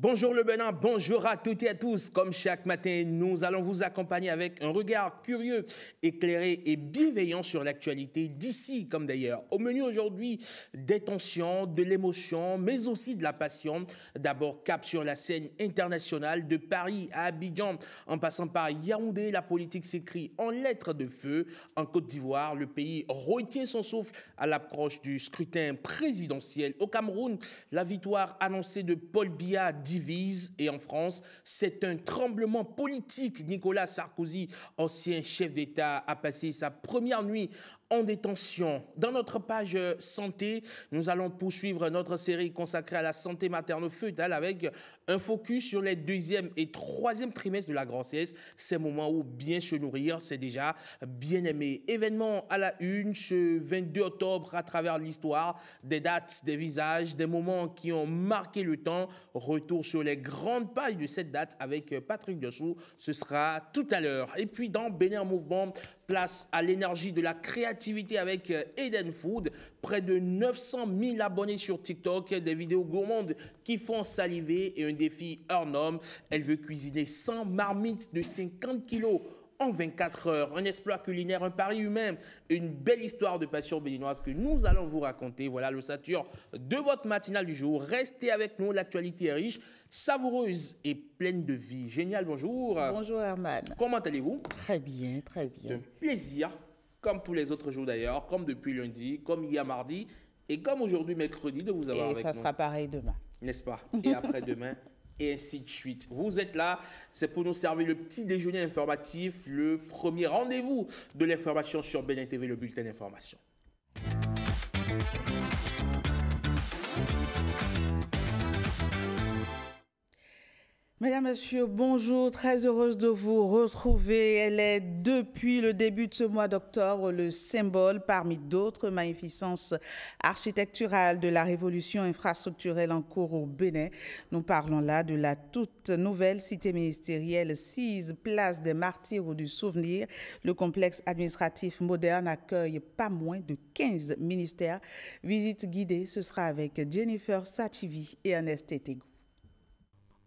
Bonjour le Bénin, bonjour à toutes et à tous. Comme chaque matin, nous allons vous accompagner avec un regard curieux, éclairé et bienveillant sur l'actualité d'ici comme d'ailleurs. Au menu aujourd'hui, des tensions, de l'émotion, mais aussi de la passion. D'abord, cap sur la scène internationale de Paris à Abidjan, en passant par Yaoundé, la politique s'écrit en lettres de feu. En Côte d'Ivoire, le pays retient son souffle à l'approche du scrutin présidentiel. Au Cameroun, la victoire annoncée de Paul Biya divise, et en France, c'est un tremblement politique. Nicolas Sarkozy, ancien chef d'État, a passé sa première nuit en détention. Dans notre page santé, nous allons poursuivre notre série consacrée à la santé maternelle avec un focus sur les deuxième et troisième trimestres de la grossesse. Ces moments où bien se nourrir, c'est déjà bien aimé. Événement à la une ce 22 octobre à travers l'histoire, des dates, des visages, des moments qui ont marqué le temps. Retour sur les grandes pages de cette date avec Patrick Dessous. Ce sera tout à l'heure. Et puis dans Bénin Mouvement, place à l'énergie de la créativité avec Eden Food. Près de 900 000 abonnés sur TikTok, des vidéos gourmandes qui font saliver et un défi hors norme. Elle veut cuisiner 100 marmites de 50 kilos en 24 heures. Un exploit culinaire, un pari humain, une belle histoire de passion béninoise que nous allons vous raconter. Voilà l'ossature de votre matinale du jour. Restez avec nous, l'actualité est riche, savoureuse et pleine de vie. Génial, bonjour. Bonjour Herman. Comment allez-vous? Très bien, très bien. C'est un plaisir, comme tous les autres jours d'ailleurs, comme depuis lundi, comme hier mardi et comme aujourd'hui mercredi de vous avoir avec nous. Et ça sera pareil demain. N'est-ce pas? Et après-demain, et ainsi de suite. Vous êtes là, c'est pour nous servir le petit déjeuner informatif, le premier rendez-vous de l'information sur Bénin TV, le bulletin d'information. Mesdames, Messieurs, bonjour, très heureuse de vous retrouver. Elle est depuis le début de ce mois d'octobre le symbole parmi d'autres magnificences architecturales de la révolution infrastructurelle en cours au Bénin. Nous parlons là de la toute nouvelle cité ministérielle 6 place des Martyrs ou du Souvenir. Le complexe administratif moderne accueille pas moins de 15 ministères. Visite guidée, ce sera avec Jennifer Sachivi et Ernest Etegou.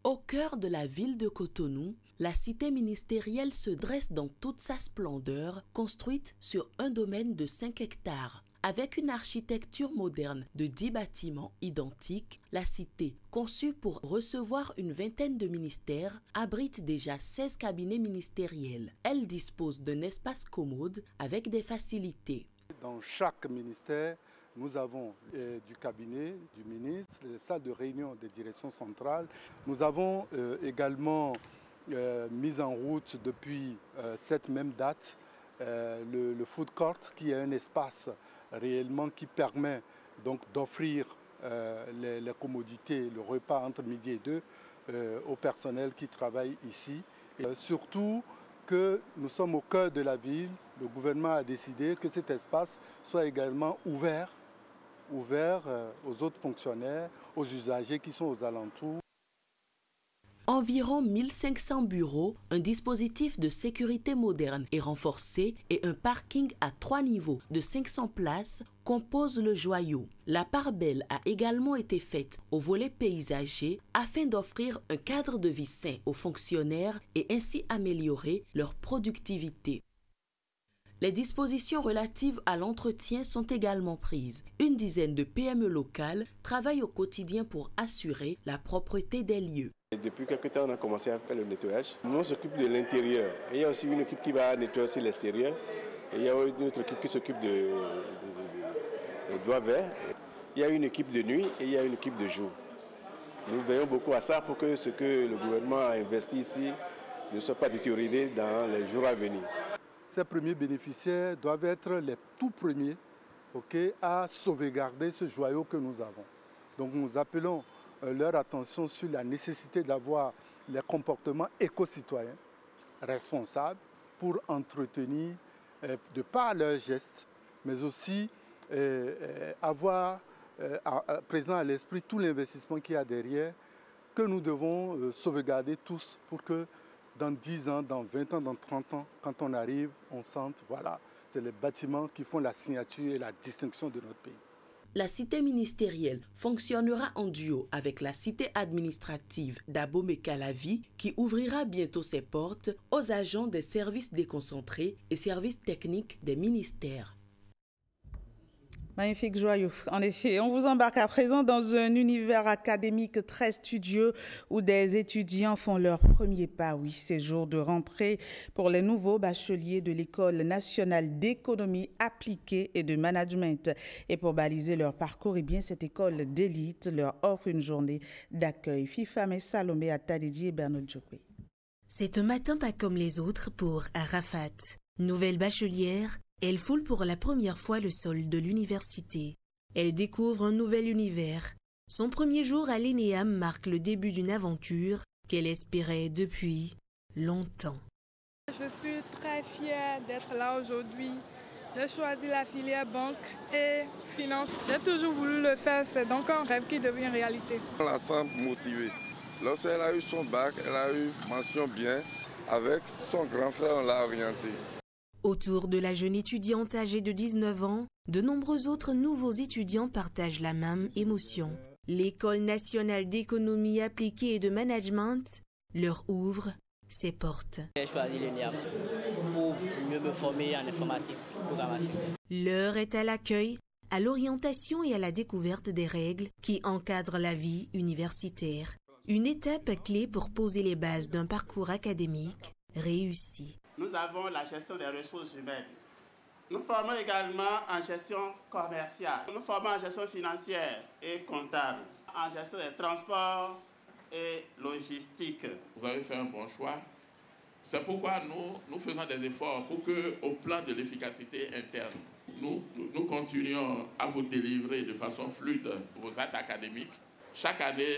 Au cœur de la ville de Cotonou, la cité ministérielle se dresse dans toute sa splendeur, construite sur un domaine de 5 hectares. Avec une architecture moderne de 10 bâtiments identiques, la cité, conçue pour recevoir une vingtaine de ministères, abrite déjà 16 cabinets ministériels. Elle dispose d'un espace commode avec des facilités. Dans chaque ministère, nous avons du cabinet du ministre, les salles de réunion des directions centrales. Nous avons également mis en route depuis cette même date le food court, qui est un espace réellement qui permet donc d'offrir les commodités, le repas entre midi et 2 au personnel qui travaille ici. Et surtout que nous sommes au cœur de la ville, le gouvernement a décidé que cet espace soit également ouvert aux autres fonctionnaires, aux usagers qui sont aux alentours. Environ 1500 bureaux, un dispositif de sécurité moderne et renforcé et un parking à 3 niveaux de 500 places composent le joyau. La part belle a également été faite au volet paysager afin d'offrir un cadre de vie sain aux fonctionnaires et ainsi améliorer leur productivité. Les dispositions relatives à l'entretien sont également prises. Une dizaine de PME locales travaillent au quotidien pour assurer la propreté des lieux. Depuis quelque temps, on a commencé à faire le nettoyage. Nous, on s'occupe de l'intérieur. Il y a aussi une équipe qui va nettoyer aussi l'extérieur. Et il y a une autre équipe qui s'occupe de doigts verts. Il y a une équipe de nuit et il y a une équipe de jour. Nous veillons beaucoup à ça pour que ce que le gouvernement a investi ici ne soit pas détérioré dans les jours à venir. Ces premiers bénéficiaires doivent être les tout premiers à sauvegarder ce joyau que nous avons. Donc nous appelons leur attention sur la nécessité d'avoir les comportements éco-citoyens responsables pour entretenir, de par leurs gestes, mais aussi avoir présent à l'esprit tout l'investissement qu'il y a derrière, que nous devons sauvegarder tous pour que dans 10 ans, dans 20 ans, dans 30 ans, quand on arrive, on sente, voilà, c'est les bâtiments qui font la signature et la distinction de notre pays. La cité ministérielle fonctionnera en duo avec la cité administrative d'Abomey-Calavi qui ouvrira bientôt ses portes aux agents des services déconcentrés et services techniques des ministères. Magnifique, joyeux. En effet, on vous embarque à présent dans un univers académique très studieux où des étudiants font leur premier pas. Oui, c'est jour de rentrée pour les nouveaux bacheliers de l'École nationale d'économie appliquée et de management. Et pour baliser leur parcours, eh bien, cette école d'élite leur offre une journée d'accueil. Fifam et Salomé Atadidji et Bernard Djokwe. C'est un matin pas comme les autres pour Arafat. Nouvelle bachelière, elle foule pour la première fois le sol de l'université. Elle découvre un nouvel univers. Son premier jour à l'ENEAM marque le début d'une aventure qu'elle espérait depuis longtemps. Je suis très fière d'être là aujourd'hui. J'ai choisi la filière banque et finance. J'ai toujours voulu le faire, c'est donc un rêve qui devient réalité. On la sent motivée. Lorsqu'elle a eu son bac, elle a eu mention bien. Avec son grand frère, on l'a orientée. Autour de la jeune étudiante âgée de 19 ans, de nombreux autres nouveaux étudiants partagent la même émotion. L'École nationale d'économie appliquée et de management leur ouvre ses portes. J'ai choisi l'ENEAM pour mieux me former en informatique, programmation. L'heure est à l'accueil, à l'orientation et à la découverte des règles qui encadrent la vie universitaire. Une étape clé pour poser les bases d'un parcours académique réussi. Nous avons la gestion des ressources humaines. Nous formons également en gestion commerciale. Nous formons en gestion financière et comptable, en gestion des transports et logistique. Vous avez fait un bon choix. C'est pourquoi nous faisons des efforts pour que, au plan de l'efficacité interne, nous continuions à vous délivrer de façon fluide vos actes académiques. Chaque année,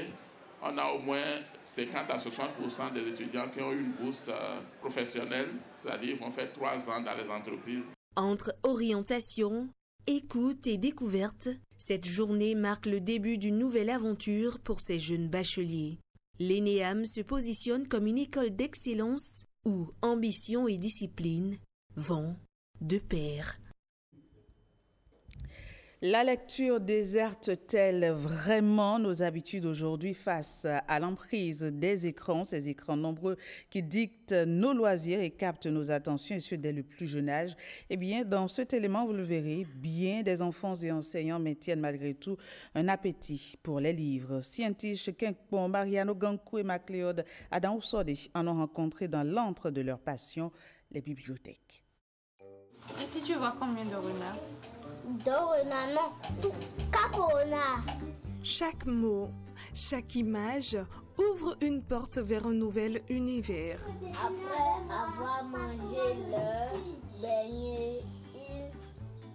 on a au moins 50 à 60% des étudiants qui ont eu une bourse professionnelle, c'est-à-dire qu'ils vont faire 3 ans dans les entreprises. Entre orientation, écoute et découverte, cette journée marque le début d'une nouvelle aventure pour ces jeunes bacheliers. L'ENEAM se positionne comme une école d'excellence où ambition et discipline vont de pair. La lecture déserte-t-elle vraiment nos habitudes aujourd'hui face à l'emprise des écrans, ces écrans nombreux qui dictent nos loisirs et captent nos attentions, et ce dès le plus jeune âge? Eh bien, dans cet élément, vous le verrez, bien des enfants et enseignants maintiennent malgré tout un appétit pour les livres. Scientifiques, Kenkpon, Mariano Gankou et Macléode Adam Oussode en ont rencontré dans l'antre de leur passion, les bibliothèques. Ici, tu vois combien de renards? Chaque mot, chaque image ouvre une porte vers un nouvel univers. Après avoir mangé leur beignet,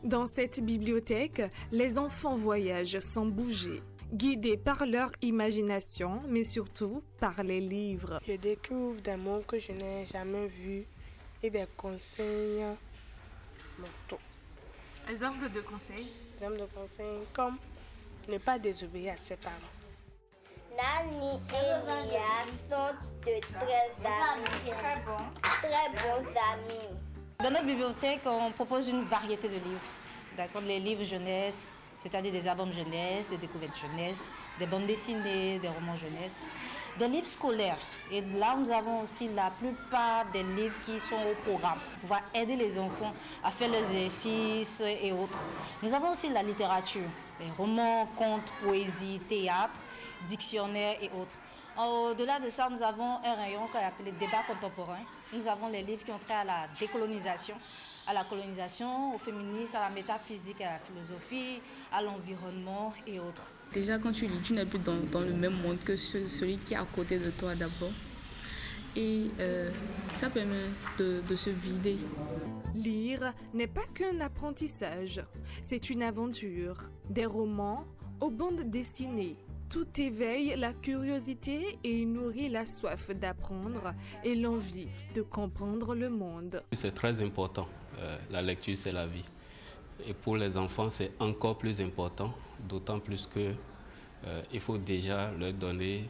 Dans cette bibliothèque, les enfants voyagent sans bouger, guidés par leur imagination, mais surtout par les livres. Je découvre des mots que je n'ai jamais vus et des conseils mortaux. Exemple de conseils? Exemple de conseils comme ne pas désobéir à ses parents. Nani et Nia sont de très amis. Très bons amis. Dans notre bibliothèque, on propose une variété de livres. D'accord, les livres jeunesse, c'est-à-dire des albums jeunesse, des découvertes jeunesse, des bandes dessinées, des romans jeunesse, des livres scolaires. Et là, nous avons aussi la plupart des livres qui sont au programme pour pouvoir aider les enfants à faire leurs exercices et autres. Nous avons aussi la littérature, les romans, contes, poésie, théâtre, dictionnaire et autres. Au-delà de ça, nous avons un rayon qu'on appelle débat contemporain. Nous avons les livres qui ont trait à la décolonisation, à la colonisation, au féminisme, à la métaphysique, à la philosophie, à l'environnement et autres. Déjà, quand tu lis, tu n'es plus dans le même monde que celui qui est à côté de toi d'abord. Et ça permet de se vider. Lire n'est pas qu'un apprentissage, c'est une aventure. Des romans aux bandes dessinées. Tout éveille la curiosité et nourrit la soif d'apprendre et l'envie de comprendre le monde. C'est très important. La lecture, c'est la vie. Et pour les enfants, c'est encore plus important, d'autant plus qu'il faut déjà leur donner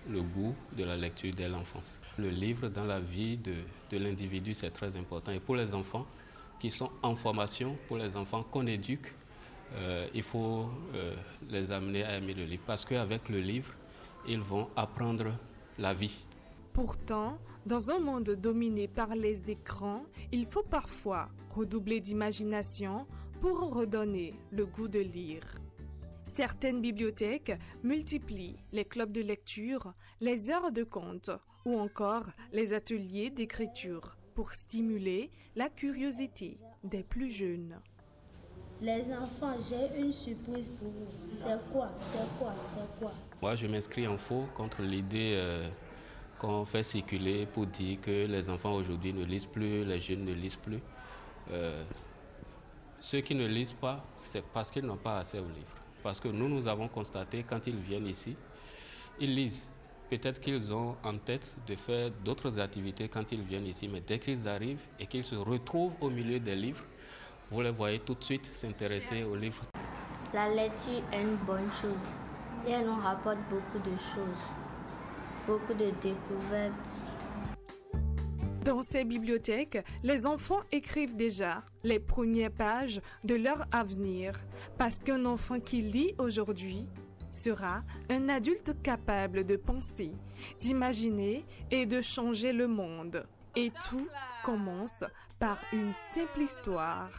le goût de la lecture dès l'enfance. Le livre dans la vie de l'individu, c'est très important. Et pour les enfants qui sont en formation, pour les enfants qu'on éduque, il faut les amener à aimer le livre parce qu'avec le livre, ils vont apprendre la vie. Pourtant, dans un monde dominé par les écrans, il faut parfois redoubler d'imagination pour redonner le goût de lire. Certaines bibliothèques multiplient les clubs de lecture, les heures de conte ou encore les ateliers d'écriture pour stimuler la curiosité des plus jeunes. Les enfants, j'ai une surprise pour vous. C'est quoi? Moi, je m'inscris en faux contre l'idée qu'on fait circuler pour dire que les enfants aujourd'hui ne lisent plus, les jeunes ne lisent plus. Ceux qui ne lisent pas, c'est parce qu'ils n'ont pas accès aux livres. Parce que nous avons constaté, quand ils viennent ici, ils lisent. Peut-être qu'ils ont en tête de faire d'autres activités quand ils viennent ici, mais dès qu'ils arrivent et qu'ils se retrouvent au milieu des livres, vous les voyez tout de suite s'intéresser aux livres. La lecture est une bonne chose et elle nous rapporte beaucoup de choses, beaucoup de découvertes. Dans ces bibliothèques, les enfants écrivent déjà les premières pages de leur avenir, parce qu'un enfant qui lit aujourd'hui sera un adulte capable de penser, d'imaginer et de changer le monde. Et tout commence par une simple histoire.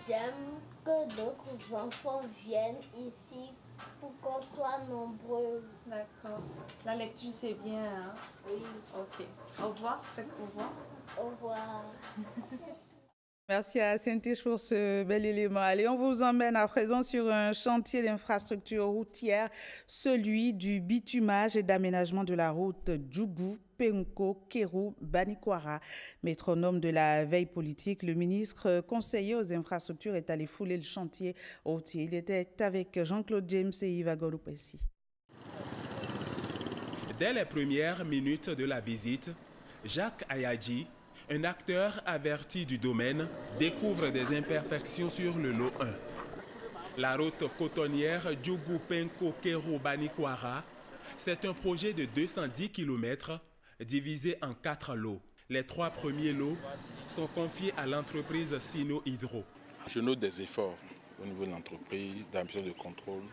J'aime que d'autres enfants viennent ici pour qu'on soit nombreux. D'accord. La lecture, c'est bien, hein? Oui. Ok. Au revoir. Au revoir. Au revoir. Merci à Saint-Tiche pour ce bel élément. Allez, on vous emmène à présent sur un chantier d'infrastructure routière, celui du bitumage et d'aménagement de la route Djougou, Penko, Kérou, Banikwara. Métronome de la veille politique, le ministre conseiller aux infrastructures est allé fouler le chantier routier. Il était avec Jean-Claude James et Yves Golopessi. Dès les premières minutes de la visite, Jacques Ayadji, un acteur averti du domaine, découvre des imperfections sur le lot 1. La route cotonnière Djougou-Penko-Kérou-Banikwara, c'est un projet de 210 km divisé en 4 lots. Les 3 premiers lots sont confiés à l'entreprise Sino Hydro. Je note des efforts au niveau de l'entreprise, d'ambition de contrôle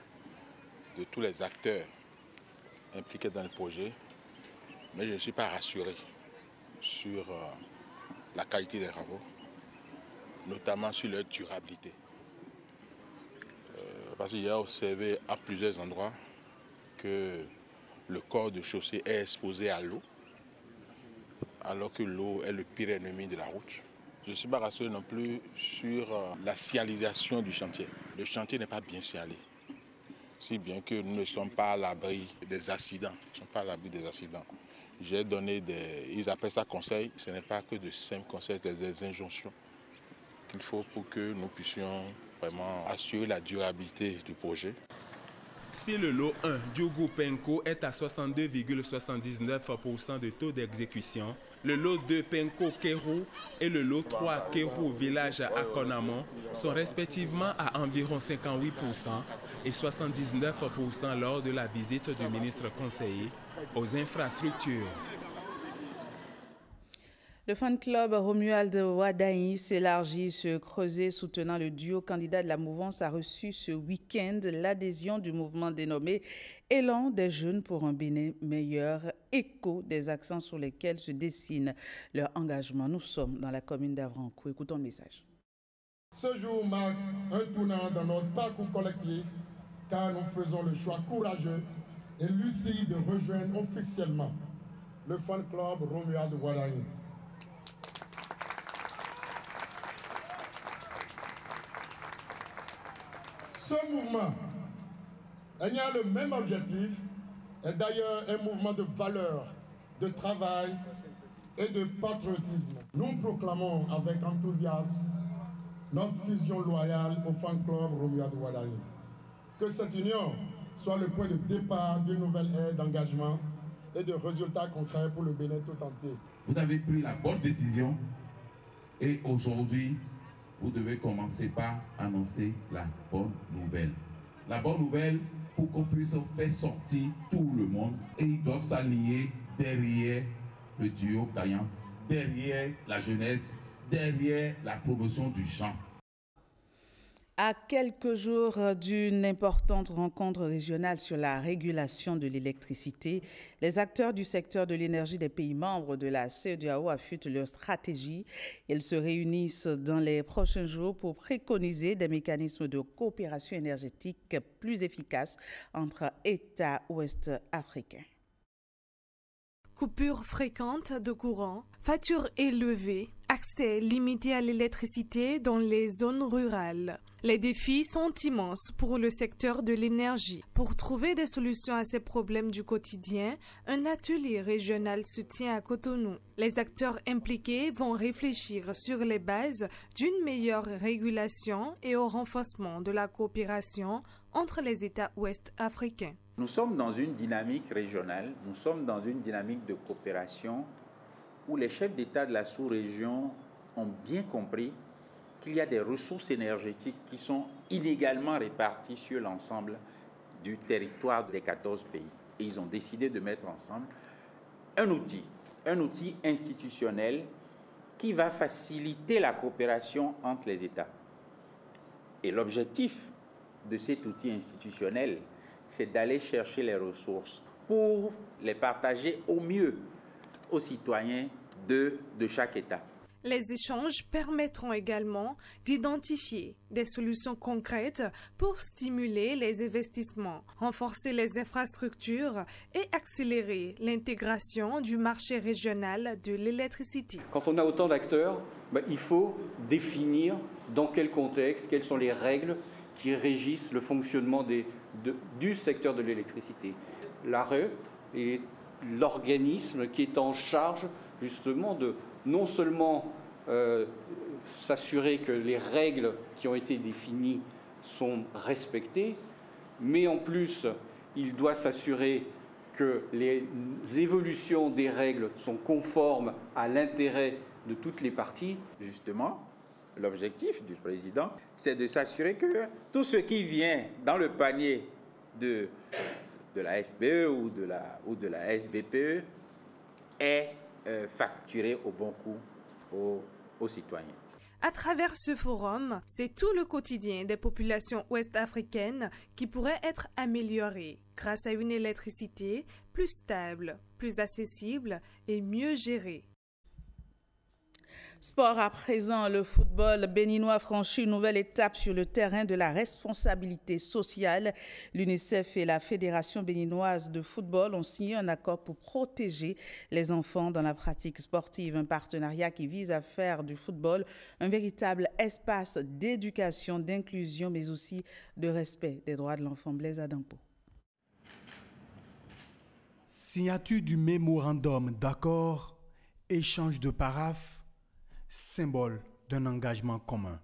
de tous les acteurs impliqués dans le projet, mais je ne suis pas rassuré sur la qualité des travaux, notamment sur leur durabilité. Parce qu'il y a observé à plusieurs endroits que le corps de chaussée est exposé à l'eau, alors que l'eau est le pire ennemi de la route. Je ne suis pas rassuré non plus sur la signalisation du chantier. Le chantier n'est pas bien signalé, si bien que nous ne sommes pas à l'abri des accidents. J'ai donné ils appellent ça conseil, ce n'est pas que de simples conseils, c'est des injonctions qu'il faut pour que nous puissions vraiment assurer la durabilité du projet. Si le lot 1 Djougou-Penko est à 62,79% de taux d'exécution, le lot 2 Penko-Kérou et le lot 3 Kérou Village à Konamon sont respectivement à environ 58% et 79% lors de la visite du ministre conseiller aux infrastructures. Le fan club Romuald Wadaï s'élargit, se creuser, soutenant le duo candidat de la mouvance a reçu ce week-end l'adhésion du mouvement dénommé Élan des jeunes pour un Bénin meilleur, écho des accents sur lesquels se dessine leur engagement. Nous sommes dans la commune d'Avrancourt. Écoutons le message. Ce jour marque un tournant dans notre parcours collectif car nous faisons le choix courageux et lucide de rejoindre officiellement le fan club Romuald Wadaï. Ce mouvement ayant le même objectif est d'ailleurs un mouvement de valeur, de travail et de patriotisme. Nous proclamons avec enthousiasme notre fusion loyale au fan club Romuald Wadaï. Que cette union soit le point de départ d'une nouvelle ère d'engagement et de résultats concrets pour le Bénin tout entier. Vous avez pris la bonne décision et aujourd'hui, vous devez commencer par annoncer la bonne nouvelle. La bonne nouvelle pour qu'on puisse faire sortir tout le monde et ils doivent s'aligner derrière le duo gagnant, derrière la jeunesse, derrière la promotion du chant. À quelques jours d'une importante rencontre régionale sur la régulation de l'électricité, les acteurs du secteur de l'énergie des pays membres de la CEDEAO affûtent leur stratégie. Ils se réunissent dans les prochains jours pour préconiser des mécanismes de coopération énergétique plus efficaces entre États ouest-africains. Coupures fréquentes de courant, factures élevées, accès limité à l'électricité dans les zones rurales. Les défis sont immenses pour le secteur de l'énergie. Pour trouver des solutions à ces problèmes du quotidien, un atelier régional se tient à Cotonou. Les acteurs impliqués vont réfléchir sur les bases d'une meilleure régulation et au renforcement de la coopération entre les États ouest-africains. Nous sommes dans une dynamique régionale, nous sommes dans une dynamique de coopération où les chefs d'État de la sous-région ont bien compris qu'il y a des ressources énergétiques qui sont inégalement réparties sur l'ensemble du territoire des 14 pays. Et ils ont décidé de mettre ensemble un outil institutionnel qui va faciliter la coopération entre les États. Et l'objectif de cet outil institutionnel, c'est d'aller chercher les ressources pour les partager au mieux aux citoyens de chaque État. Les échanges permettront également d'identifier des solutions concrètes pour stimuler les investissements, renforcer les infrastructures et accélérer l'intégration du marché régional de l'électricité. Quand on a autant d'acteurs, il faut définir dans quel contexte, quelles sont les règles qui régissent le fonctionnement du secteur de l'électricité. L'ARE est l'organisme qui est en charge justement de non seulement s'assurer que les règles qui ont été définies sont respectées, mais en plus, il doit s'assurer que les évolutions des règles sont conformes à l'intérêt de toutes les parties. Justement, l'objectif du président, c'est de s'assurer que tout ce qui vient dans le panier de la SBE ou de la SBPE est facturé au bon coût aux citoyens. À travers ce forum, c'est tout le quotidien des populations ouest-africaines qui pourrait être amélioré grâce à une électricité plus stable, plus accessible et mieux gérée. Sport à présent, le football béninois franchit une nouvelle étape sur le terrain de la responsabilité sociale. L'UNICEF et la Fédération béninoise de football ont signé un accord pour protéger les enfants dans la pratique sportive. Un partenariat qui vise à faire du football un véritable espace d'éducation, d'inclusion, mais aussi de respect des droits de l'enfant. Blaise Adampo. Signature du mémorandum d'accord, échange de paraphes, symbole d'un engagement commun.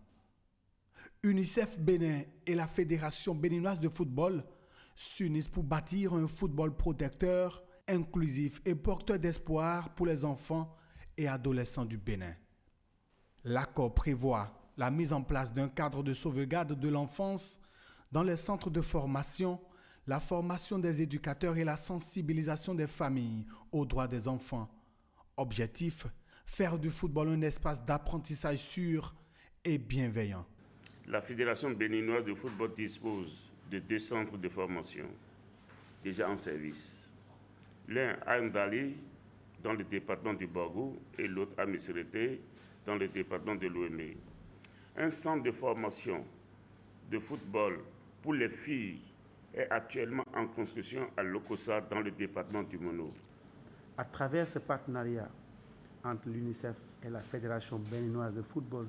UNICEF Bénin et la Fédération béninoise de football s'unissent pour bâtir un football protecteur, inclusif et porteur d'espoir pour les enfants et adolescents du Bénin. L'accord prévoit la mise en place d'un cadre de sauvegarde de l'enfance dans les centres de formation, la formation des éducateurs et la sensibilisation des familles aux droits des enfants. Objectif: faire du football un espace d'apprentissage sûr et bienveillant. La Fédération béninoise de football dispose de 2 centres de formation déjà en service. L'un à Ndali, dans le département du Bargou, et l'autre à Missérété, dans le département de l'Ouémé. Un centre de formation de football pour les filles est actuellement en construction à Lokossa, dans le département du Mono. À travers ce partenariat entre l'UNICEF et la Fédération béninoise de football,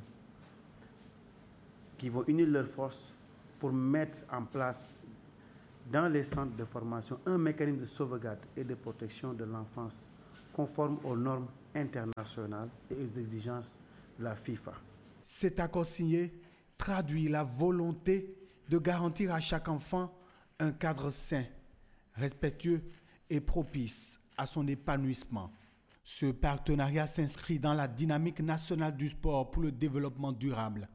qui vont unir leurs forces pour mettre en place dans les centres de formation un mécanisme de sauvegarde et de protection de l'enfance conforme aux normes internationales et aux exigences de la FIFA. Cet accord signé traduit la volonté de garantir à chaque enfant un cadre sain, respectueux et propice à son épanouissement. Ce partenariat s'inscrit dans la dynamique nationale du sport pour le développement durable.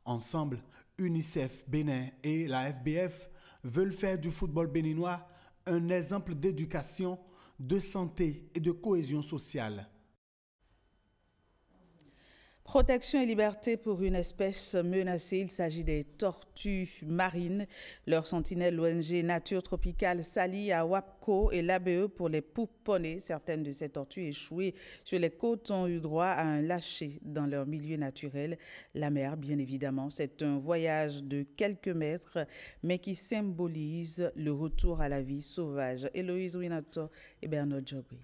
Ensemble, UNICEF, Bénin et la FBF veulent faire du football béninois un exemple d'éducation, de santé et de cohésion sociale. Protection et liberté pour une espèce menacée. Il s'agit des tortues marines. Leur sentinelle, l'ONG Nature Tropicale, s'allie à WAPCO et l'ABE pour les pouponner. Certaines de ces tortues échouées sur les côtes ont eu droit à un lâcher dans leur milieu naturel. La mer, bien évidemment, c'est un voyage de quelques mètres, mais qui symbolise le retour à la vie sauvage. Héloïse Winato et Bernard Djobé.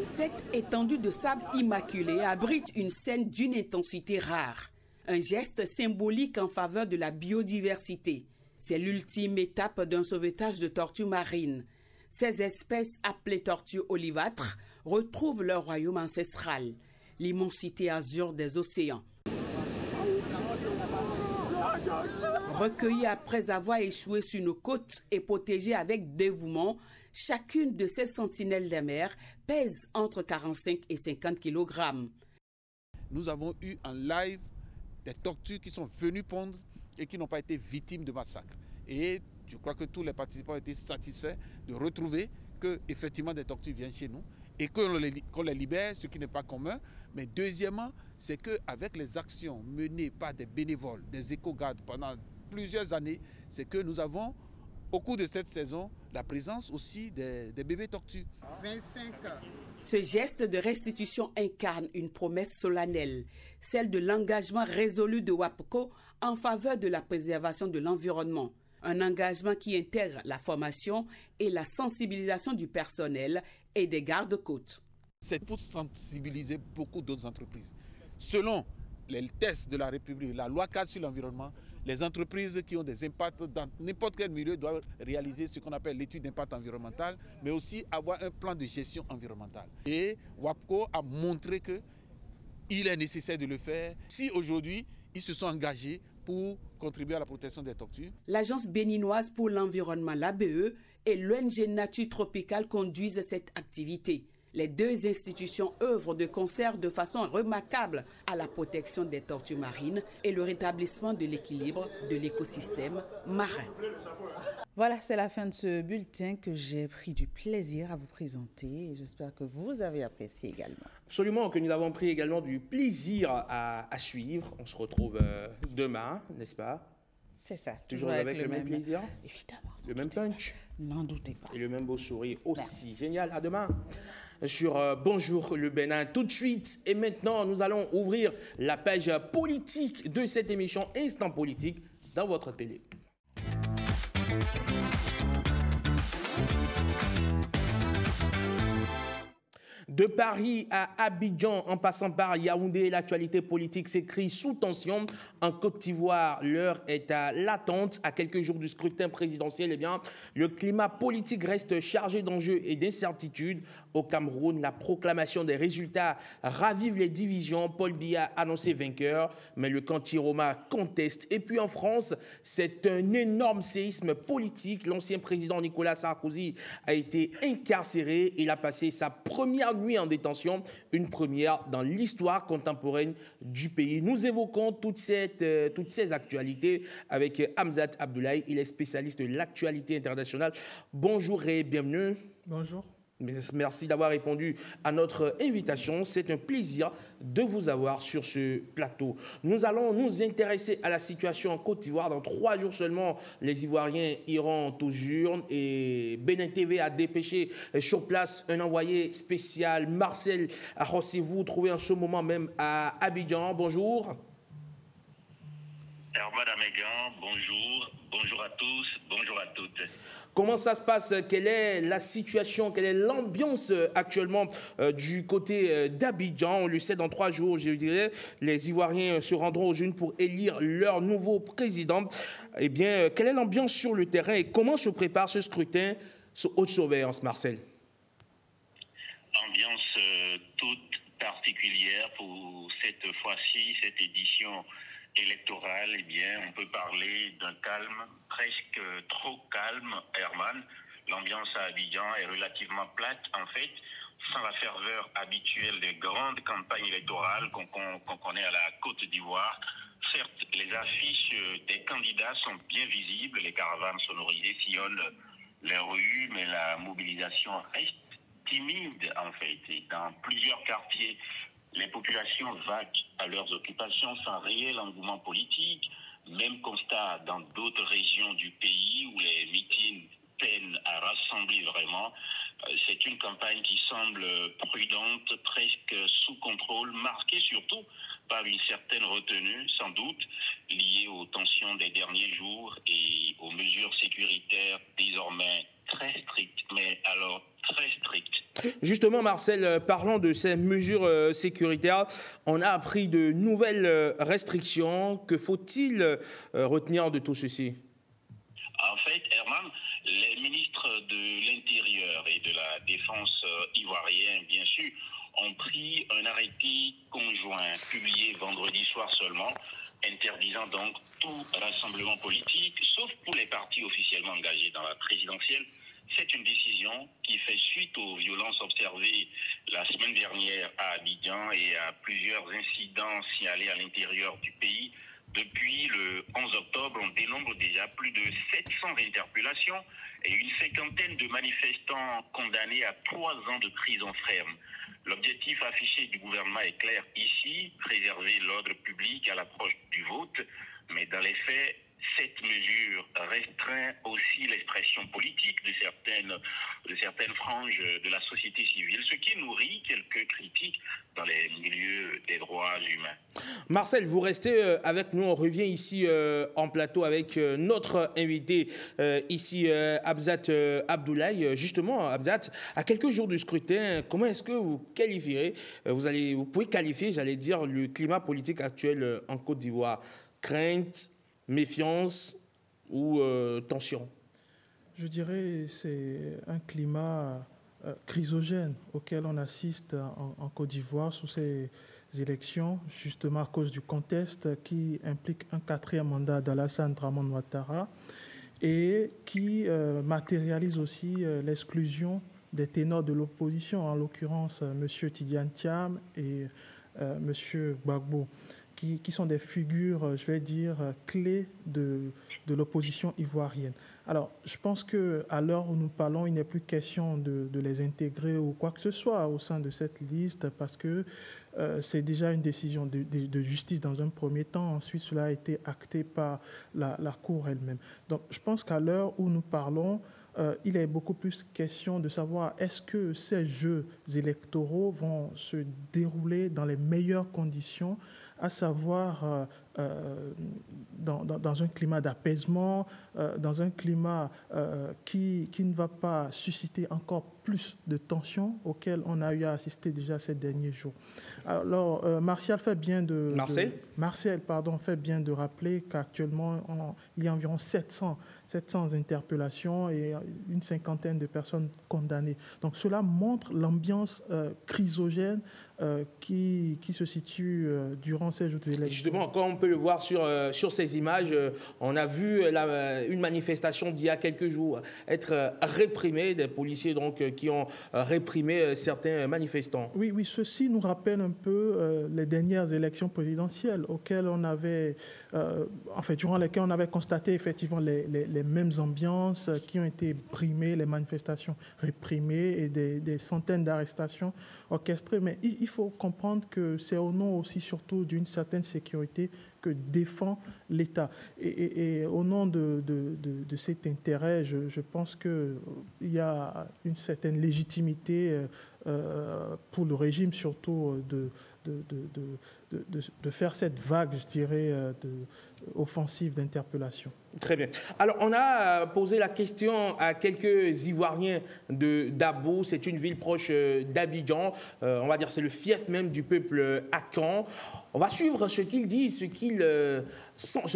Cette étendue de sable immaculé abrite une scène d'une intensité rare. Un geste symbolique en faveur de la biodiversité. C'est l'ultime étape d'un sauvetage de tortues marines. Ces espèces appelées tortues olivâtres retrouvent leur royaume ancestral, l'immensité azur des océans. Recueillies après avoir échoué sur nos côtes et protégées avec dévouement, chacune de ces sentinelles des mers pèse entre 45 et 50 kg. Nous avons eu en live des tortues qui sont venues pondre et qui n'ont pas été victimes de massacre. Et je crois que tous les participants ont été satisfaits de retrouver qu'effectivement des tortues viennent chez nous et qu'on les libère, ce qui n'est pas commun. Mais deuxièmement, c'est qu'avec les actions menées par des bénévoles, des éco-gardes pendant plusieurs années, c'est que nous avons, au cours de cette saison, la présence aussi des bébés tortues. 25 ans. Ce geste de restitution incarne une promesse solennelle, celle de l'engagement résolu de WAPCO en faveur de la préservation de l'environnement. Un engagement qui intègre la formation et la sensibilisation du personnel et des gardes-côtes. C'est pour sensibiliser beaucoup d'autres entreprises. Selon les tests de la République, la loi cadre sur l'environnement, les entreprises qui ont des impacts dans n'importe quel milieu doivent réaliser ce qu'on appelle l'étude d'impact environnemental, mais aussi avoir un plan de gestion environnementale. Et WAPCO a montré qu'il est nécessaire de le faire. Si aujourd'hui, ils se sont engagés pour contribuer à la protection des tortues. L'Agence béninoise pour l'environnement, l'ABE, et l'ONG Nature Tropicale conduisent cette activité. Les deux institutions œuvrent de concert de façon remarquable à la protection des tortues marines et le rétablissement de l'équilibre de l'écosystème marin. Voilà, c'est la fin de ce bulletin que j'ai pris du plaisir à vous présenter et j'espère que vous avez apprécié également. Absolument, que nous avons pris également du plaisir à suivre. On se retrouve demain, n'est-ce pas? C'est ça. Toujours avec le même plaisir? Évidemment. Le même punch? N'en doutez pas. Et le même beau sourire aussi. Merci. Génial, à demain. Sur Bonjour le Bénin tout de suite. Et maintenant, nous allons ouvrir la page politique de cette émission Instant Politique dans votre télé. De Paris à Abidjan, en passant par Yaoundé, l'actualité politique s'écrit sous tension. En Côte d'Ivoire, l'heure est à l'attente. À quelques jours du scrutin présidentiel, eh bien, le climat politique reste chargé d'enjeux et d'incertitudes. Au Cameroun, la proclamation des résultats ravive les divisions. Paul Biya annoncé vainqueur, mais le Kantiroma conteste. Et puis en France, c'est un énorme séisme politique. L'ancien président Nicolas Sarkozy a été incarcéré. Il a passé sa première nuit en détention, une première dans l'histoire contemporaine du pays. Nous évoquons toutes ces actualités avec Hamzat Abdoulaye. Il est spécialiste de l'actualité internationale. Bonjour et bienvenue. Bonjour. Merci d'avoir répondu à notre invitation. C'est un plaisir de vous avoir sur ce plateau. Nous allons nous intéresser à la situation en Côte d'Ivoire. Dans 3 jours seulement, les Ivoiriens iront aux urnes et Bénin TV a dépêché sur place un envoyé spécial, Marcel Arrosé-vous, trouvé en ce moment même à Abidjan. Bonjour. Herman Amégan, bonjour. Bonjour à tous, bonjour à toutes. Comment ça se passe? Quelle est la situation? Quelle est l'ambiance actuellement du côté d'Abidjan? On le sait, dans 3 jours, je dirais, les Ivoiriens se rendront aux urnes pour élire leur nouveau président. Eh bien, quelle est l'ambiance sur le terrain et comment se prépare ce scrutin sous haute surveillance, Marcel? Ambiance toute particulière pour cette fois-ci, cette édition électorale. Eh bien, on peut parler d'un calme, presque trop calme, Herman. L'ambiance à Abidjan est relativement plate, en fait, sans la ferveur habituelle des grandes campagnes électorales qu'on connaît à la Côte d'Ivoire. Certes, les affiches des candidats sont bien visibles, les caravanes sonorisées sillonnent les rues, mais la mobilisation reste timide, en fait. Et dans plusieurs quartiers, Les populations vaquent à leurs occupations sans réel engouement politique. Même constat dans d'autres régions du pays où les meetings peinent à rassembler vraiment. C'est une campagne qui semble prudente, presque sous contrôle, marquée surtout par une certaine retenue, sans doute, liée aux tensions des derniers jours et aux mesures sécuritaires désormais très strictes, mais alors très strictes. Justement, Marcel, parlant de ces mesures sécuritaires, on a appris de nouvelles restrictions. Que faut-il retenir de tout ceci? En fait, Herman, les ministres de l'Intérieur et de la Défense ivoirienne, bien sûr, ont pris un arrêté conjoint publié vendredi soir seulement, interdisant donc tout rassemblement politique, sauf pour les partis officiellement engagés dans la présidentielle. C'est une décision qui fait suite aux violences observées la semaine dernière à Abidjan et à plusieurs incidents signalés à l'intérieur du pays. Depuis le 11 octobre, on dénombre déjà plus de 700 interpellations et une cinquantaine de manifestants condamnés à 3 ans de prison ferme. L'objectif affiché du gouvernement est clair ici, préserver l'ordre public à l'approche du vote, mais dans les faits, cette mesure restreint aussi l'expression politique de certaines franges de la société civile, ce qui nourrit quelques critiques dans les milieux des droits humains. Marcel, vous restez avec nous. On revient ici en plateau avec notre invité ici, Abzat Abdoulaye. Justement, Abzat, à quelques jours du scrutin, comment est-ce que vous qualifierez, vous pouvez qualifier, j'allais dire, le climat politique actuel en Côte d'Ivoire? Crainte, méfiance ou tension? Je dirais que c'est un climat chrysogène auquel on assiste en Côte d'Ivoire sous ces élections, justement à cause du contexte qui implique un 4e mandat d'Alassane Dramane Ouattara et qui matérialise aussi l'exclusion des ténors de l'opposition, en l'occurrence M. Tidiane Thiam et M. Gbagbo, qui sont des figures, je vais dire, clés de l'opposition ivoirienne. Alors, je pense qu'à l'heure où nous parlons, il n'est plus question de les intégrer ou quoi que ce soit au sein de cette liste parce que c'est déjà une décision de justice dans un premier temps. Ensuite, cela a été acté par la Cour elle-même. Donc, je pense qu'à l'heure où nous parlons, il est beaucoup plus question de savoir est-ce que ces jeux électoraux vont se dérouler dans les meilleures conditions, à savoir dans un climat d'apaisement, dans un climat qui ne va pas susciter encore plus de tensions auxquelles on a eu à assister déjà ces derniers jours. Alors, Martial fait bien Marcel fait bien de rappeler qu'actuellement, il y a environ 700 interpellations et une cinquantaine de personnes condamnées. Donc cela montre l'ambiance chrysogène qui se situe durant ces jours d'élection. Justement, comme on peut le voir sur ces images, on a vu une manifestation d'il y a quelques jours être réprimée, des policiers donc, qui ont réprimé certains manifestants. Oui, ceci nous rappelle un peu les dernières élections présidentielles auxquelles on avait, durant lesquelles on avait constaté effectivement les mêmes ambiances qui ont été brimées, les manifestations réprimées et des centaines d'arrestations orchestrées. Mais il faut comprendre que c'est au nom aussi surtout d'une certaine sécurité que défend l'État. Et au nom de cet intérêt, je pense qu'il y a une certaine légitimité pour le régime surtout de faire cette vague, je dirais, offensive d'interpellation. Très bien. Alors, on a posé la question à quelques Ivoiriens de Dabo. C'est une ville proche d'Abidjan. On va dire c'est le fief même du peuple akan. On va suivre ce qu'ils disent, ce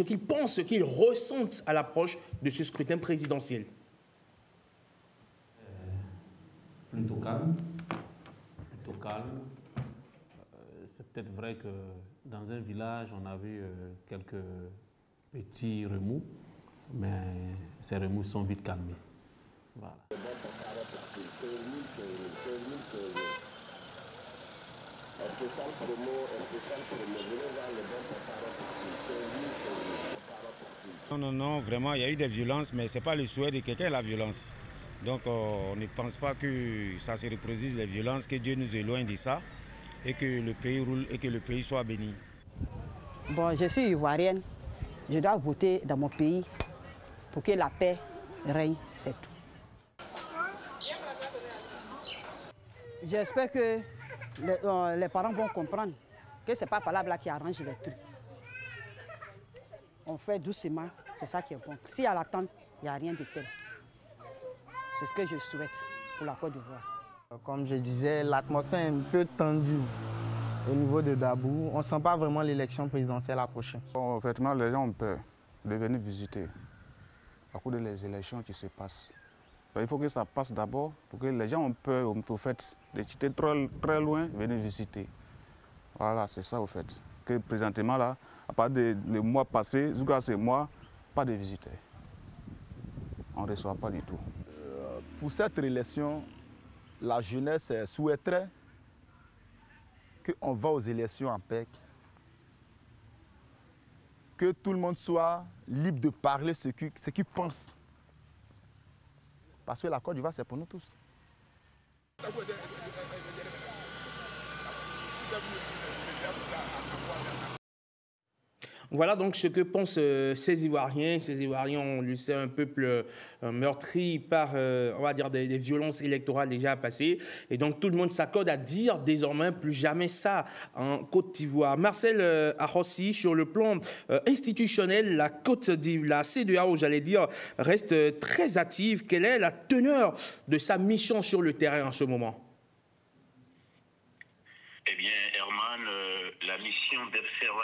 qu'ils pensent, ce qu'ils ressentent à l'approche de ce scrutin présidentiel. Plutôt calme. C'est peut-être vrai que dans un village, on a vu quelques petits remous, mais ces remous sont vite calmés. Voilà. Non, vraiment, il y a eu des violences, mais ce n'est pas le souhait de quelqu'un, la violence. Donc, on ne pense pas que ça se reproduise, les violences, que Dieu nous éloigne de ça. et que le pays roule et que le pays soit béni. Bon, je suis ivoirienne. Je dois voter dans mon pays pour que la paix règne, c'est tout. J'espère que les parents vont comprendre que ce n'est pas par là qui arrange les trucs. On fait doucement, c'est ça qui est bon. S'il y a l'attente, il n'y a rien de tel. C'est ce que je souhaite pour la Côte d'Ivoire. Comme je disais, l'atmosphère est un peu tendue au niveau de Dabou. On ne sent pas vraiment l'élection présidentielle approcher. Bon, effectivement, les gens ont peur de venir visiter à cause des élections qui se passent. Il faut que ça passe d'abord pour que les gens ont peur au fait de quitter très loin, venir visiter. Voilà, c'est ça au fait. Que présentement là, à part le mois passé, jusqu'à ce mois, pas de visiteurs. On ne reçoit pas du tout. Pour cette élection, la jeunesse souhaiterait qu'on va aux élections en paix. Que tout le monde soit libre de parler ce qu'il pense. Parce que la Côte d'Ivoire, c'est pour nous tous. Voilà donc ce que pensent ces Ivoiriens. Ces Ivoiriens, on le sait, un peuple meurtri par, on va dire, des violences électorales déjà passées. Et donc tout le monde s'accorde à dire désormais plus jamais ça en Côte d'Ivoire. Marcel Arrossi, sur le plan institutionnel, la CEDEAO, j'allais dire, reste très active. Quelle est la teneur de sa mission sur le terrain en ce moment? Eh bien, Herman, la mission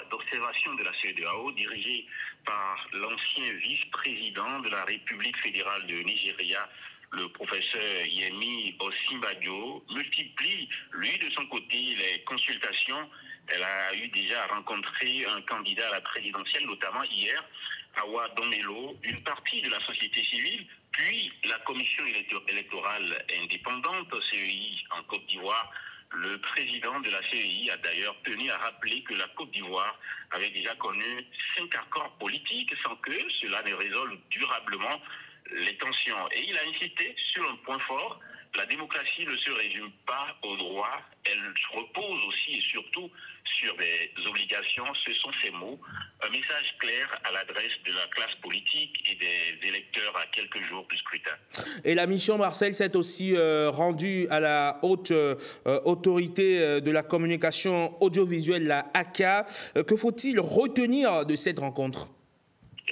d'observation de la CEDEAO, dirigée par l'ancien vice-président de la République fédérale de Nigeria, le professeur Yemi Osinbajo, multiplie, lui, de son côté, les consultations. Elle a eu déjà rencontré un candidat à la présidentielle, notamment hier, Awa Domelo, une partie de la société civile, puis la commission électorale indépendante, CEI, en Côte d'Ivoire. Le président de la CEI a d'ailleurs tenu à rappeler que la Côte d'Ivoire avait déjà connu 5 accords politiques sans que cela ne résolve durablement les tensions. Et il a insisté sur un point fort: la démocratie ne se résume pas au droit, elle repose aussi et surtout sur des obligations. Ce sont ces mots, un message clair à l'adresse de la classe politique et des électeurs à quelques jours du scrutin. Et la mission, Marcel, s'est aussi rendue à la haute autorité de la communication audiovisuelle, la ACA. Que faut-il retenir de cette rencontre?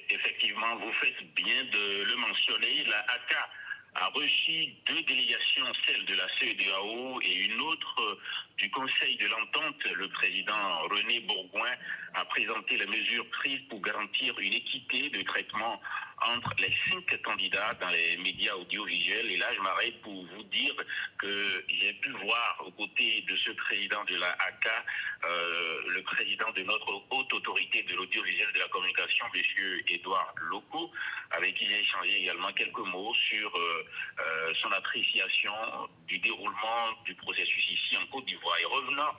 Effectivement, vous faites bien de le mentionner. La ACA a reçu 2 délégations, celle de la CEDEAO et une autre du Conseil de l'Entente. Le président René Bourgoin a présenté les mesures prises pour garantir une équité de traitement entre les 5 candidats dans les médias audiovisuels. Et là, je m'arrête pour vous dire que j'ai pu voir aux côtés de ce président de la ACA, le président de notre haute autorité de l'audiovisuel de la communication, M. Édouard Loko, avec qui j'ai échangé également quelques mots sur son appréciation du déroulement du processus ici en Côte d'Ivoire. Et revenant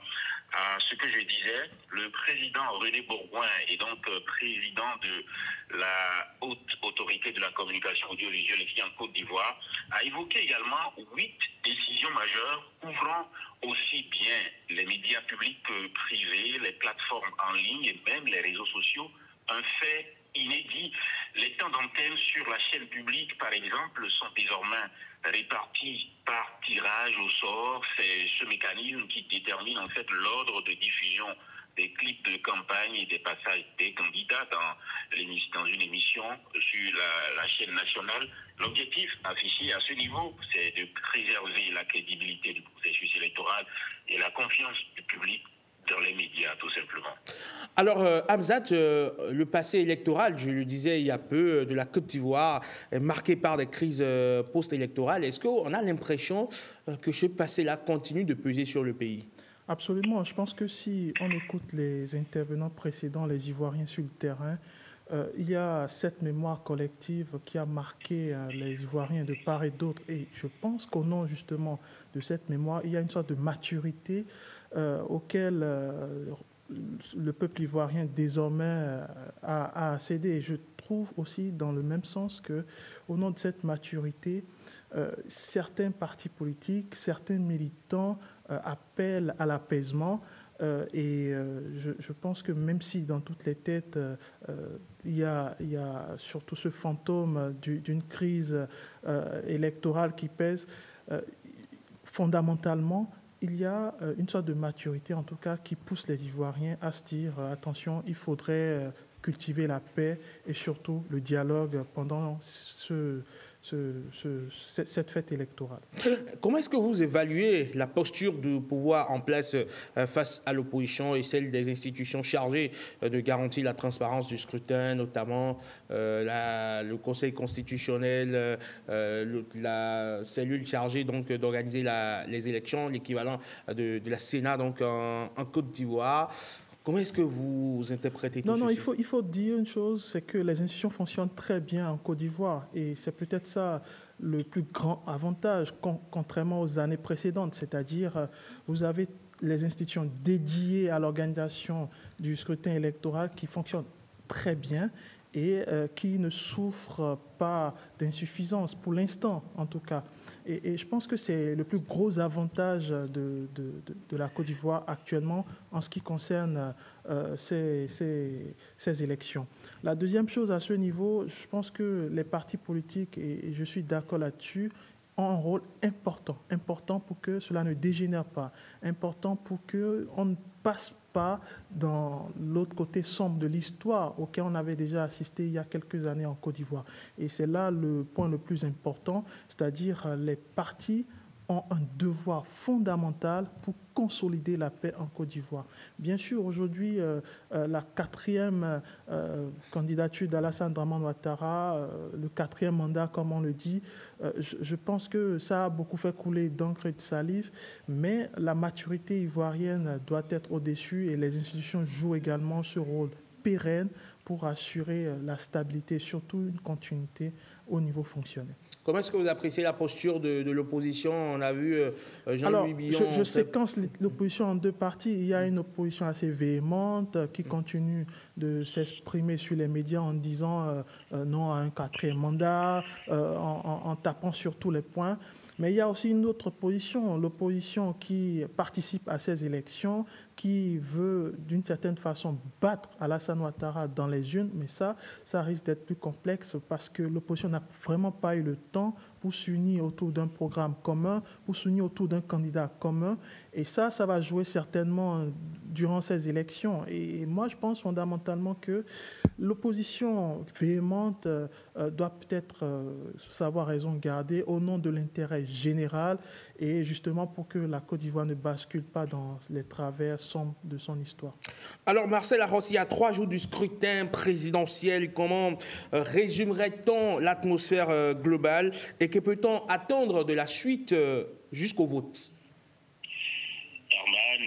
à ce que je disais, le président René Bourgoin est donc président de la haute autorité de la communication audiovisuelle ici en Côte d'Ivoire, a évoqué également 8 décisions majeures couvrant aussi bien les médias publics que privés, les plateformes en ligne et même les réseaux sociaux. Un fait inédit: les temps d'antenne sur la chaîne publique, par exemple, sont désormais répartis par tirage au sort. C'est ce mécanisme qui détermine en fait l'ordre de diffusion des clips de campagne et des passages des candidats dans une émission sur la chaîne nationale. L'objectif affiché à ce niveau, c'est de préserver la crédibilité du processus électoral et la confiance du public dans les médias, tout simplement. Alors, Hamzat, le passé électoral, je le disais il y a peu, de la Côte d'Ivoire, est marqué par des crises post-électorales. Est-ce qu'on a l'impression que ce passé-là continue de peser sur le pays? Absolument. Je pense que si on écoute les intervenants précédents, les Ivoiriens sur le terrain, il y a cette mémoire collective qui a marqué les Ivoiriens de part et d'autre. Et je pense qu'au nom justement de cette mémoire, il y a une sorte de maturité auquel le peuple ivoirien désormais a accédé. Et je trouve aussi dans le même sens que, au nom de cette maturité, certains partis politiques, certains militants appellent à l'apaisement. Je pense que même si dans toutes les têtes, il y a surtout ce fantôme d'une crise électorale qui pèse, fondamentalement, il y a une sorte de maturité, en tout cas, qui pousse les Ivoiriens à se dire attention, il faudrait cultiver la paix et surtout le dialogue pendant cette fête électorale. Comment est-ce que vous évaluez la posture du pouvoir en place face à l'opposition et celle des institutions chargées de garantir la transparence du scrutin, notamment le Conseil constitutionnel, la cellule chargée d'organiser les élections, l'équivalent de la Sénat donc, en Côte d'Ivoire? Comment est-ce que vous interprétez tout ceci? Non, il faut dire une chose, c'est que les institutions fonctionnent très bien en Côte d'Ivoire et c'est peut-être ça le plus grand avantage, contrairement aux années précédentes, c'est-à-dire vous avez les institutions dédiées à l'organisation du scrutin électoral qui fonctionnent très bien et qui ne souffrent pas d'insuffisance, pour l'instant en tout cas. Et je pense que c'est le plus gros avantage de la Côte d'Ivoire actuellement en ce qui concerne ces élections. La deuxième chose à ce niveau, je pense que les partis politiques, et je suis d'accord là-dessus, ont un rôle important pour que cela ne dégénère pas, important pour qu'on ne passe pas dans l'autre côté sombre de l'histoire auquel on avait déjà assisté il y a quelques années en Côte d'Ivoire. Et c'est là le point le plus important, c'est-à-dire les partis ont un devoir fondamental pour consolider la paix en Côte d'Ivoire. Bien sûr, aujourd'hui, la 4e candidature d'Alassane Dramane Ouattara, le 4e mandat, comme on le dit, je pense que ça a beaucoup fait couler d'encre et de salive, mais la maturité ivoirienne doit être au-dessus et les institutions jouent également ce rôle pérenne pour assurer la stabilité et surtout une continuité au niveau fonctionnel. Comment est-ce que vous appréciez la posture de l'opposition? On a vu Jean-Louis Billon... Je séquence l'opposition en deux parties. Il y a une opposition assez véhémente qui continue de s'exprimer sur les médias en disant non à un 4e mandat, en tapant sur tous les points. Mais il y a aussi une autre opposition, l'opposition qui participe à ces élections, qui veut d'une certaine façon battre Alassane Ouattara dans les urnes, mais ça risque d'être plus complexe parce que l'opposition n'a vraiment pas eu le temps pour s'unir autour d'un programme commun, pour s'unir autour d'un candidat commun. Et ça va jouer certainement durant ces élections. Et moi, je pense fondamentalement que l'opposition véhémente doit peut-être savoir raison garder au nom de l'intérêt général et justement pour que la Côte d'Ivoire ne bascule pas dans les travers sombres de son histoire. Alors Marcel Arros, il y a 3 jours du scrutin présidentiel. Comment résumerait-on l'atmosphère globale et que peut-on attendre de la suite jusqu'au vote? Herman,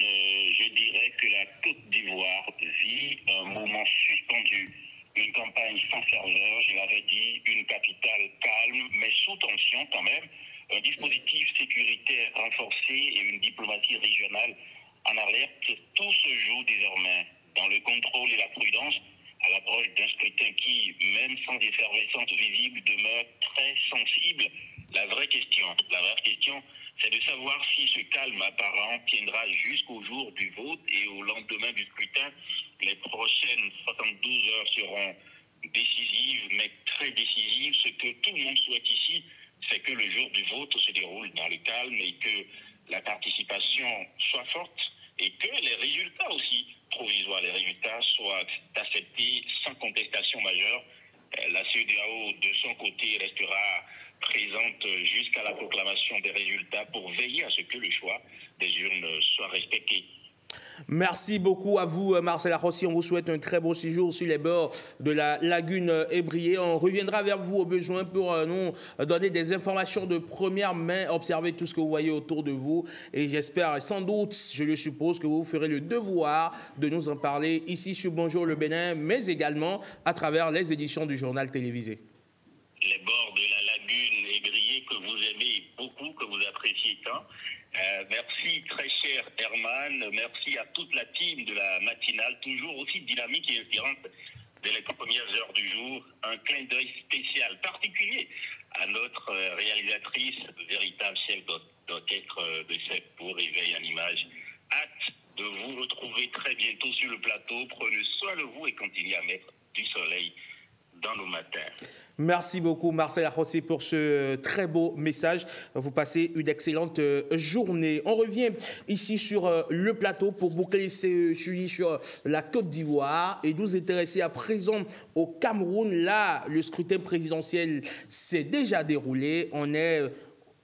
je dirais que la Côte d'Ivoire vit un moment suspendu, une campagne sans ferveur, je l'avais dit, une capitale calme mais sous tension quand même, un dispositif sécuritaire renforcé et une diplomatie régionale en alerte. Tout se joue désormais dans le contrôle et la prudence à l'approche d'un scrutin qui, même sans effervescence visible, demeure très sensible. La vraie question, c'est de savoir si ce calme apparent tiendra jusqu'au jour du vote et au lendemain du scrutin. Les prochaines 72 heures seront décisives, mais très décisives. Ce que tout le monde souhaite ici, c'est que le jour du vote se déroule dans le calme et que la participation soit forte et que les résultats aussi provisoires, les résultats soient acceptés sans contestation majeure. La CEDEAO, de son côté, restera présente jusqu'à la proclamation des résultats pour veiller à ce que le choix des urnes soit respecté. Merci beaucoup à vous, Marcel Arrossi. On vous souhaite un très beau séjour sur les bords de la lagune Ébrié. On reviendra vers vous au besoin pour nous donner des informations de première main, observer tout ce que vous voyez autour de vous. Et j'espère, sans doute, je le suppose, que vous ferez le devoir de nous en parler ici sur Bonjour le Bénin, mais également à travers les éditions du journal télévisé. Les bords de la lagune Ébrié que vous aimez beaucoup, que vous appréciez tant. Merci très cher Herman, merci à toute la team de la matinale, toujours aussi dynamique et inspirante dès les premières heures du jour, un clin d'œil spécial, particulier à notre réalisatrice, véritable chef d'orchestre de cette pour Éveil en Images. Hâte de vous retrouver très bientôt sur le plateau. Prenez soin de vous et continuez à mettre du soleil dans nos matins. Merci beaucoup Marcel Arrosé pour ce très beau message. Vous passez une excellente journée. On revient ici sur le plateau pour boucler ce sujet sur la Côte d'Ivoire et nous intéresser à présent au Cameroun. Là, le scrutin présidentiel s'est déjà déroulé. On est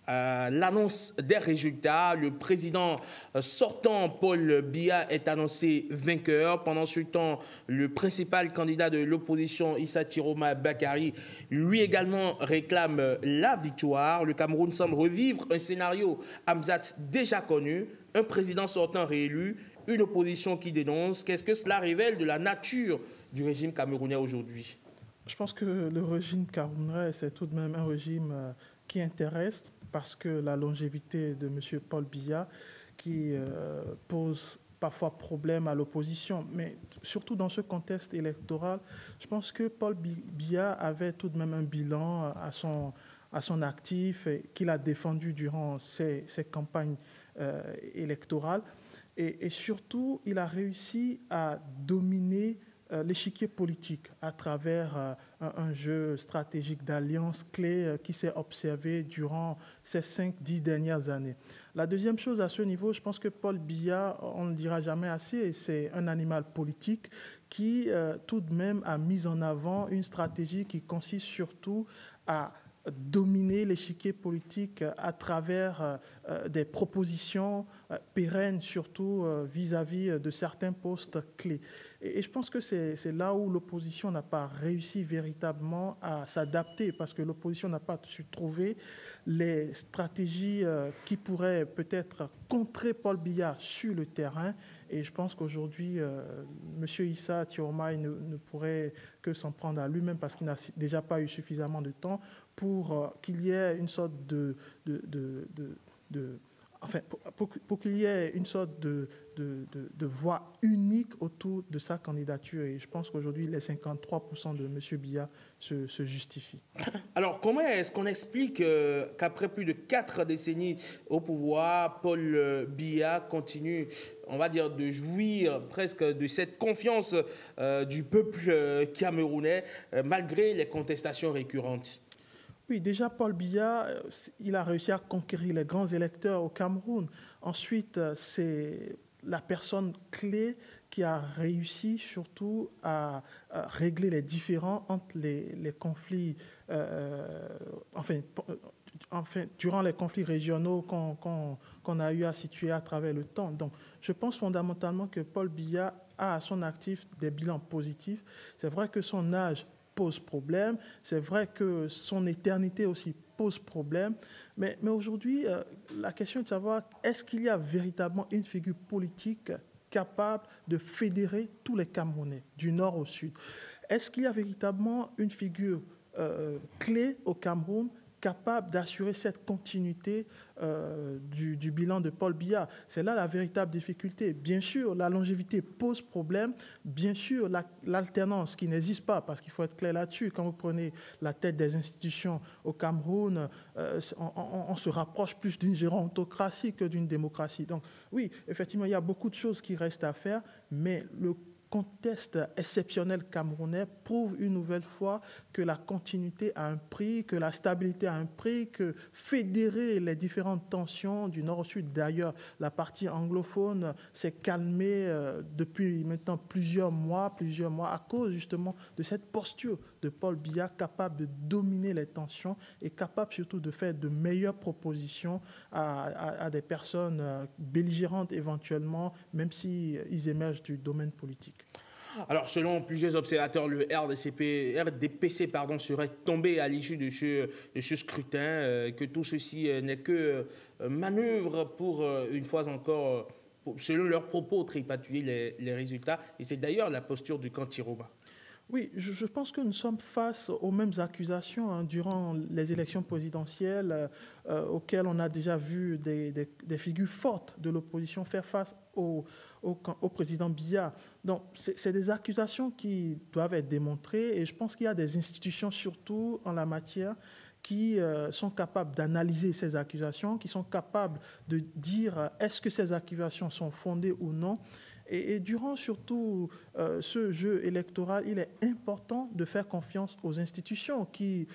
l'annonce des résultats. Le président sortant, Paul Biya, est annoncé vainqueur. Pendant ce temps, le principal candidat de l'opposition, Issa Tiroma Bakari, lui également réclame la victoire. Le Cameroun semble revivre un scénario Hamzat déjà connu, un président sortant réélu, une opposition qui dénonce. Qu'est-ce que cela révèle de la nature du régime camerounais aujourd'hui? Je pense que le régime camerounais, c'est tout de même un régime qui intéresse, parce que la longévité de M. Paul Biya qui pose parfois problème à l'opposition. Mais surtout dans ce contexte électoral, je pense que Paul Biya avait tout de même un bilan à son actif qu'il a défendu durant ses campagnes électorales. Et surtout, il a réussi à dominer l'échiquier politique à travers un jeu stratégique d'alliances clés qui s'est observé durant ces 5-10 dernières années. La deuxième chose à ce niveau, je pense que Paul Biya, on ne le dira jamais assez, c'est un animal politique qui tout de même a mis en avant une stratégie qui consiste surtout à dominer l'échiquier politique à travers des propositions pérennes, surtout vis-à-vis de certains postes clés. Et je pense que c'est là où l'opposition n'a pas réussi véritablement à s'adapter, parce que l'opposition n'a pas su trouver les stratégies qui pourraient peut-être contrer Paul Biya sur le terrain. Et je pense qu'aujourd'hui, M. Issa Tiroma ne pourrait que s'en prendre à lui-même, parce qu'il n'a déjà pas eu suffisamment de temps pour qu'il y ait une sorte pour qu'il y ait une sorte de voix unique autour de sa candidature. Et je pense qu'aujourd'hui, les 53% de M. Biya se justifient. Alors, comment est-ce qu'on explique qu'après plus de 4 décennies au pouvoir, Paul Biya continue, on va dire, de jouir presque de cette confiance du peuple camerounais, malgré les contestations récurrentes? Oui, déjà, Paul Biya, il a réussi à conquérir les grands électeurs au Cameroun. Ensuite, c'est la personne clé qui a réussi surtout à régler les différends entre les conflits, durant les conflits régionaux qu'on a eu à situer à travers le temps. Donc, je pense fondamentalement que Paul Biya a à son actif des bilans positifs. C'est vrai que son âge pose problème, c'est vrai que son éternité aussi pose problème, mais aujourd'hui, la question est de savoir, est-ce qu'il y a véritablement une figure politique capable de fédérer tous les Camerounais, du nord au sud? Est-ce qu'il y a véritablement une figure clé au Cameroun capable d'assurer cette continuité du bilan de Paul Biya? C'est là la véritable difficulté. Bien sûr, la longévité pose problème. Bien sûr, l'alternance qui n'existe pas, parce qu'il faut être clair là-dessus. Quand vous prenez la tête des institutions au Cameroun, on se rapproche plus d'une gérontocratie que d'une démocratie. Donc oui, effectivement, il y a beaucoup de choses qui restent à faire, mais le contexte exceptionnel camerounais prouve une nouvelle fois que la continuité a un prix, que la stabilité a un prix, que fédérer les différentes tensions du nord au sud, d'ailleurs la partie anglophone s'est calmée depuis maintenant plusieurs mois à cause justement de cette posture de Paul Biya, capable de dominer les tensions et capable surtout de faire de meilleures propositions à des personnes belligérantes éventuellement, même s'ils émergent du domaine politique. Alors, selon plusieurs observateurs, le RDPC serait tombé à l'issue de ce scrutin, que tout ceci n'est que manœuvre pour, une fois encore, selon leurs propos, tripatouiller les résultats. Et c'est d'ailleurs la posture du camp Tiroma. Oui, je pense que nous sommes face aux mêmes accusations durant les élections présidentielles auxquelles on a déjà vu des figures fortes de l'opposition faire face au président Biya. Donc, c'est des accusations qui doivent être démontrées et je pense qu'il y a des institutions, surtout en la matière, qui sont capables d'analyser ces accusations, qui sont capables de dire est-ce que ces accusations sont fondées ou non. Et durant surtout ce jeu électoral, il est important de faire confiance aux institutions qui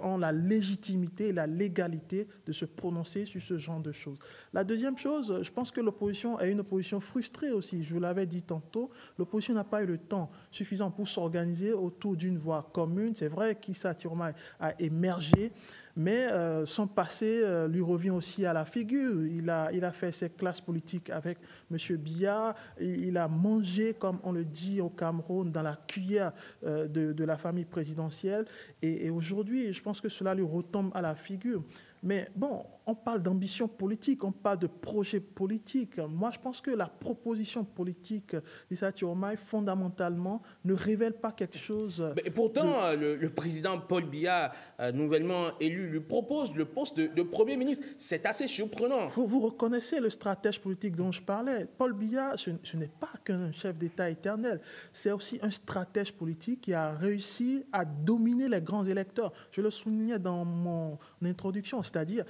ont la légitimité et la légalité de se prononcer sur ce genre de choses. La deuxième chose, je pense que l'opposition est une opposition frustrée aussi. Je vous l'avais dit tantôt, l'opposition n'a pas eu le temps suffisant pour s'organiser autour d'une voie commune. C'est vrai qu'Issa Diomaye a émergé, mais son passé lui revient aussi à la figure. Il a fait ses classes politiques avec M. Biya. Il a mangé, comme on le dit au Cameroun, dans la cuillère de la famille présidentielle. Et aujourd'hui, je pense que cela lui retombe à la figure. Mais bon, on parle d'ambition politique, on parle de projet politique. Moi, je pense que la proposition politique d'Issa Diomaye, fondamentalement, ne révèle pas quelque chose... Mais pourtant, le président Paul Biya, nouvellement élu, lui propose le poste de Premier ministre. C'est assez surprenant. Vous reconnaissez le stratège politique dont je parlais. Paul Biya, ce n'est pas qu'un chef d'État éternel. C'est aussi un stratège politique qui a réussi à dominer les grands électeurs. Je le soulignais dans mon introduction. C'est-à-dire,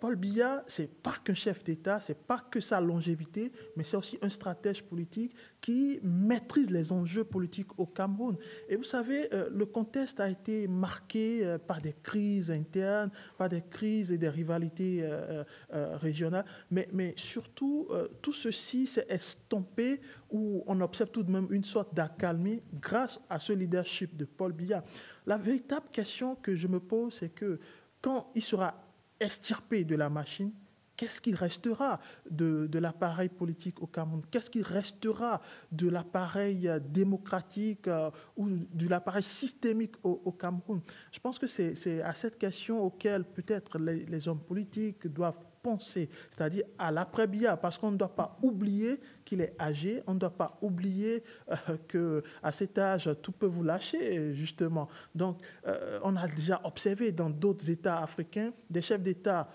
Paul Biya, ce n'est pas qu'un chef d'État, ce n'est pas que sa longévité, mais c'est aussi un stratège politique qui maîtrise les enjeux politiques au Cameroun. Et vous savez, le contexte a été marqué par des crises internes, par des crises et des rivalités régionales, mais surtout, tout ceci s'est estompé où on observe tout de même une sorte d'accalmie grâce à ce leadership de Paul Biya. La véritable question que je me pose, c'est que quand il sera extirpé de la machine, qu'est-ce qui restera de l'appareil politique au Cameroun? Qu'est-ce qui restera de l'appareil démocratique ou de l'appareil systémique au Cameroun? Je pense que c'est à cette question auquel peut-être les hommes politiques doivent penser, c'est-à-dire à l'après-Biya, parce qu'on ne doit pas oublier qu'il est âgé, on ne doit pas oublier qu'à cet âge, tout peut vous lâcher, justement. Donc, on a déjà observé dans d'autres États africains des chefs d'État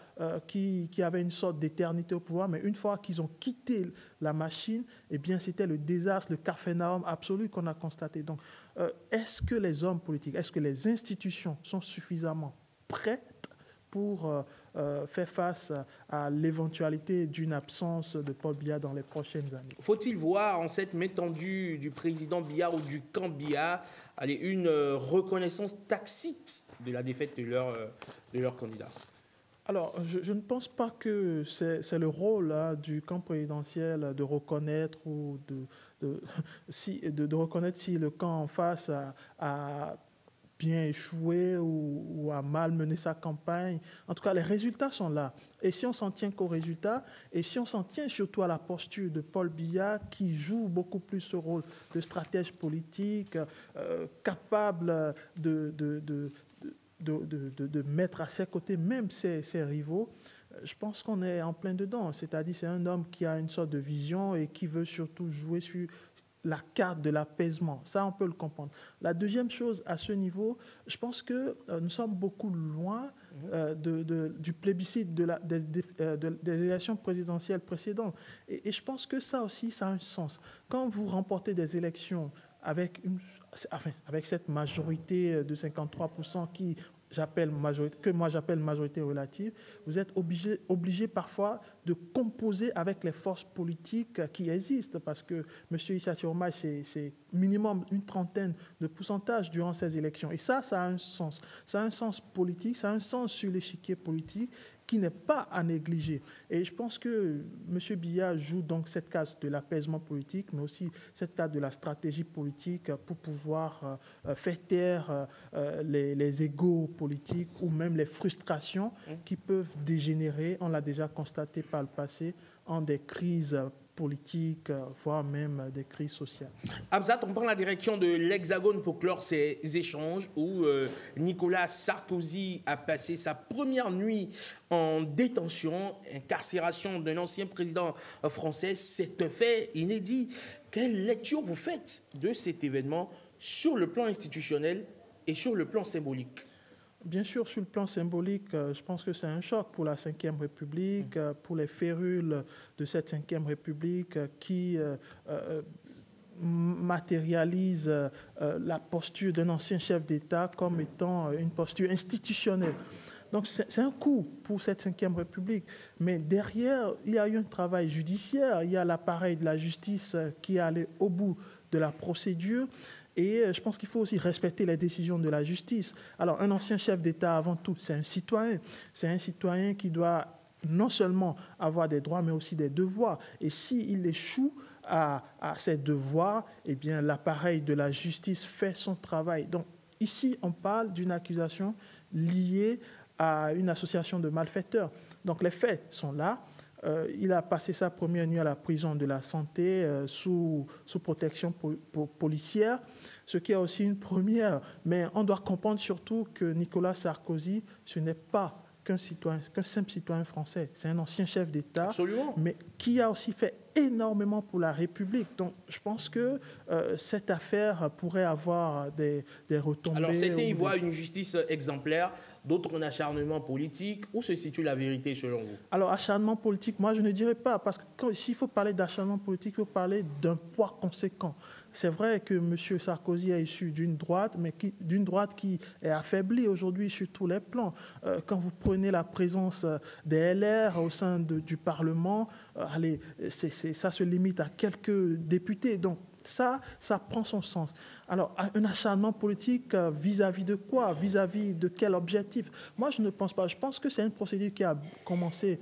qui avaient une sorte d'éternité au pouvoir, mais une fois qu'ils ont quitté la machine, eh bien, c'était le désastre, le capharnaüm absolu qu'on a constaté. Donc, est-ce que les hommes politiques, est-ce que les institutions sont suffisamment prêtes pour faire face à l'éventualité d'une absence de Paul Biya dans les prochaines années? Faut-il voir en cette main tendue du président Biya ou du camp Biya une reconnaissance tacite de la défaite de leur candidat? Alors, je ne pense pas que c'est le rôle du camp présidentiel de reconnaître ou de reconnaître si le camp en face a bien échoué ou a mal mené sa campagne. En tout cas, les résultats sont là. Et si on s'en tient qu'aux résultats, et si on s'en tient surtout à la posture de Paul Biya, qui joue beaucoup plus ce rôle de stratège politique, capable de mettre à ses côtés même ses rivaux, je pense qu'on est en plein dedans. C'est-à-dire c'est un homme qui a une sorte de vision et qui veut surtout jouer sur la carte de l'apaisement. Ça, on peut le comprendre. La deuxième chose, à ce niveau, je pense que nous sommes beaucoup loin du plébiscite des élections présidentielles précédentes. Et je pense que ça aussi, ça a un sens. Quand vous remportez des élections avec cette majorité de 53% que moi j'appelle majorité relative, vous êtes obligé parfois de composer avec les forces politiques qui existent, parce que M. Issa Diomaye, c'est minimum une trentaine de pourcentages durant ces élections. Et ça a un sens. Ça a un sens politique, ça a un sens sur l'échiquier politique qui n'est pas à négliger. Et je pense que M. Biya joue donc cette case de l'apaisement politique, mais aussi cette case de la stratégie politique pour pouvoir faire taire les égos politiques ou même les frustrations qui peuvent dégénérer, on l'a déjà constaté par le passé, en des crises politiques, voire même des crises sociales. Hamzat, on prend la direction de l'Hexagone pour clore ces échanges où Nicolas Sarkozy a passé sa première nuit en détention, incarcération d'un ancien président français. C'est un fait inédit. Quelle lecture vous faites de cet événement sur le plan institutionnel et sur le plan symbolique? Bien sûr, sur le plan symbolique, je pense que c'est un choc pour la Ve République, pour les férules de cette Ve République qui matérialise la posture d'un ancien chef d'État comme étant une posture institutionnelle. Donc c'est un coup pour cette Ve République. Mais derrière, il y a eu un travail judiciaire, il y a l'appareil de la justice qui est allé au bout de la procédure. Et je pense qu'il faut aussi respecter les décisions de la justice. Alors, un ancien chef d'État, avant tout, c'est un citoyen. C'est un citoyen qui doit non seulement avoir des droits, mais aussi des devoirs. Et s'il échoue à ses devoirs, eh bien, l'appareil de la justice fait son travail. Donc, ici, on parle d'une accusation liée à une association de malfaiteurs. Donc, les faits sont là. Il a passé sa première nuit à la prison de la Santé sous protection policière, ce qui est aussi une première. Mais on doit comprendre surtout que Nicolas Sarkozy, ce n'est pas qu'un simple citoyen français. C'est un ancien chef d'État, mais qui a aussi fait énormément pour la République. Donc, je pense que cette affaire pourrait avoir des retombées. Alors, c'était y voir une justice exemplaire, d'autres un acharnement politique. Où se situe la vérité, selon vous? Alors, acharnement politique, moi, je ne dirais pas, parce que s'il faut parler d'acharnement politique, il faut parler d'un poids conséquent. C'est vrai que M. Sarkozy est issu d'une droite, mais d'une droite qui est affaiblie aujourd'hui sur tous les plans. Quand vous prenez la présence des LR au sein du Parlement, ça se limite à quelques députés. Donc ça prend son sens. Alors, un acharnement politique vis-à-vis de quoi? Vis-à-vis de quel objectif? Moi, je ne pense pas. Je pense que c'est une procédure qui a commencé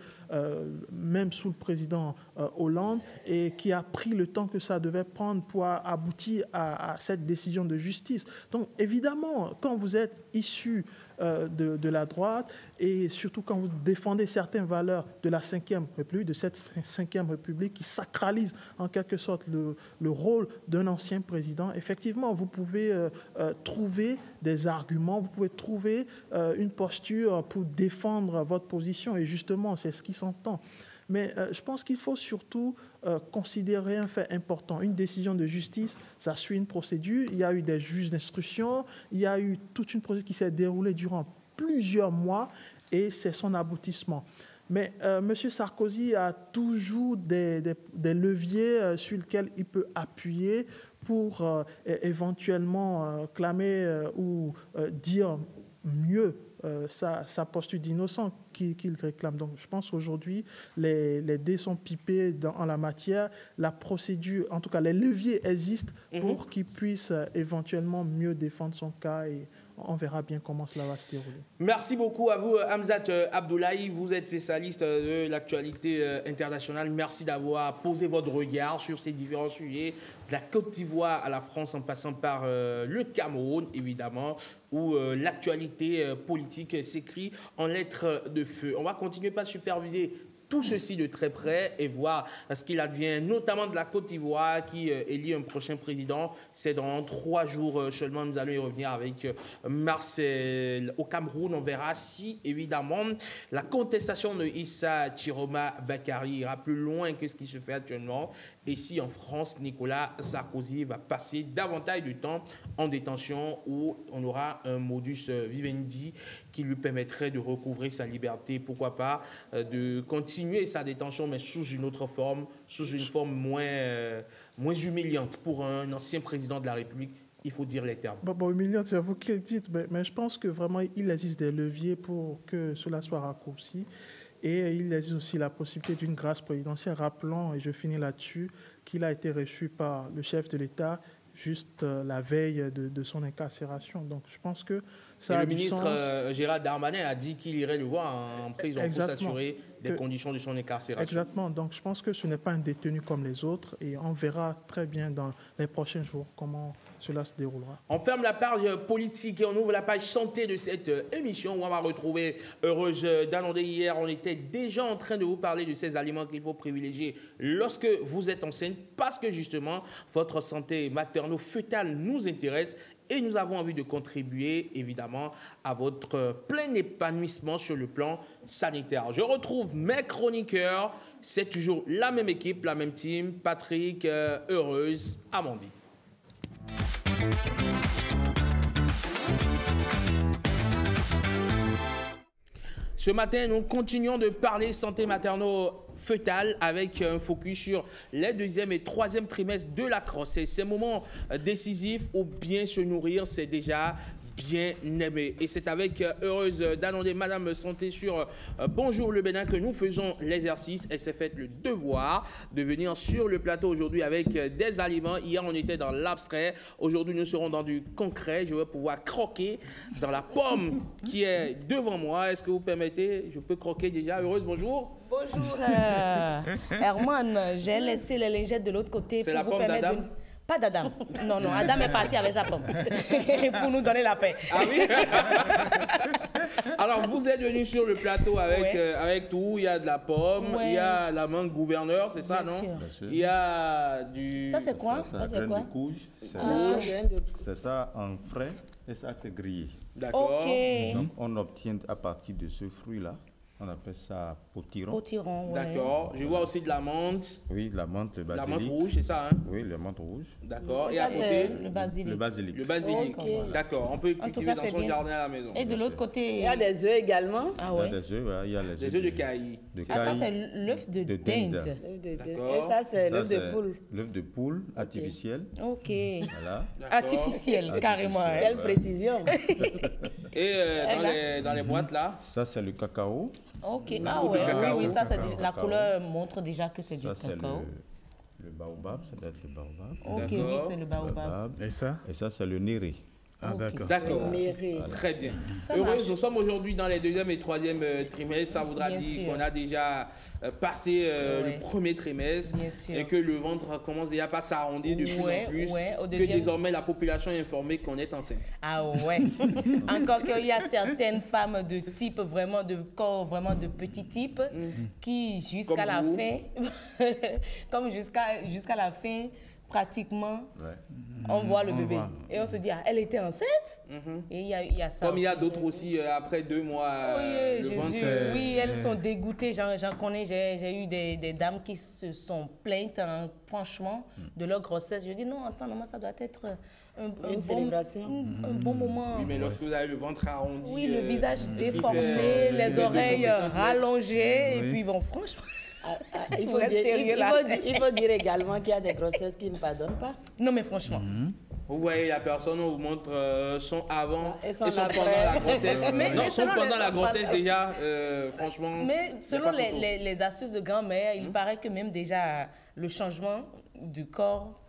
même sous le président Hollande et qui a pris le temps que ça devait prendre pour aboutir à cette décision de justice. Donc, évidemment, quand vous êtes issu de la droite et surtout quand vous défendez certaines valeurs de la Ve République, de cette Ve République qui sacralise en quelque sorte le rôle d'un ancien président, effectivement, vous pouvez trouver des arguments, vous pouvez trouver une posture pour défendre votre position et justement, c'est ce qui s'entend. Mais je pense qu'il faut surtout considérer un fait important. Une décision de justice, ça suit une procédure. Il y a eu des juges d'instruction, il y a eu toute une procédure qui s'est déroulée durant plusieurs mois et c'est son aboutissement. Mais M. Sarkozy a toujours des leviers sur lesquels il peut appuyer pour éventuellement clamer ou dire mieux sa posture d'innocent qu'il réclame. Donc je pense qu'aujourd'hui, les dés sont pipés en la matière. La procédure, en tout cas les leviers existent pour qu'il puisse éventuellement mieux défendre son cas et on verra bien comment cela va se dérouler. Merci beaucoup à vous, Hamzat Abdoulaye. Vous êtes spécialiste de l'actualité internationale. Merci d'avoir posé votre regard sur ces différents sujets, de la Côte d'Ivoire à la France en passant par le Cameroun, évidemment, où l'actualité politique s'écrit en lettres de feu. On va continuer par superviser tout ceci de très près et voir ce qu'il advient, notamment de la Côte d'Ivoire qui élit un prochain président. C'est dans 3 jours seulement. Nous allons y revenir avec Marcel. Au Cameroun, on verra si, évidemment, la contestation de Issa Chiroma Bakary ira plus loin que ce qui se fait actuellement. Et si en France, Nicolas Sarkozy va passer davantage de temps en détention où on aura un modus vivendi qui lui permettrait de recouvrer sa liberté, pourquoi pas, de continuer sa détention, mais sous une autre forme, sous une forme moins humiliante pour un ancien président de la République. Il faut dire les termes. Bon, humiliante, c'est vous qui le dites, mais je pense que vraiment, il existe des leviers pour que cela soit raccourci. Et il existe aussi la possibilité d'une grâce présidentielle. Rappelons, et je finis là-dessus, qu'il a été reçu par le chef de l'État juste la veille de son incarcération. Donc je pense que ça a du sens. Le ministre Gérald Darmanin a dit qu'il irait le voir en prison pour s'assurer des conditions de son incarcération. Exactement. Donc je pense que ce n'est pas un détenu comme les autres et on verra très bien dans les prochains jours comment cela se déroulera. On ferme la page politique et on ouvre la page santé de cette émission où on va retrouver Heureuse d'annoncer. Hier, on était déjà en train de vous parler de ces aliments qu'il faut privilégier lorsque vous êtes enceinte parce que justement, votre santé materno-fœtale nous intéresse et nous avons envie de contribuer évidemment à votre plein épanouissement sur le plan sanitaire. Je retrouve mes chroniqueurs, c'est toujours la même équipe, la même team, Patrick, Heureuse, Amandine. Ce matin, nous continuons de parler santé materno-fœtale avec un focus sur les deuxième et troisième trimestres de la grossesse. Ces moments décisifs où bien se nourrir, c'est déjà bien aimé. Et c'est avec heureuse d'annoncer Madame Santé sur Bonjour le Bénin que nous faisons l'exercice. Elle s'est faite le devoir de venir sur le plateau aujourd'hui avec des aliments. Hier, on était dans l'abstrait. Aujourd'hui, nous serons dans du concret. Je vais pouvoir croquer dans la pomme qui est devant moi. Est-ce que vous permettez? Je peux croquer déjà. Heureuse, bonjour. Bonjour, Herman. J'ai laissé les lingettes de l'autre côté pour vous pomme permettre de... Pas d'Adam. Non, non, Adam est parti avec sa pomme pour nous donner la paix. Ah oui? Alors, vous êtes venu sur le plateau avec, avec tout. Il y a de la pomme, il y a la mangue gouverneur, c'est ça, non? Il y a du... Ça, c'est quoi? Ça, c'est graine de couche. C'est ça en frais et ça, c'est grillé. D'accord. Okay. Donc, on obtient à partir de ce fruit-là. On appelle ça potiron. Potiron, ouais. D'accord. Je vois aussi de la menthe. Oui, de la menthe, le basilic. La menthe rouge, c'est ça, hein? Oui, la menthe rouge. D'accord. Et à côté? Le basilic. Le basilic. Le basilic. Okay. D'accord. On peut cultiver dans son jardin à la maison. Et de l'autre côté... Il y a des œufs également. Ah ouais. Il y a des œufs, il y a les œufs de cailles. Ah, ça, c'est l'œuf de dinde. Et ça, c'est l'œuf de poule. L'œuf de poule artificiel. Ok. Voilà. Artificiel, carrément. Quelle précision. Et dans les boîtes, là? Ça, c'est le cacao. Ok. Ah ouais, oui, ça, la couleur montre déjà que c'est du cacao. Le baobab, ça doit être le baobab. Ok, oui, c'est le baobab. Et ça? Et ça, c'est le néré. Ah, d'accord. D'accord. Très bien. Heureuse, nous sommes aujourd'hui dans les deuxième et troisième trimestres. Ça voudra dire qu'on a déjà passé le premier trimestre et que le ventre commence déjà à s'arrondir de plus en plus. Que désormais la population est informée qu'on est enceinte. Ah ouais. Encore qu'il y a certaines femmes de type vraiment de corps, vraiment de petit type, qui jusqu'à la fin, comme jusqu'à la fin, pratiquement, on voit le bébé. Et on se dit, ah, elle était enceinte. Et il y a ça. Comme il y a d'autres aussi, après 2 mois, oui, elles sont dégoûtées. J'en connais, j'ai eu des dames qui se sont plaintes, hein, franchement, de leur grossesse. Je dis, non, attends, non, ça doit être une célébration. Un bon moment. Oui, mais lorsque vous avez le ventre arrondi... Oui, le visage déformé, les oreilles rallongées. Et puis, bon, franchement... Il faut dire également qu'il y a des grossesses qui ne pardonnent pas. Non, mais franchement. Vous voyez, la personne, on vous montre son avant et son après. pendant la grossesse. Non, son pendant la grossesse déjà, franchement... Mais selon les astuces de grand-mère, il paraît que même déjà le changement du corps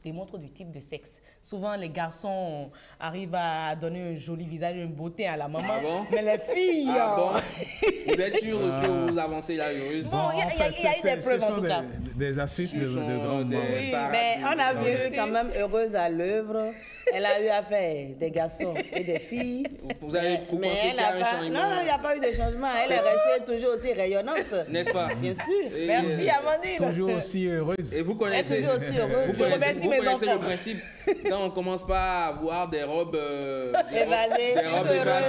démontre du type de sexe. Souvent, les garçons arrivent à donner un joli visage, une beauté à la maman. Ah bon? Mais les filles... Ah bon? Vous êtes sûr de ce que vous avancez là, Heureuse? Bon, il y a eu des preuves en tout cas. Des astuces de grand-mère. Oui, mais on a vu quand même Heureuse à l'œuvre. Elle a eu à faire des garçons et des filles. Vous avez pensé qu'il y a un changement? Non, il n'y a pas eu de changement. Elle est restée toujours aussi rayonnante. N'est-ce pas? Bien sûr. Merci, Amandine. Toujours aussi heureuse. Et vous connaissez, toujours aussi heureuse. Vous connaissez le principe. Quand on commence pas à voir des robes évasées,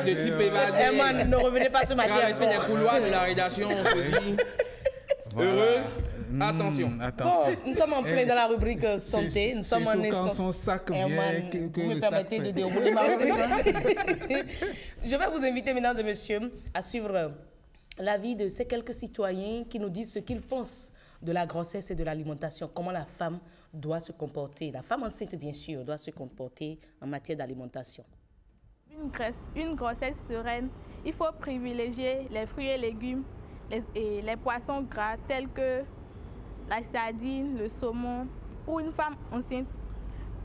de type évasé. Ne revenez pas ce matin. Traverser les couloirs de la rédaction, on se dit heureuse. Attention. Bon, nous sommes en plein dans la rubrique santé. Nous sommes en instant. Quand son sac vient, vous me permettez de dérouler ma rubrique. Je vais vous inviter, mesdames et messieurs, à suivre l'avis de ces quelques citoyens qui nous disent ce qu'ils pensent de la grossesse et de l'alimentation. Comment la femme doit se comporter. La femme enceinte, bien sûr, doit se comporter en matière d'alimentation. Une grossesse sereine, il faut privilégier les fruits et légumes et les poissons gras tels que la sardine, le saumon. Pour une femme enceinte,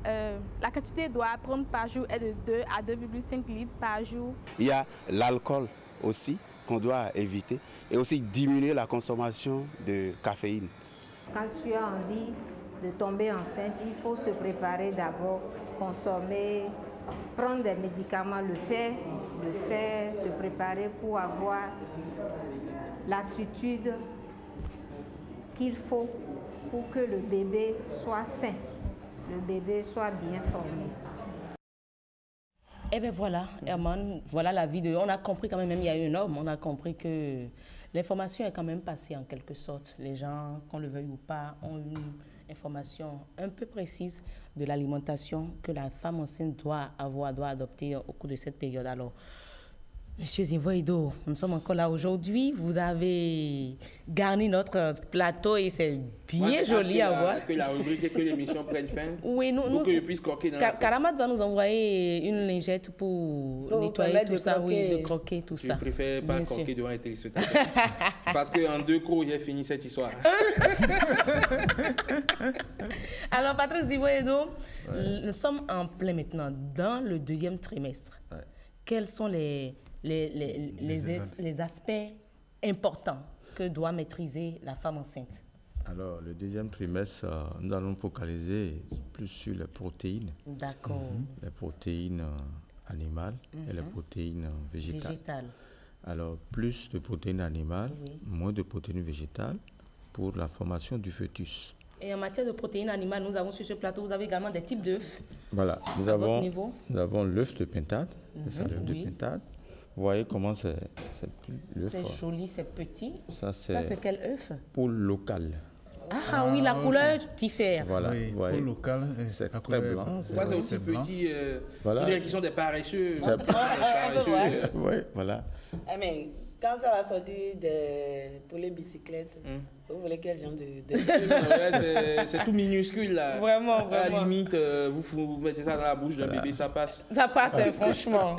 la quantité doit prendre par jour est de 2 à 2,5 litres par jour. Il y a l'alcool aussi qu'on doit éviter et aussi diminuer la consommation de caféine. Quand tu as envie de tomber enceinte, il faut se préparer d'abord, consommer, prendre des médicaments, le faire, se préparer pour avoir l'attitude qu'il faut pour que le bébé soit sain, le bébé soit bien formé. Eh bien voilà, Herman, voilà la vie de... On a compris quand même il y a eu un homme, on a compris que l'information est quand même passée en quelque sorte. Les gens, qu'on le veuille ou pas, ont une information un peu précise de l'alimentation que la femme enceinte doit adopter au cours de cette période. Alors, Monsieur Zinvoido, nous sommes encore là aujourd'hui. Vous avez garni notre plateau et c'est bien joli à voir. Que la rubrique et que l'émission prenne fin. Oui, pour que je puisse croquer dans Karamat va nous envoyer une lingette pour nettoyer tout ça, de croquer tout ça. Je préfère pas croquer devant les téléspectateurs. Parce qu'en 2 cours, j'ai fini cette histoire. Alors, Patrice Zinvoido, nous sommes en plein maintenant dans le 2e trimestre. Ouais. Quels sont les aspects importants que doit maîtriser la femme enceinte? Alors, le 2e trimestre, nous allons focaliser plus sur les protéines. D'accord. Les protéines animales et les protéines végétales. Alors, plus de protéines animales, moins de protéines végétales pour la formation du fœtus. Et en matière de protéines animales, nous avons sur ce plateau, vous avez également des types d'œufs. Voilà, nous avons l'œuf de pintade, c'est l'œuf de pintade. Vous voyez comment c'est l'œuf. C'est joli, c'est petit. Ça, c'est quel œuf? Poule locale. Ah oui, la couleur diffère. Voilà, oui, poule locale, c'est très blanc. C'est aussi petit. Voilà. Une question des paresseux. Oui, voilà. Mais quand ça va sortir pour les bicyclettes, vous voulez quel genre de... C'est tout minuscule là. Vraiment. À la limite, vous mettez ça dans la bouche d'un bébé, ça passe. Ça passe, franchement.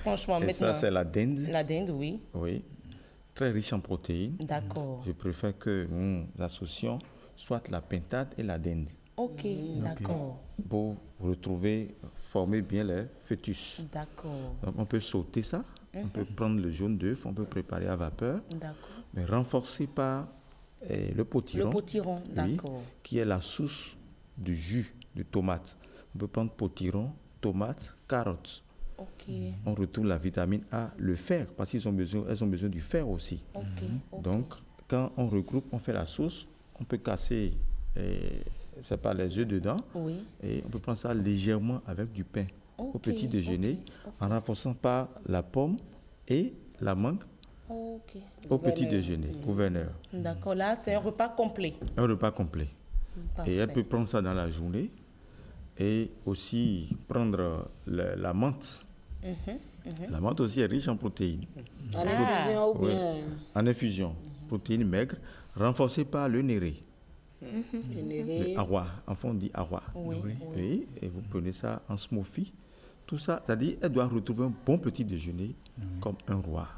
Franchement, et maintenant. Ça, c'est la dinde. La dinde, oui. Oui. Très riche en protéines. D'accord. Je préfère que nous associons soit la pintade et la dinde. Ok, d'accord. Pour retrouver, former bien les fœtus. D'accord. Donc, on peut sauter ça. On peut prendre le jaune d'œuf, on peut préparer à vapeur. D'accord. Mais renforcer par le potiron. Le potiron, d'accord. Qui est la source du jus de tomate. On peut prendre potiron, tomate, carotte. Okay. On retrouve la vitamine A, le fer, parce qu'elles ont besoin du fer aussi. Okay. Donc, quand on regroupe, on fait la sauce, on peut casser les œufs dedans, et on peut prendre ça légèrement avec du pain au petit déjeuner, en renforçant par la pomme et la mangue au petit déjeuner, gouverneur. D'accord, là c'est un repas complet. Un repas complet. Parfait. Et elle peut prendre ça dans la journée. Et aussi prendre la menthe. La menthe aussi est riche en protéines. En infusion ou bien en infusion. Protéines maigres, renforcées par le néré. Le awa. Enfin, on dit awa. Oui. Et vous prenez ça en smoothie. Tout ça, c'est-à-dire qu'elle doit retrouver un bon petit déjeuner comme un roi,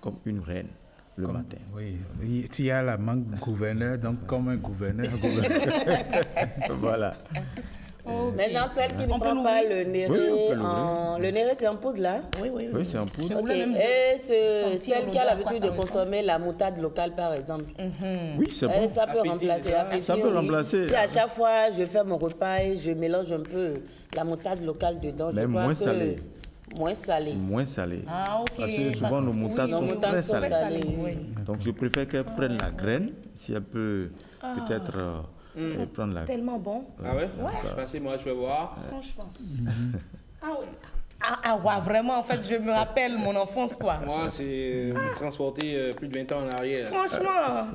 comme une reine le matin. Oui, il y a la mangue gouverneur, donc comme un gouverneur. Voilà. Maintenant, celle qui ne prend pas le néré, le néré c'est en poudre là? Oui, c'est en poudre. Et celle qui a l'habitude de consommer la moutarde locale par exemple? Oui, c'est bon. Ça peut remplacer. Ça peut remplacer. Si à chaque fois je fais mon repas et je mélange un peu la moutarde locale dedans, mais moins salé. Moins salé. Moins salé. Ah, ok. Parce que souvent nos moutardes sont très salées. Donc je préfère qu'elle prenne la graine, si elle peut peut-être... prendre la... Tellement bon. Ah ouais? Passez-moi, je vais voir. Franchement. Ah oui. Ah ouais, vraiment, en fait, je me rappelle mon enfance, quoi. Moi, c'est transporter plus de 20 ans en arrière. Franchement,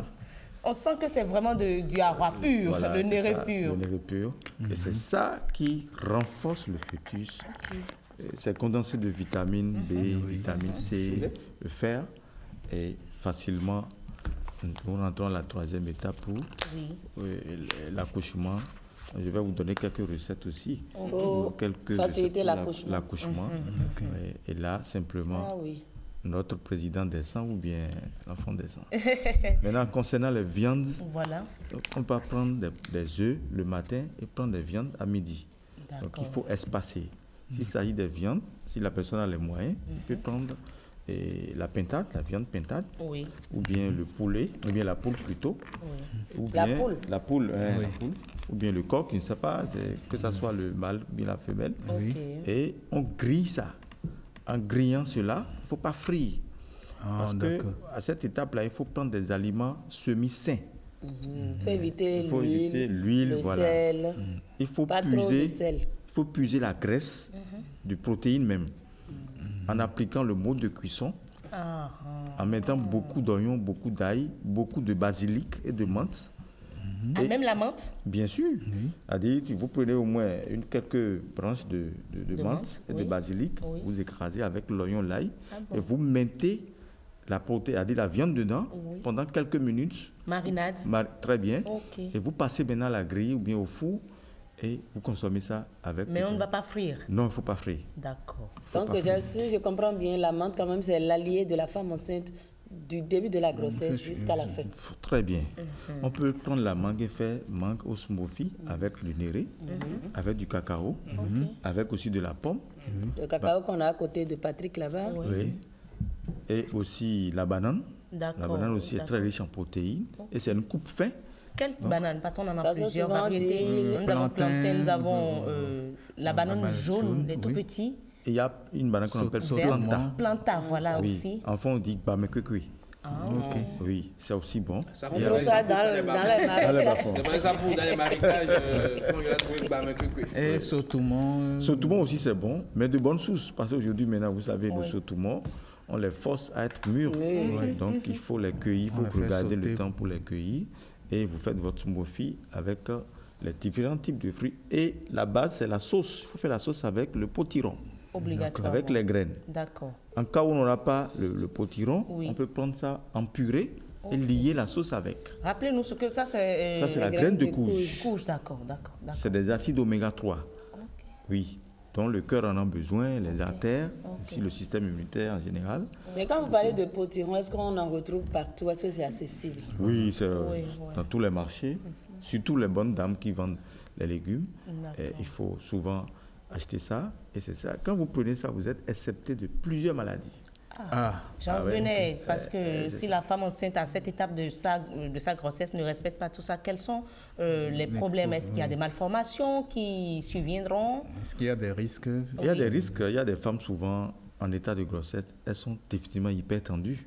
on sent que c'est vraiment du hara pur, voilà, le néré pur. Le néré pur. Et c'est ça qui renforce le fœtus. C'est condensé de vitamine B, vitamine C, le fer, et facilement... Nous rentrons à la 3e étape pour l'accouchement. Je vais vous donner quelques recettes aussi. Pour faciliter l'accouchement. Et là, simplement, notre président descend ou bien l'enfant descend. Maintenant, concernant les viandes, on peut prendre des œufs le matin et prendre des viandes à midi. Donc, il faut espacer. S'il s'agit des viandes, si la personne a les moyens, il peut prendre... la pintade, la viande pintade, ou bien le poulet, ou bien la poule plutôt, ou bien la poule, ou bien le coq, je ne sais pas, que ce soit le mâle ou bien la femelle. Et on grille ça. En grillant cela, il ne faut pas frire. Parce qu'à cette étape-là, il faut prendre des aliments semi-sains. Il faut éviter l'huile, le sel, il faut puiser la graisse de protéines même. En appliquant le mode de cuisson, en mettant beaucoup d'oignons, beaucoup d'ail, beaucoup de basilic et de menthe, Même la menthe? Bien sûr. C'est-à-dire, vous prenez au moins quelques branches de menthe et de basilic, vous écrasez avec l'oignon, l'ail, et vous mettez la protéine, c'est-à-dire la viande dedans, pendant quelques minutes. Marinade. Très bien. Et vous passez maintenant à la grille ou bien au four, et vous consommez ça avec... Mais on ne va pas frire? Non, il ne faut pas frire. D'accord. Donc, si je comprends bien, la menthe, quand même, c'est l'allié de la femme enceinte du début de la grossesse jusqu'à la fin. Très bien. On peut prendre la mangue et faire mangue au smoothie avec du néré, avec du cacao, avec aussi de la pomme. Le cacao qu'on a à côté de Patrick là-bas. Oui. Et aussi la banane. La banane aussi est très riche en protéines. Et c'est une coupe fin. Quelle banane? Parce qu'on en a plusieurs variétés. Nous avons plantain, nous avons la banane jaune, les tout petits. Et il y a une banane qu'on appelle planta. Planta, voilà aussi. Enfin, on dit bamekekui. Oui, c'est aussi bon. On trouve ça dans les maritages. Et sautoumon. Sautoumon aussi, c'est bon, mais de bonnes sources. Parce qu'aujourd'hui, maintenant, vous savez, le sautoumon, on les force à être mûrs. Donc, il faut les cueillir, il faut regarder le temps pour les cueillir. Et vous faites votre smoothie avec les différents types de fruits. Et la base, c'est la sauce. Il faut faire la sauce avec le potiron. Obligatoirement. Avec les graines. D'accord. En cas où on n'aura pas le potiron, on peut prendre ça en purée et lier la sauce avec. Rappelez-nous ce que ça, c'est... Ça, c'est la graine de courge. Courge, d'accord. C'est des acides oméga 3. Oui. dont le cœur en a besoin, les artères, aussi le système immunitaire en général. Mais quand vous parlez de potiron, est-ce qu'on en retrouve partout? Est-ce que c'est accessible? Oui, c'est dans tous les marchés, surtout les bonnes dames qui vendent les légumes. Il faut souvent acheter ça. Et c'est ça. Quand vous prenez ça, vous êtes excepté de plusieurs maladies. J'en venais, parce que si la femme enceinte à cette étape de sa grossesse ne respecte pas tout ça, quels sont les problèmes? Est-ce qu'il y a des malformations qui surviendront? Est-ce qu'il y a des risques? Il y a des risques. Il y a des femmes souvent en état de grossesse, elles sont définitivement hyper tendues.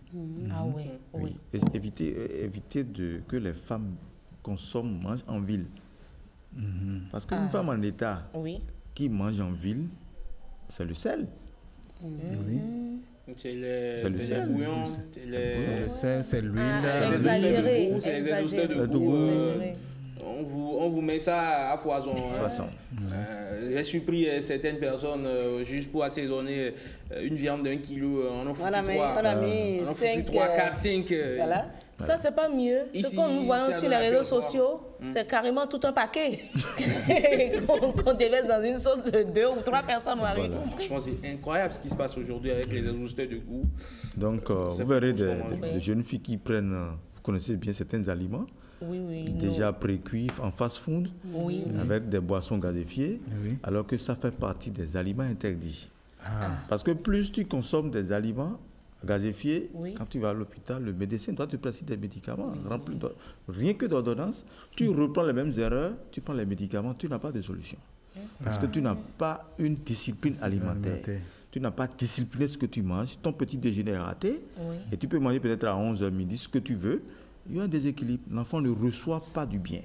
Ah oui, oui. Et éviter que les femmes consomment, mangent en ville. Parce qu'une femme en état qui mange en ville, c'est le sel. C'est le sel. bouillon, c'est le sel, c'est l'huile. Exagéré. C'est les ajusteurs de goût. On vous met ça à foison. J'ai surpris certaines personnes juste pour assaisonner une viande d'1 kilo. On en fout 3, 4, 5. Voilà. Ça, c'est pas mieux. Ce qu'on nous voyons sur les réseaux sociaux, c'est carrément tout un paquet qu'on déverse dans une sauce de 2 ou 3 personnes. Franchement, c'est incroyable ce qui se passe aujourd'hui avec les ajusteurs de goût. Donc, vous verrez des jeunes filles qui prennent, vous connaissez bien certains aliments, déjà pré-cuits en fast-food, avec des boissons gazéfiées, alors que ça fait partie des aliments interdits. Parce que plus tu consommes des aliments gazéfiés, quand tu vas à l'hôpital, le médecin doit te prescrire des médicaments, rien que d'ordonnance. Tu reprends les mêmes erreurs, tu prends les médicaments, tu n'as pas de solution. Parce que tu n'as pas une discipline alimentaire. Tu n'as pas discipliné ce que tu manges, ton petit déjeuner est raté, et tu peux manger peut-être à 11h midi ce que tu veux. Il y a un déséquilibre. L'enfant ne reçoit pas du bien.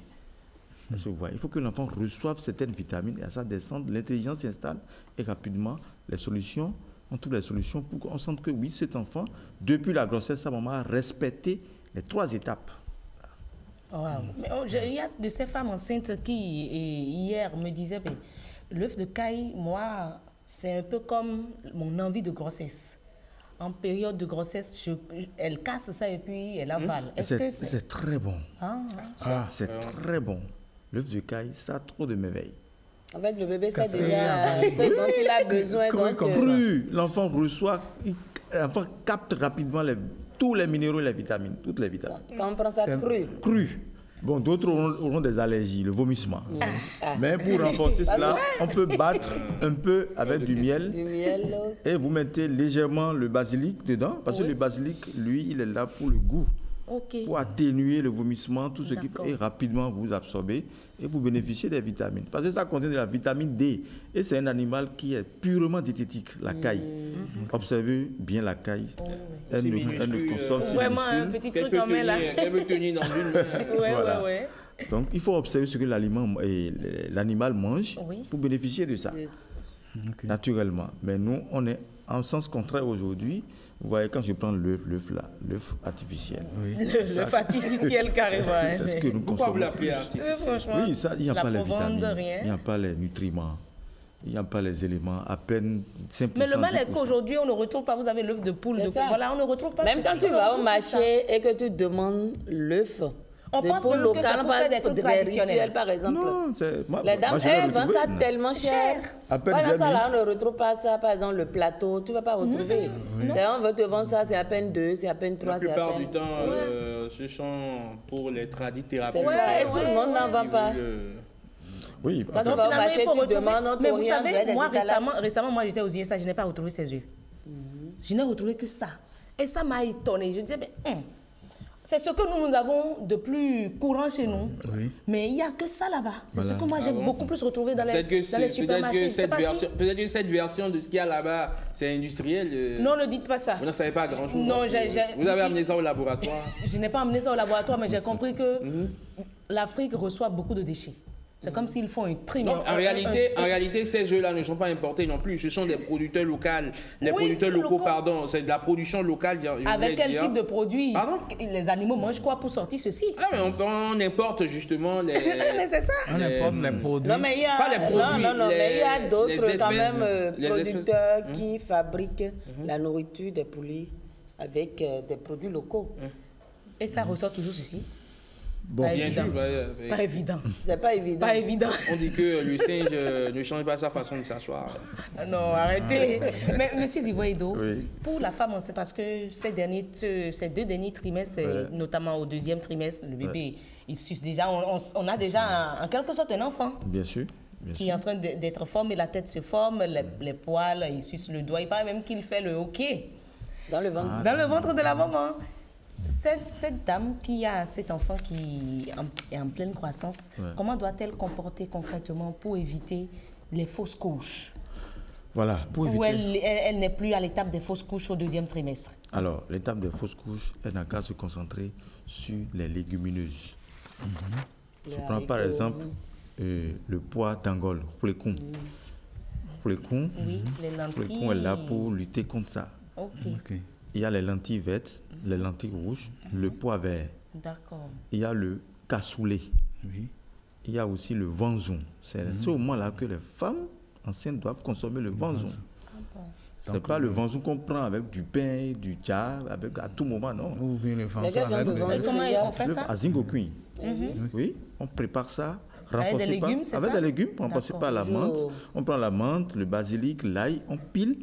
Il faut que l'enfant reçoive certaines vitamines et à ça descendre, l'intelligence s'installe et rapidement on trouve les solutions pour qu'on sente que oui, cet enfant, depuis la grossesse, sa maman a respecté les 3 étapes. Mais il y a de ces femmes enceintes qui, hier, me disaient, l'œuf de caille, moi, c'est un peu comme mon envie de grossesse. En période de grossesse, elle casse ça et puis elle avale. C'est très bon. C'est très bon. L'œuf de caille, ça a trop de merveilles. En fait, le bébé sait déjà ce dont il a besoin. Cru. L'enfant reçoit, l'enfant capte rapidement tous les minéraux et les vitamines, toutes les vitamines. Quand on prend ça cru. Bon, d'autres auront des allergies, le vomissement. Mais pour renforcer cela, on peut battre un peu avec du miel. Et vous mettez légèrement le basilic dedans, parce que le basilic, lui, il est là pour le goût. Pour atténuer le vomissement, tout ce qui fait, et rapidement vous absorbez et vous bénéficiez des vitamines. Parce que ça contient de la vitamine D. Et c'est un animal qui est purement diététique, la caille. Observez bien la caille. Elle ne consomme vraiment un petit truc en main là. Elle veut tenir dans une main. Donc il faut observer ce que l'animal mange pour bénéficier de ça. Naturellement. Mais nous, on est En sens contraire, aujourd'hui, vous voyez, quand je prends l'œuf là, l'œuf artificiel. Oui. L'œuf artificiel, carrément. C'est ce que nous consommons. Pourquoi vous l'appelez artificiel? Franchement, oui, ça, il n'y a pas les vitamines, rien. il n'y a pas les nutriments, il n'y a pas les éléments, à peine 5%. Mais le mal est qu'aujourd'hui, on ne retrouve pas, vous avez l'œuf de poule. Voilà, on ne retrouve pas même quand tu vas au marché et que tu demandes l'œuf, on pense même que ça peut faire des trucs traditionnels. Par exemple. Non, les dames, elles vendent ça tellement cher. Par ça, là, on ne retrouve pas ça. Par exemple, le plateau, tu ne vas pas retrouver. On veut te vendre ça, c'est à peine 2, c'est à peine 3. La plupart du temps, ce sont pour les tradithérapeutes. C'est ça, et tout le monde n'en vend pas. Oui, quand tu vas au marché, tu demandes, mais vous savez, moi, récemment, moi, j'étais aux USA, je n'ai pas retrouvé ces œufs. Je n'ai retrouvé que ça. Et ça m'a étonné. Je disais, c'est ce que nous avons de plus courant chez nous. Oui. Mais il n'y a que ça là-bas. C'est ce que moi j'ai beaucoup plus retrouvé dans les supermarchés. Peut-être que cette version de ce qu'il y a là-bas, c'est industriel. Non, ne dites pas ça. Vous ne savez pas grand-chose. Non, vous avez amené ça au laboratoire. Je n'ai pas amené ça au laboratoire, mais j'ai compris que l'Afrique reçoit beaucoup de déchets. C'est comme s'ils font un tri. En réalité, ces œufs-là ne sont pas importés non plus. Ce sont des producteurs locaux. Les producteurs locaux, pardon, c'est de la production locale. Avec quel type de produit les animaux mangent quoi pour sortir ceci? Mais on importe justement les... mais c'est ça. On importe les produits. Non, mais il y a, pas les produits, mais il y a d'autres quand même producteurs qui fabriquent la nourriture des poulets avec des produits locaux. Et ça ressort toujours ceci? Bon, pas bien évident. Sûr, pas évident. C'est pas évident. Pas évident. On dit que le singe ne change pas sa façon de s'asseoir. Non, arrêtez. Mais monsieur Zivoyedo, pour la femme, c'est parce que ces 2 derniers trimestres, notamment au 2e trimestre, le bébé, il suce déjà. On a déjà en quelque sorte un enfant. Bien sûr. Qui est en train d'être formé, la tête se forme, les poils, il suce le doigt. Il paraît même qu'il fait le hockey. Dans le ventre. Dans le ventre de la maman. Cette dame qui a cet enfant qui est en pleine croissance, comment doit-elle comporter concrètement pour éviter les fausses couches? Voilà, pour éviter... Ou elle n'est plus à l'étape des fausses couches au 2e trimestre? Alors, l'étape des fausses couches, elle n'a qu'à se concentrer sur les légumineuses. Je prends par exemple le pois d'Angole, poulecon. Poulecon, oui, les lentilles. Poulecon est là pour lutter contre ça. Okay. Il y a les lentilles vertes, les lentilles rouges, le pois vert. D'accord. Il y a le cassoulet. Oui. Il y a aussi le vanzon. C'est à ce moment-là que les femmes enceintes doivent consommer le vanzon. Ce n'est pas le vanzon qu'on prend avec du pain, du dja, à tout moment, non. Ou bien le vanzon avec comment on fait ça? À zingokuin. Oui, on prépare ça. Avec des légumes, c'est ça? Avec des légumes, renforcé par la menthe. On prend la menthe, le basilic, l'ail, on pile.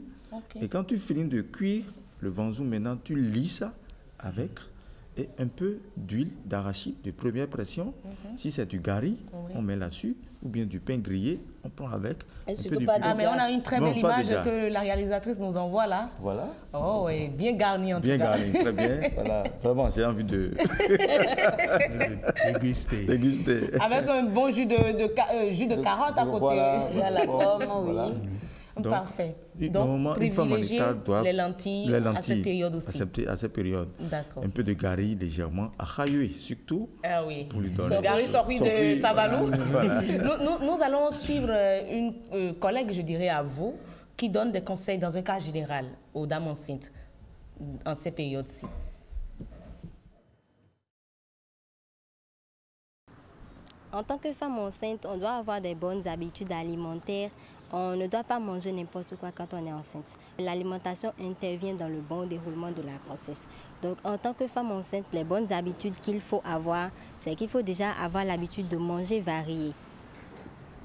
Et quand tu finis de cuire le vanzon, maintenant, tu lis ça avec et un peu d'huile d'arachide de première pression. Si c'est du gari, on met là-dessus. Ou bien du pain grillé, on prend avec. Mais on a une très belle image que la réalisatrice nous envoie là. Voilà. Oh oui, bien garni en tout cas. Bien garni, très bien. Voilà. Vraiment, j'ai envie de déguster. Avec un bon jus de carotte à côté. Voilà. Il y a la pomme, voilà. Donc, parfait. Donc, privilégier les lentilles à cette période aussi. À cette période. D'accord. Un peu de gari légèrement à railler, surtout. Ah oui. Pour lui donner. Le gari sorti de Savalou. Voilà. Nous allons suivre une collègue, je dirais, à vous, qui donne des conseils dans un cas général aux dames enceintes en ces périodes-ci. En tant que femme enceinte, on doit avoir des bonnes habitudes alimentaires. On ne doit pas manger n'importe quoi quand on est enceinte. L'alimentation intervient dans le bon déroulement de la grossesse. Donc, en tant que femme enceinte, les bonnes habitudes qu'il faut avoir, c'est qu'il faut déjà avoir l'habitude de manger varié.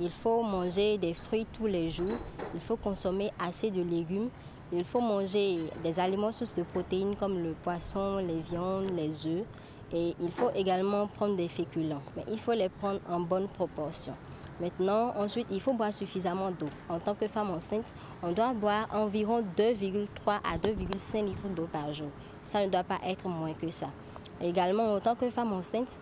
Il faut manger des fruits tous les jours. Il faut consommer assez de légumes. Il faut manger des aliments sources de protéines comme le poisson, les viandes, les œufs. Et il faut également prendre des féculents. Mais il faut les prendre en bonne proportion. Maintenant, ensuite, il faut boire suffisamment d'eau. En tant que femme enceinte, on doit boire environ 2,3 à 2,5 litres d'eau par jour. Ça ne doit pas être moins que ça. Également, en tant que femme enceinte,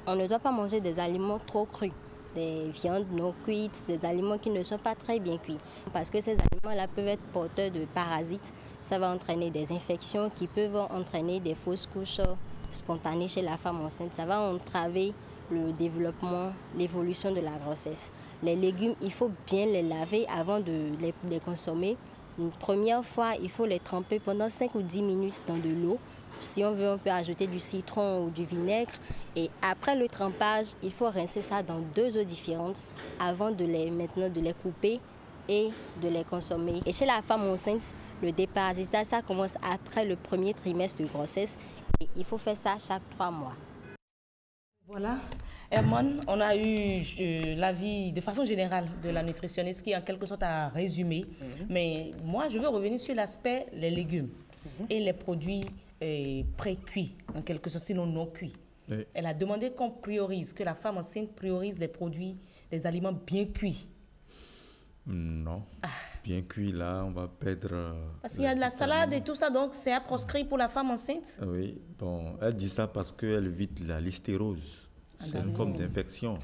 on ne doit pas manger des aliments trop crus, des viandes non cuites, des aliments qui ne sont pas très bien cuits. Parce que ces aliments-là peuvent être porteurs de parasites. Ça va entraîner des infections qui peuvent entraîner des fausses couches spontanées chez la femme enceinte. Ça va entraver le développement, l'évolution de la grossesse. Les légumes, il faut bien les laver avant de les consommer. Une première fois, il faut les tremper pendant 5 ou 10 minutes dans de l'eau. Si on veut, on peut ajouter du citron ou du vinaigre. Et après le trempage, il faut rincer ça dans 2 eaux différentes avant de les couper et de les consommer. Et chez la femme enceinte, le déparasitage, ça commence après le premier trimestre de grossesse. Et il faut faire ça chaque 3 mois. Voilà. Herman, on a eu l'avis de façon générale de la nutritionniste qui en quelque sorte a résumé. Mais moi, je veux revenir sur l'aspect les légumes et les produits pré-cuits, en quelque sorte, sinon non cuits. Oui. Elle a demandé qu'on priorise, que la femme enceinte priorise les produits, les aliments bien cuits. Non. Bien cuit, là, on va perdre... Parce qu'il y a de la salade et tout ça, donc c'est à proscrit pour la femme enceinte? Oui, bon, elle dit ça parce qu'elle évite la listérose. C'est une forme d'infection.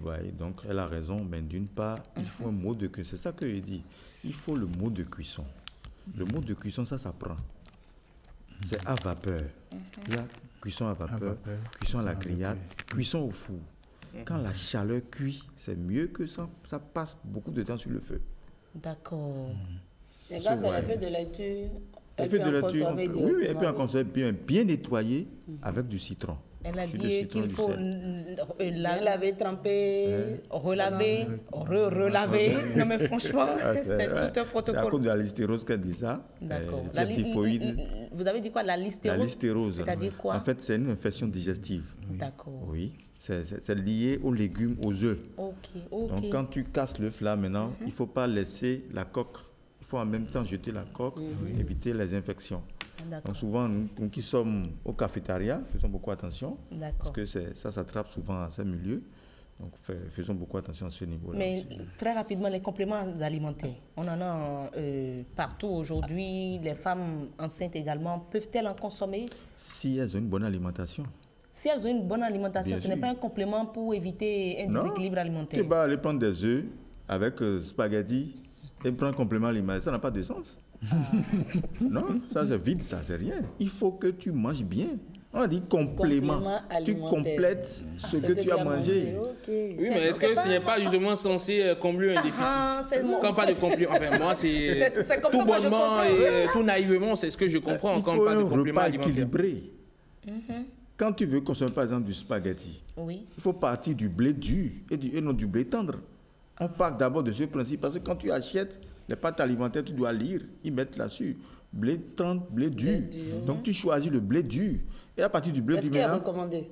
Oui, donc elle a raison, mais d'une part, il faut un mode de cuisson. C'est ça que je dis. Il faut le mode de cuisson. Le mode de cuisson, ça s'apprend. C'est à vapeur. Il y a cuisson à vapeur, cuisson à la grillade, cuisson au four. Quand la chaleur cuit, c'est mieux que ça passe beaucoup de temps sur le feu. D'accord. Et quand c'est l'effet de laitue, elle peut en consommer directement. Oui, elle peut en consommer bien nettoyé avec du citron. Elle a dit qu'il faut laver, tremper, relaver, relaver. Non mais franchement, c'est tout un protocole. C'est à cause de la listérose qu'elle dit ça. D'accord. Vous avez dit quoi, la listérose? La listérose. C'est-à-dire quoi? En fait, c'est une infection digestive. D'accord. Oui. C'est lié aux légumes, aux œufs. Ok. Donc quand tu casses l'œuf là maintenant, il ne faut pas laisser la coque. Il faut en même temps jeter la coque, éviter les infections. Donc souvent, nous qui sommes au cafétéria, faisons beaucoup attention. Parce que ça s'attrape souvent à ce milieu. Donc faisons beaucoup attention à ce niveau-là. Mais très rapidement, les compléments alimentaires, on en a partout aujourd'hui. Les femmes enceintes également, peuvent-elles en consommer? Si elles ont une bonne alimentation. Si elles ont une bonne alimentation, ce n'est pas un complément pour éviter un déséquilibre alimentaire. Tu vas aller prendre des œufs avec spaghetti et prendre un complément alimentaire, ça n'a pas de sens. Non, ça c'est vide, ça c'est rien. Il faut que tu manges bien. On dit complément. Tu complètes ce que tu as mangé. Oui, mais est-ce que ce n'est pas justement censé combler un déficit? Quand pas de complément, enfin moi c'est tout bonnement et tout naïvement, c'est ce que je comprends quand pas de complément alimentaire. Équilibré. Quand tu veux consommer par exemple du spaghetti, il faut partir du blé dur et non du blé tendre. On part d'abord de ce principe parce que quand tu achètes les pâtes alimentaires, tu dois lire, ils mettent là-dessus blé tendre, blé dur. Donc tu choisis le blé dur et à partir du blé dur. C'est ce qui est recommandé.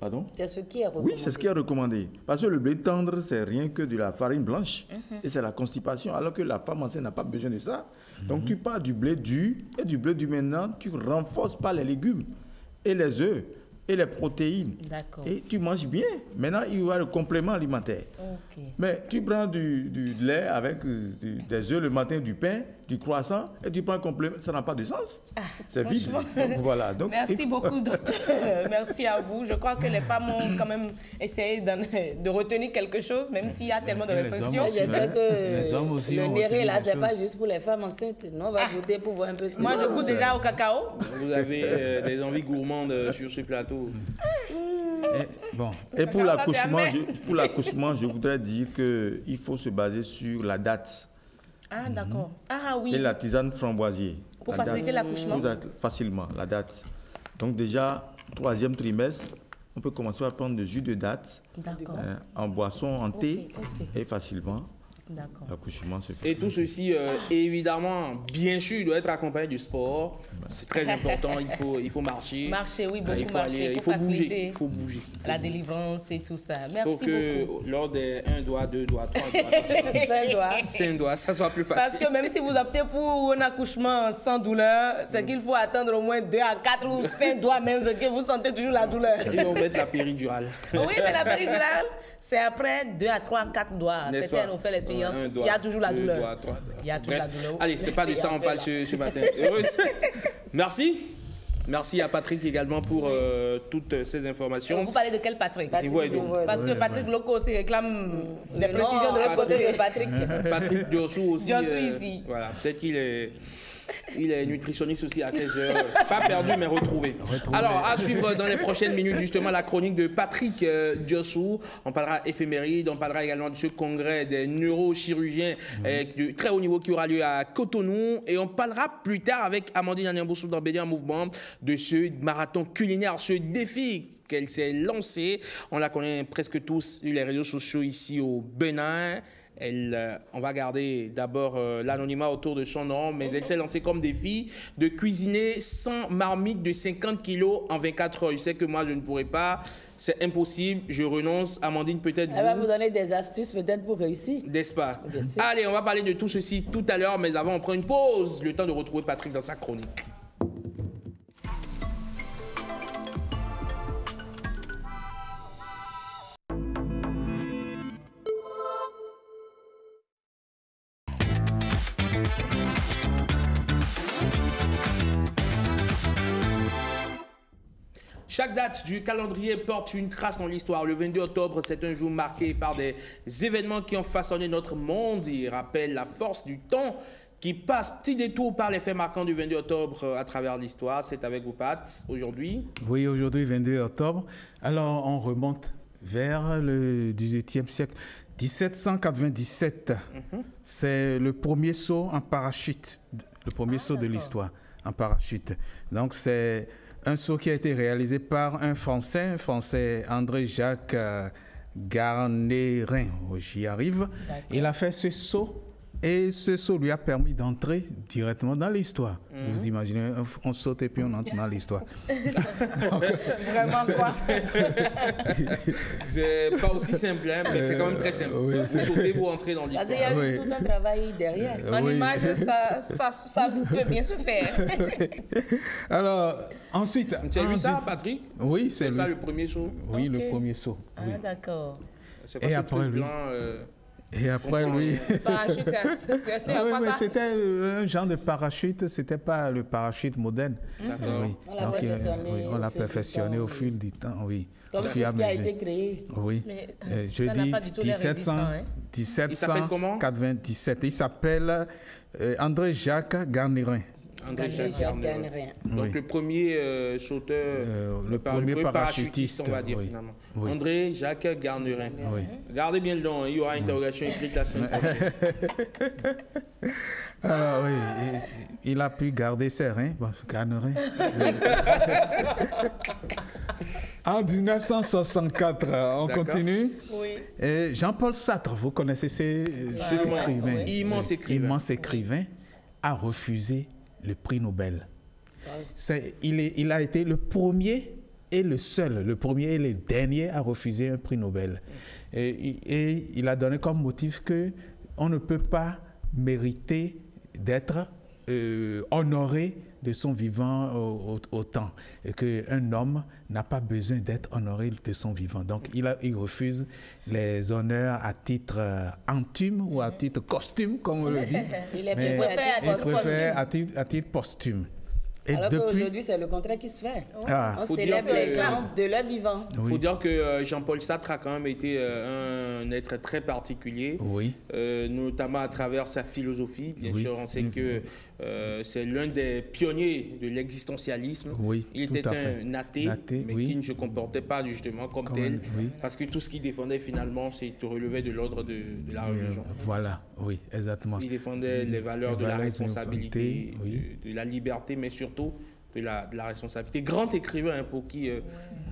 Pardon? C'est ce qui est recommandé. Oui, c'est ce qui est recommandé. Parce que le blé tendre, c'est rien que de la farine blanche et c'est la constipation, alors que la femme enceinte n'a pas besoin de ça. Donc tu pars du blé dur et du blé dur maintenant, tu renforces par les légumes et les œufs et les protéines. Et tu manges bien. Maintenant, il y aura le complément alimentaire. Mais tu prends du lait avec des œufs le matin, du pain, du croissant, et tu prends un complément. Ça n'a pas de sens. C'est vide. Donc, voilà. Donc, merci beaucoup, docteur. Merci à vous. Je crois que les femmes ont quand même essayé de retenir quelque chose, même s'il y a tellement de restrictions. J'espère que les hommes aussi le néré, là, c'est pas juste pour les femmes enceintes. Non, on va goûter pour voir un peu ce que moi, je goûte déjà au cacao. Vous avez des envies gourmandes sur ce plateau. Et pour l'accouchement, je voudrais dire qu'il faut se baser sur la date. Ah, d'accord. Ah, oui. Et la tisane framboisier. Pour faciliter l'accouchement. Facilement, la date. Donc déjà, 3e trimestre, on peut commencer à prendre du jus de date en boisson, en thé, et facilement. L'accouchement se fait. Et tout ceci, évidemment, bien sûr, doit être accompagné du sport. C'est très important, il faut marcher. Marcher, oui, beaucoup marcher. Il faut bouger. Il faut bouger. La délivrance et tout ça. Merci beaucoup. Lors des 1 doigt, 2 doigts, 3 doigts, 5 doigts, ça soit plus facile. Parce que même si vous optez pour un accouchement sans douleur, c'est qu'il faut attendre au moins 2 à 4 ou 5 doigts même, c'est que vous sentez toujours la douleur. Ils vont mettre la péridurale. Oui, mais la péridurale, c'est après 2 à 3 à 4 doigts. Certains ont fait l'expérience. Il y a toujours la douleur. Il y a toujours la douleur. Allez, c'est pas de ça on parle ce matin. Heureuse. Merci. Merci à Patrick également pour toutes ces informations. Vous parlez de quel Patrick? Parce que Patrick Loco aussi réclame des précisions de l'autre côté de Patrick. Patrick Diossou aussi. Diossou ici. Voilà, peut-être qu'il est... Il est nutritionniste aussi à 16 heures. Pas perdu, mais retrouvé. Alors, à suivre dans les prochaines minutes, justement, la chronique de Patrick Diossou. On parlera éphéméride, on parlera également de ce congrès des neurochirurgiens de très haut niveau qui aura lieu à Cotonou. Et on parlera plus tard avec Amandine Anyamboussou dans BD en mouvement de ce marathon culinaire, ce défi qu'elle s'est lancé. On la connaît presque tous sur les réseaux sociaux ici au Bénin. On va garder d'abord l'anonymat autour de son nom, mais elle s'est lancée comme défi de cuisiner 100 marmites de 50 kilos en 24 heures. Je sais que moi, je ne pourrais pas. C'est impossible. Je renonce. Amandine, peut-être vous. Elle va vous donner des astuces peut-être pour réussir. N'est-ce pas? Allez, on va parler de tout ceci tout à l'heure, mais avant, on prend une pause. Le temps de retrouver Patrick dans sa chronique. Chaque date du calendrier porte une trace dans l'histoire. Le 22 octobre, c'est un jour marqué par des événements qui ont façonné notre monde. Il rappelle la force du temps qui passe. Petit détour par les faits marquants du 22 octobre à travers l'histoire. C'est avec vous, Pat, aujourd'hui. Oui, aujourd'hui, 22 octobre. Alors, on remonte vers le XVIIIe siècle. 1797, c'est le premier saut en parachute. Le premier saut de l'histoire en parachute. Donc, c'est un saut qui a été réalisé par un Français André-Jacques Garnerin. J'y arrive. Il a fait ce saut et ce saut lui a permis d'entrer directement dans l'histoire. Vous imaginez, on saute et puis on entre dans l'histoire. Vraiment quoi? C'est pas aussi simple, hein, mais c'est quand même très simple. Vous sautez, vous entrez dans l'histoire. Il y a eu tout un travail derrière. En image, ça peut bien se faire. Alors, ensuite... Tu as vu ça, Patrick? Oui, c'est ça le premier saut? Oui, le premier saut. Ah, d'accord. Et après lui... Et après, lui... Parachute, c'est sûr. Oui, mais c'était un genre de parachute, c'était pas le parachute moderne. Oui. On l'a perfectionné au fil du temps, oui. Comme ce qui a été créé. Oui. Je dis 1797. Il s'appelle André-Jacques Garnerin. André-Jacques Garnerin. Donc le premier sauteur, le premier parachutiste, on va dire finalement. Oui. André-Jacques Garnerin. Oui. Gardez bien le nom, il y aura une interrogation écrite la semaine prochaine. Alors oui, il a pu garder ses reins, Garnerin. En 1964, on continue. Oui. Et Jean-Paul Sartre, vous connaissez cet écrivain, immense écrivain, a refusé le prix Nobel. Il a été le premier et le seul, le premier et le dernier à refuser un prix Nobel. Et il a donné comme motif qu'on ne peut pas mériter d'être honoré de son vivant autant, et qu'un homme n'a pas besoin d'être honoré de son vivant. Donc il refuse les honneurs à titre intime ou à titre costume, comme on le dit. Il préfère à titre posthume. Et alors qu'aujourd'hui, c'est le contraire qui se fait. On célèbre les gens de leur vivant. Il faut dire que Jean-Paul Sartre a quand même été un être très particulier, notamment à travers sa philosophie. Bien sûr, on sait que c'est l'un des pionniers de l'existentialisme. Il était un athée, mais qui ne se comportait pas justement comme tel, parce que tout ce qu'il défendait finalement, c'est relevait de l'ordre de la religion. Voilà, oui, exactement. Il défendait les valeurs de la responsabilité, de la liberté, mais surtout de la responsabilité. Grand écrivain pour qui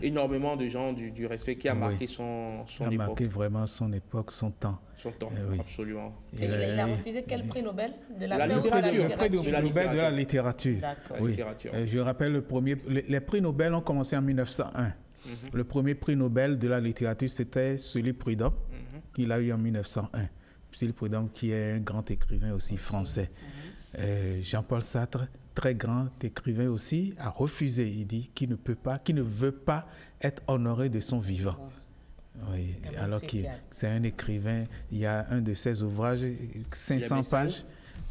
énormément de gens du respect, qui a marqué son époque. Il a marqué vraiment son époque, son temps. Son temps, absolument. Et il a refusé quel prix Nobel? De la littérature. Le prix Nobel de la littérature. Oui. Je rappelle, les prix Nobel ont commencé en 1901. Le premier prix Nobel de la littérature, c'était Sully Prudhomme, qu'il a eu en 1901. Sully Prudhomme, qui est un grand écrivain aussi français. Jean-Paul Sartre, très grand écrivain aussi, a refusé. Il dit qu'il ne veut pas être honoré de son vivant. Oui, alors que c'est un écrivain. Il y a un de ses ouvrages, 500 pages.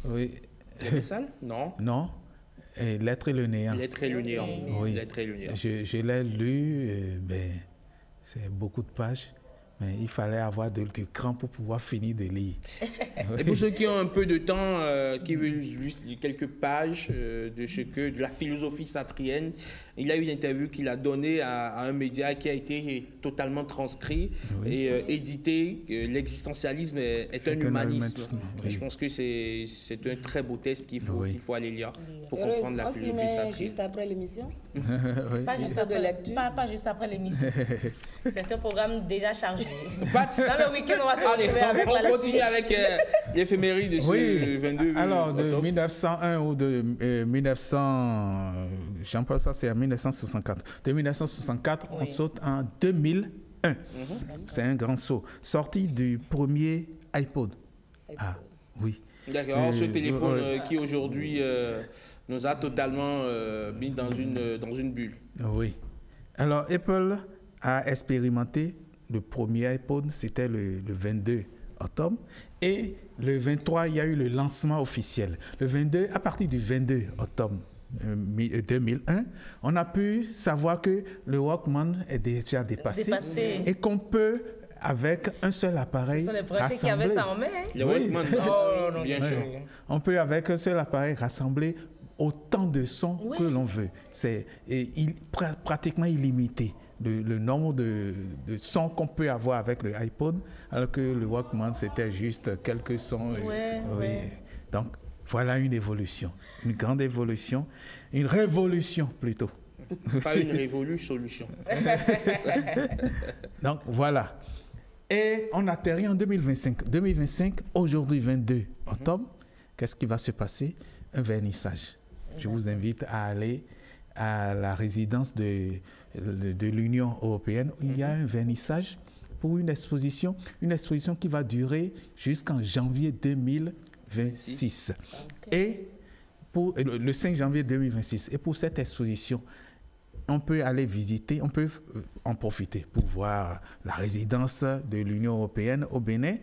Oui. Les Messales? Non. Non. L'être et le néant. L'être et le néant. Oui. L'être et le néant. Je l'ai lu, c'est beaucoup de pages. mais il fallait avoir du cran pour pouvoir finir de lire. Et pour ceux qui ont un peu de temps, qui veulent juste lire quelques pages de la philosophie sartrienne, il y a eu une interview qu'il a donnée à un média qui a été totalement transcrit et édité. L'existentialisme est un humanisme. Oui. Je pense que c'est un très beau texte qu'il faut aller lire pour comprendre la philosophie sartrienne. Juste après l'émission. Pas juste après l'émission. C'est un programme déjà chargé. Dans le week-end, on va se retrouver avec la lecture. On continue avec l'éphéméride de ce 22. Alors, de 1901 ou de 1900, Jean-Paul, ça c'est en 1964. De 1964, on saute en 2001. C'est un grand saut. Sortie du premier iPod. Ah, oui. D'accord, ce téléphone qui aujourd'hui nous a totalement mis dans une bulle. Oui. Alors, Apple a expérimenté le premier iPod, c'était le 22 octobre. Et le 23, il y a eu le lancement officiel. Le 22, à partir du 22 octobre 2001, on a pu savoir que le Walkman est déjà dépassé. Et qu'on peut, avec un seul appareil, ce sont les Français qui avaient ça en main. Le Walkman, bien sûr. On peut, avec un seul appareil, rassembler autant de sons que l'on veut. C'est pratiquement illimité. Le nombre de sons qu'on peut avoir avec le iPod, alors que le Walkman, c'était juste quelques sons. Donc, voilà une évolution, une grande évolution, une révolution plutôt. Pas une révolution. Donc, voilà. Et on atterrit en 2025. 2025, aujourd'hui 22 octobre, qu'est-ce qui va se passer? Un vernissage. Je vous invite à aller à la résidence de l'Union européenne où il y a un vernissage pour une exposition qui va durer jusqu'en janvier 2026. Et pour le 5 janvier 2026. Et pour cette exposition, on peut aller visiter, on peut en profiter pour voir la résidence de l'Union européenne au Bénin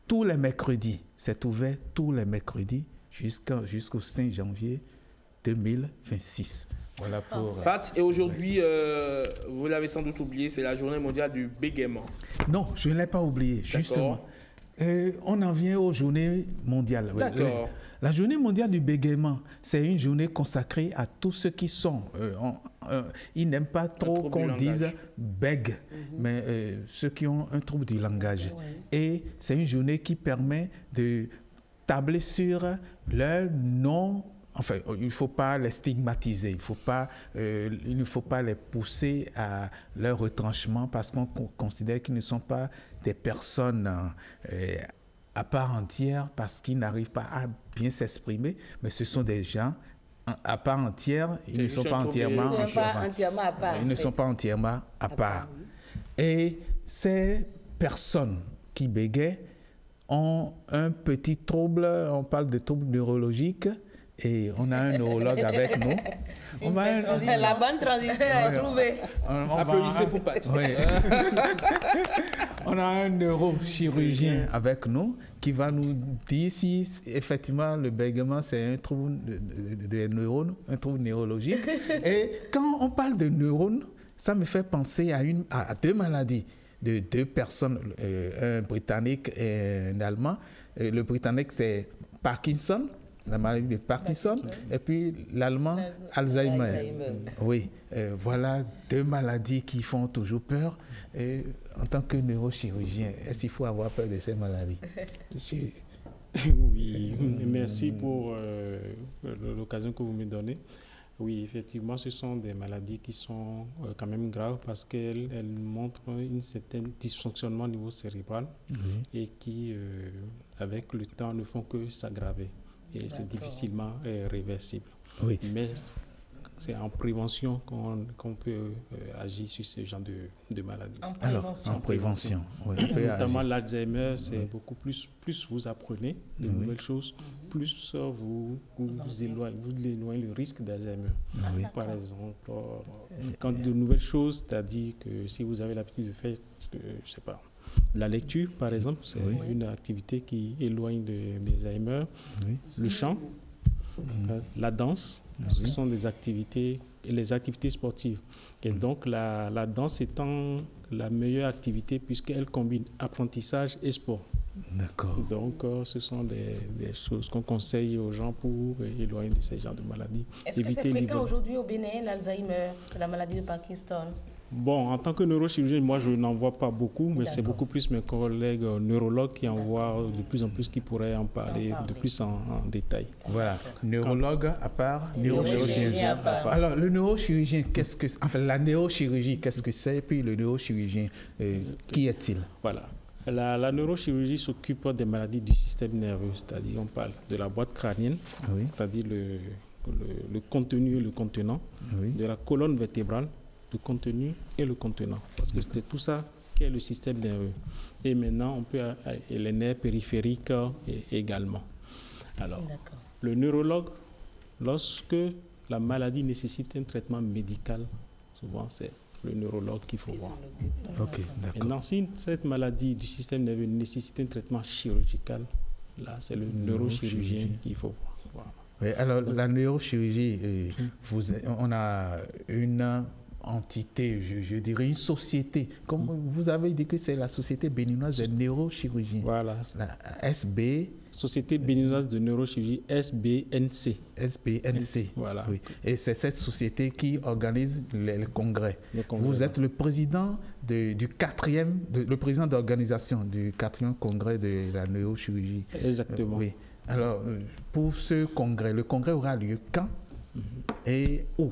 tous les mercredis. C'est ouvert tous les mercredis jusqu'au 5 janvier 2026. Voilà pour... Pat, et aujourd'hui, vous l'avez sans doute oublié, c'est la journée mondiale du bégaiement. Non, je ne l'ai pas oublié, justement. On en vient aux journées mondiales. D'accord. La journée mondiale du bégaiement, c'est une journée consacrée à tous ceux qui sont... ils n'aiment pas trop qu'on dise bègue, mais ceux qui ont un trouble du langage. Et c'est une journée qui permet de tabler sur leur nom. Enfin, il ne faut pas les stigmatiser, il ne faut pas les pousser à leur retranchement parce qu'on considère qu'ils ne sont pas des personnes à part entière parce qu'ils n'arrivent pas à bien s'exprimer, mais ce sont des gens à part entière, ils ne sont pas entièrement à part. Ils ne sont pas entièrement à part. Et ces personnes qui bégayent ont un petit trouble, on parle de trouble neurologique, et on a un neurologue avec nous. La bonne transition à trouver. Applaudissez pour Pat. On a un neurochirurgien avec nous qui va nous dire si effectivement le bégaiement c'est un trouble de neurones, un trouble neurologique. Et quand on parle de neurones, ça me fait penser à deux maladies de deux personnes, un Britannique et un Allemand. Le Britannique c'est Parkinson, la maladie de Parkinson, et puis l'allemand, Alzheimer. Oui, voilà deux maladies qui font toujours peur. Et en tant que neurochirurgien, est-ce qu'il faut avoir peur de ces maladies? Oui, merci pour l'occasion que vous me donnez. Oui, effectivement, ce sont des maladies qui sont quand même graves parce qu'elles montrent un certain dysfonctionnement au niveau cérébral et qui, avec le temps, ne font que s'aggraver. Et c'est difficilement réversible. Oui. Mais c'est en prévention qu'on peut agir sur ce genre de maladie. En prévention. Oui, notamment l'Alzheimer, c'est beaucoup plus vous apprenez de nouvelles choses, plus vous éloignez le risque d'Alzheimer. Par exemple, quand de nouvelles choses, c'est-à-dire que si vous avez l'habitude de faire, je sais pas, la lecture, par exemple, c'est une activité qui éloigne d'Alzheimer. Le chant, la danse, ce sont des activités les activités sportives. Et donc, la danse étant la meilleure activité puisqu'elle combine apprentissage et sport. D'accord. Donc, ce sont des choses qu'on conseille aux gens pour éloigner de ces genres de maladies. Est-ce que c'est fréquent aujourd'hui au Bénin, l'Alzheimer, la maladie de Parkinson? Bon, en tant que neurochirurgien, moi, je n'en vois pas beaucoup, mais c'est beaucoup plus mes collègues neurologues qui en voient de plus en plus, qui pourraient en parler de plus en détail. Voilà, neurologue à part, neurochirurgien à part. Alors, le neurochirurgien, enfin, la neurochirurgie, qu'est-ce que c'est? Et puis, le neurochirurgien, qui est-il? Voilà. La neurochirurgie s'occupe des maladies du système nerveux, c'est-à-dire on parle de la boîte crânienne, c'est-à-dire le contenu et le contenant, de la colonne vertébrale, le contenu et le contenant, parce que c'est tout ça qui est le système nerveux. Et maintenant, on peut et les nerfs périphériques également. Alors, le neurologue, lorsque la maladie nécessite un traitement médical, souvent c'est le neurologue qu'il faut voir. Ok, d'accord. Maintenant, si cette maladie du système nerveux nécessite un traitement chirurgical, là, c'est le neurochirurgien qu'il faut voir. Oui, alors, la neurochirurgie, on a une entité, je dirais une société. Comme vous avez dit que c'est la Société béninoise de neurochirurgie. Voilà. La SB. Société béninoise de neurochirurgie, SBNC. SBNC. Voilà. Oui. Et c'est cette société qui organise les congrès. Vous êtes le président le président d'organisation du 4e congrès de la neurochirurgie. Exactement. Oui. Alors, pour ce congrès, le congrès aura lieu quand et où?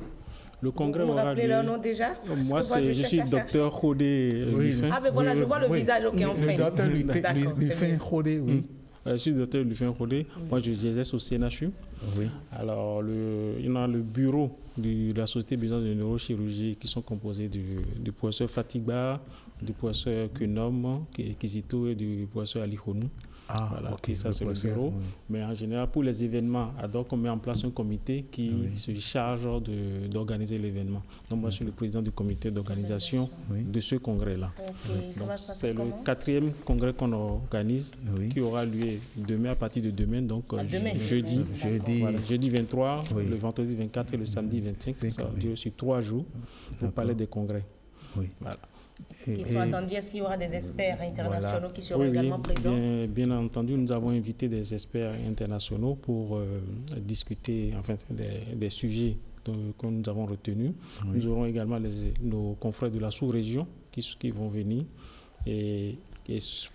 Le congrès vous me rappelez leur nom déjà? Moi, je suis docteur Khodé Lufin. Ah, ben voilà, je vois le visage, ok, enfin. Le docteur Lufin Khodé, oui. Je suis docteur Lufin Khodé. Moi, j'exerce au CNHU. Oui. Alors, il y a le bureau de la Société béninoise de neurochirurgie qui sont composés du professeur Fatigba, du professeur Kunom, Kizito et du professeur Ali Khonou. Voilà, okay, ça c'est le bureau. Oui. Mais en général, pour les événements, on met en place un comité qui se charge d'organiser l'événement. Donc moi, je suis le président du comité d'organisation de ce congrès-là. C'est le 4e congrès qu'on organise, qui aura lieu demain, à partir de demain, donc jeudi 23, le vendredi 24 et le samedi 25. Ça dure sur 3 jours pour parler des congrès. Voilà. Qui sont attendus, est-ce qu'il y aura des experts internationaux qui seront également présents? Bien entendu, nous avons invité des experts internationaux pour discuter des sujets que nous avons retenus. Nous aurons également nos confrères de la sous-région qui vont venir. Et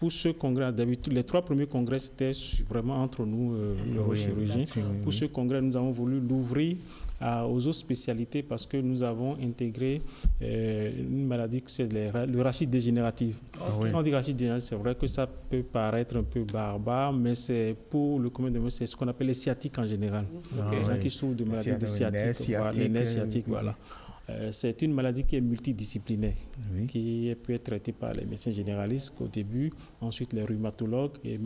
pour ce congrès, d'habitude, les 3 premiers congrès, c'était vraiment entre nous, neurochirurgiens. Pour ce congrès, nous avons voulu l'ouvrir aux autres spécialités parce que nous avons intégré une maladie que c'est le rachis dégénératif. Quand on dit rachis dégénératif, c'est vrai que ça peut paraître un peu barbare, mais c'est pour le commun des mortels, c'est ce qu'on appelle les sciatiques en général. Les gens qui souffrent de maladies de sciatiques, les nerfs sciatiques, voilà. C'est une maladie qui est multidisciplinaire, qui peut être traitée par les médecins généralistes au début, ensuite les rhumatologues et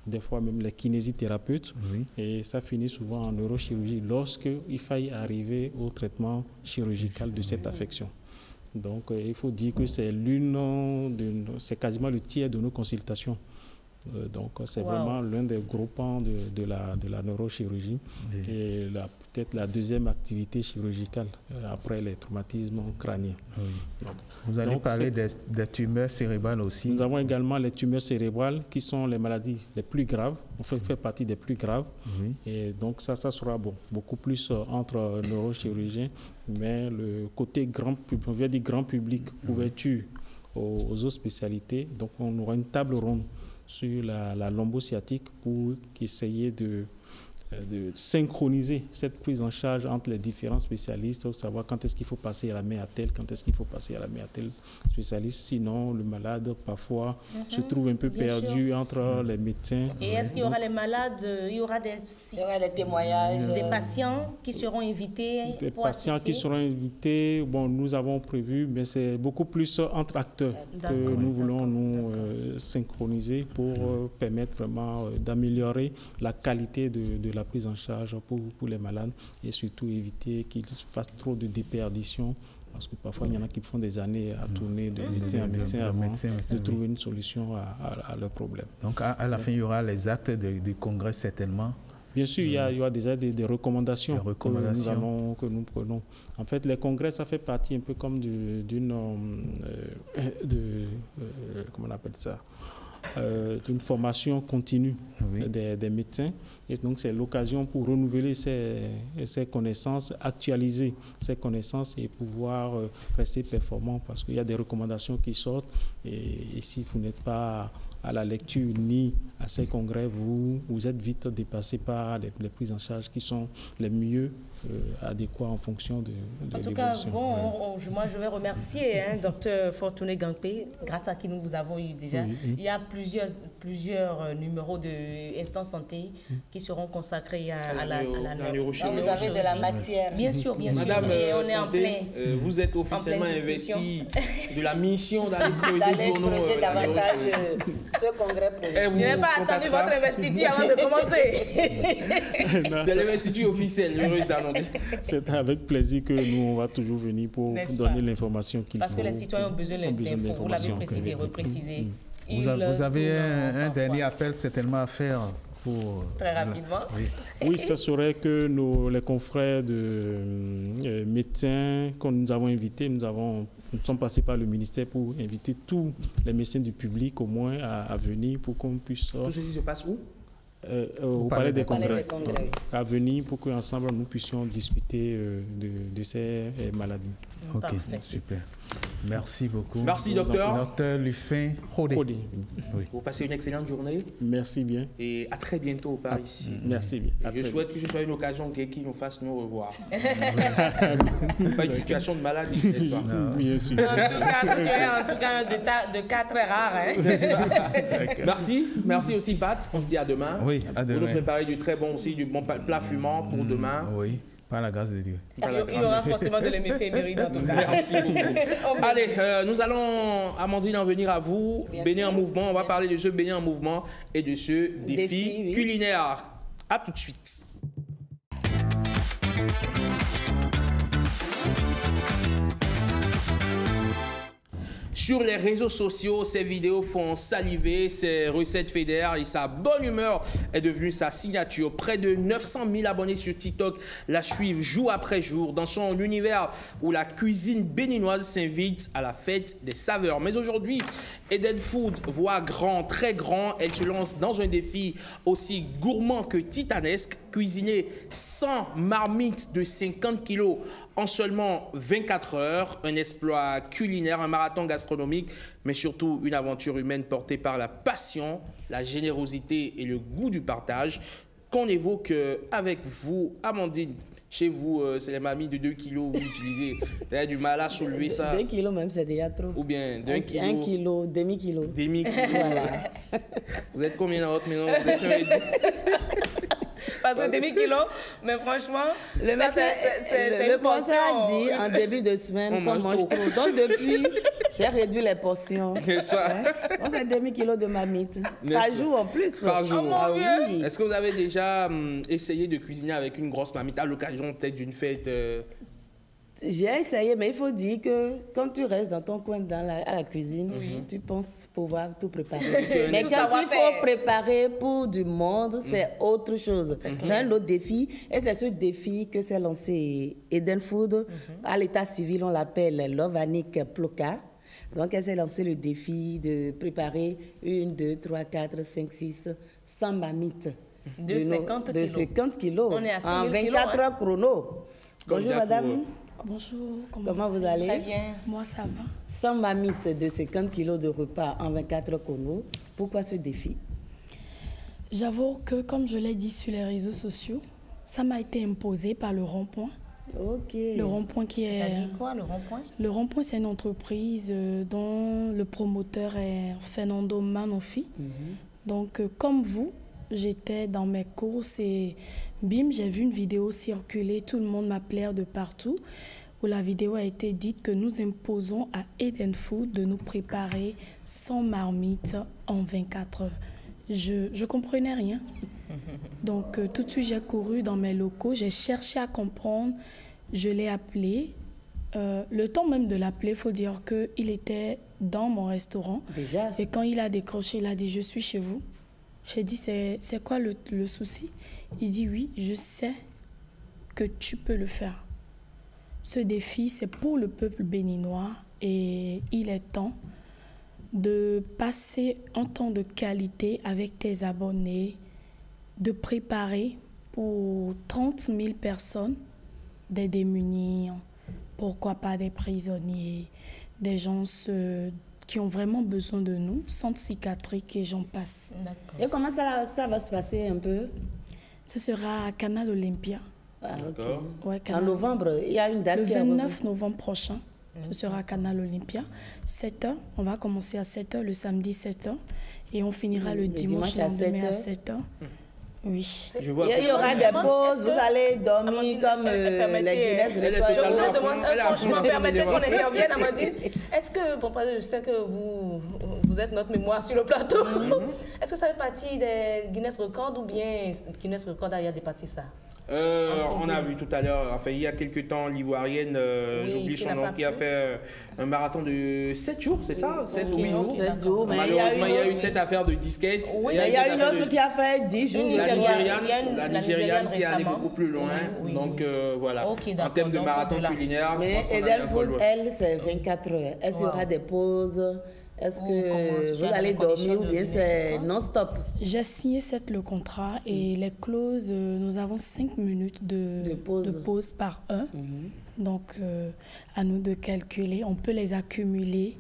des fois même les kinésithérapeutes. Et ça finit souvent en neurochirurgie lorsqu'il faille arriver au traitement chirurgical de cette affection. Donc il faut dire que c'est c'est quasiment le tiers de nos consultations. Donc c'est vraiment l'un des gros pans de la neurochirurgie et peut-être la deuxième activité chirurgicale après les traumatismes crâniens. Donc, vous allez parler des tumeurs cérébrales aussi. Nous avons également les tumeurs cérébrales qui sont les maladies les plus graves. On fait partie des plus graves. Et donc ça sera beaucoup plus entre neurochirurgiens, mais le côté grand public, on vient dire grand public, ouverture aux autres spécialités. Donc on aura une table ronde sur la lombosciatique pour essayer de synchroniser cette prise en charge entre les différents spécialistes, pour savoir quand est-ce qu'il faut passer à la main à tel, quand est-ce qu'il faut passer à la main à tel spécialiste. Sinon, le malade, parfois, se trouve un peu perdu entre les médecins. Et est-ce qu'il y aura les malades, il y aura des témoignages, des patients qui seront invités pour assister? Des patients qui seront invités, nous avons prévu, mais c'est beaucoup plus entre acteurs que nous voulons nous synchroniser pour permettre vraiment d'améliorer la qualité de la prise en charge pour les malades et surtout éviter qu'ils fassent trop de déperdition parce que parfois il y en a qui font des années à tourner de médecin à médecin avant de trouver une solution à leurs problèmes. Donc à la fin il y aura les actes du congrès certainement. Bien sûr, il y a déjà des recommandations, que nous prenons. En fait, les congrès, ça fait partie un peu comme d'une formation continue des médecins. Et donc, c'est l'occasion pour renouveler ses connaissances, actualiser ses connaissances et pouvoir rester performant, parce qu'il y a des recommandations qui sortent. Et si vous n'êtes pas à la lecture ni à ces congrès, vous êtes vite dépassé par les prises en charge qui sont les mieux adéquats en fonction de En tout cas, moi je vais remercier Dr Fortuné Gampé, grâce à qui nous vous avons eu déjà. Il y a plusieurs numéros de Instant Santé qui seront consacrés à la neurochirurgie. Vous avez de la matière. Bien sûr, bien sûr. Madame et on Santé, est en plein, vous êtes officiellement investie de la mission d'aller creuser pour nous davantage ce congrès projet. Je n'ai pas attendu votre investiture avant de commencer. C'est l'investiture officielle, c'est avec plaisir que nous, on va toujours venir pour donner l'information qu'il faut. Parce que les citoyens ont besoin d'infos, vous l'avez précisé, reprécisé. Vous avez un dernier appel certainement à faire pour... Très rapidement. Oui, ça serait que les confrères de médecins que nous avons invités, nous sommes passés par le ministère pour inviter tous les médecins du public au moins à venir pour qu'on puisse... Tout ceci se passe où? Au palais des congrès. À venir pour qu'ensemble nous puissions discuter de ces maladies. Ok, super. Merci beaucoup. Merci, docteur. Docteur Lufin Rodé. Oui. Vous passez une excellente journée. Merci bien. Et à très bientôt par ici. Merci bien. Je souhaite que ce soit une occasion qui nous fasse nous revoir. Pas une situation de maladie, n'est-ce pas? Bien sûr. En tout cas, de cas très rares. Merci aussi, Pat. On se dit à demain. Oui, à demain. Vous nous préparez du très bon aussi, du bon plat fumant pour demain. Oui. Par la grâce de Dieu. Il y aura forcément de l'éphéméride en tout cas. Merci beaucoup. Allez, nous allons, Amandine, en venir à vous. Bénin en mouvement. On va parler de ce Bénin en mouvement et de ce défi culinaire. À tout de suite. Sur les réseaux sociaux, ces vidéos font saliver, ces recettes fédèrent et sa bonne humeur est devenue sa signature. Près de 900 000 abonnés sur TikTok la suivent jour après jour dans son univers où la cuisine béninoise s'invite à la fête des saveurs. Mais aujourd'hui, Eden Food voit grand, très grand. Elle se lance dans un défi aussi gourmand que titanesque. Cuisiner 100 marmites de 50 kilos en seulement 24 heures. Un exploit culinaire, un marathon gastronomique, mais surtout une aventure humaine portée par la passion, la générosité et le goût du partage qu'on évoque avec vous, Amandine. Chez vous, c'est les mamies de 2 kilos que vous utilisez. Vous avez du mal à soulever ça. 2 kilos même, c'est déjà trop. Ou bien 1 kilo. 1 kilo, demi-kilo. Demi-kilo. Voilà. Vous êtes combien dans votre maison? Parce que demi-kilo, mais franchement, c'est le une portion. dit en début de semaine qu'on mange trop. Donc depuis, j'ai réduit les portions. N'est-ce pas? On c'est demi-kilo de marmite. Par jour en plus. Par jour. Oh, ah, oui. Est-ce que vous avez déjà essayé de cuisiner avec une grosse marmite à l'occasion peut-être d'une fête J'ai essayé, mais il faut dire que quand tu restes dans ton coin à la cuisine, tu penses pouvoir tout préparer. Mais quand il faut préparer pour du monde, c'est autre chose. C'est un autre défi. Et c'est ce défi que s'est lancé Eden Food. À l'état civil, on l'appelle Lovanik Ploka. Donc, elle s'est lancé le défi de préparer 1, 2, 3, 4, 5, 6, 100 marmites. De 50 kilos. On est à 6 en 24 kilos, heures chrono. Bonjour, madame. Bonjour, comment vous allez? Très bien. Moi, ça va. 100 marmites de 50 kilos de repas en 24 heures chrono. Pourquoi ce défi? J'avoue que, comme je l'ai dit sur les réseaux sociaux, ça m'a été imposé par le Rond-Point. Ok. Le Rond-Point qui est... C'est-à-dire quoi, le Rond-Point? Le Rond-Point, c'est une entreprise dont le promoteur est Fernando Manofi. Donc, comme vous, j'étais dans mes courses et bim, j'ai vu une vidéo circuler, tout le monde m'appelait de partout, où la vidéo a été dite que nous imposons à Eden Food de nous préparer 100 marmites en 24 heures. Je comprenais rien. Donc, tout de suite, j'ai couru dans mes locaux, j'ai cherché à comprendre, je l'ai appelé. Le temps même de l'appeler, il faut dire qu'il était dans mon restaurant. Déjà? Et quand il a décroché, il a dit « Je suis chez vous ». J'ai dit, c'est quoi le souci? Il dit, oui, je sais que tu peux le faire. Ce défi, c'est pour le peuple béninois et il est temps de passer un temps de qualité avec tes abonnés, de préparer pour 30 000 personnes des démunis, pourquoi pas des prisonniers, des gens qui ont vraiment besoin de nous, centre psychiatrique et j'en passe. Et comment ça va se passer un peu? Ce sera à Canal Olympia. Ah, okay. Ouais, en novembre, il y a une date. Le 29 novembre prochain, ce sera à Canal Olympia. 7h, on va commencer à 7h, le samedi 7h, et on finira le dimanche à 7h. Oui. Il y aura des pauses, vous allez dormir comme les Guinness. Je vous demande, franchement, permettez qu'on intervienne, Amandine. Est-ce que, bon, je sais que vous êtes notre mémoire sur le plateau, est-ce que ça fait partie des Guinness Records ou bien Guinness Records a dépassé ça? On a vu tout à l'heure, enfin il y a quelques temps, l'Ivoirienne, j'oublie son nom, qui a fait un marathon de 7 jours, c'est ça? 7 ou 8 jours. 7 jours. Malheureusement, il y a eu cette affaire de disquette. Oui, il y a une autre qui a fait 10 jours. La Nigériane qui est allée beaucoup plus loin. Donc voilà, en termes de marathon culinaire, je pense qu'on a bien loin. Elle, c'est 24 heures. Est-ce qu'il y aura des pauses? Est-ce que vous allez dormir ou bien c'est non-stop? J'ai signé le contrat et les clauses, nous avons 5 minutes de pause par heure. Donc, à nous de calculer. On peut les accumuler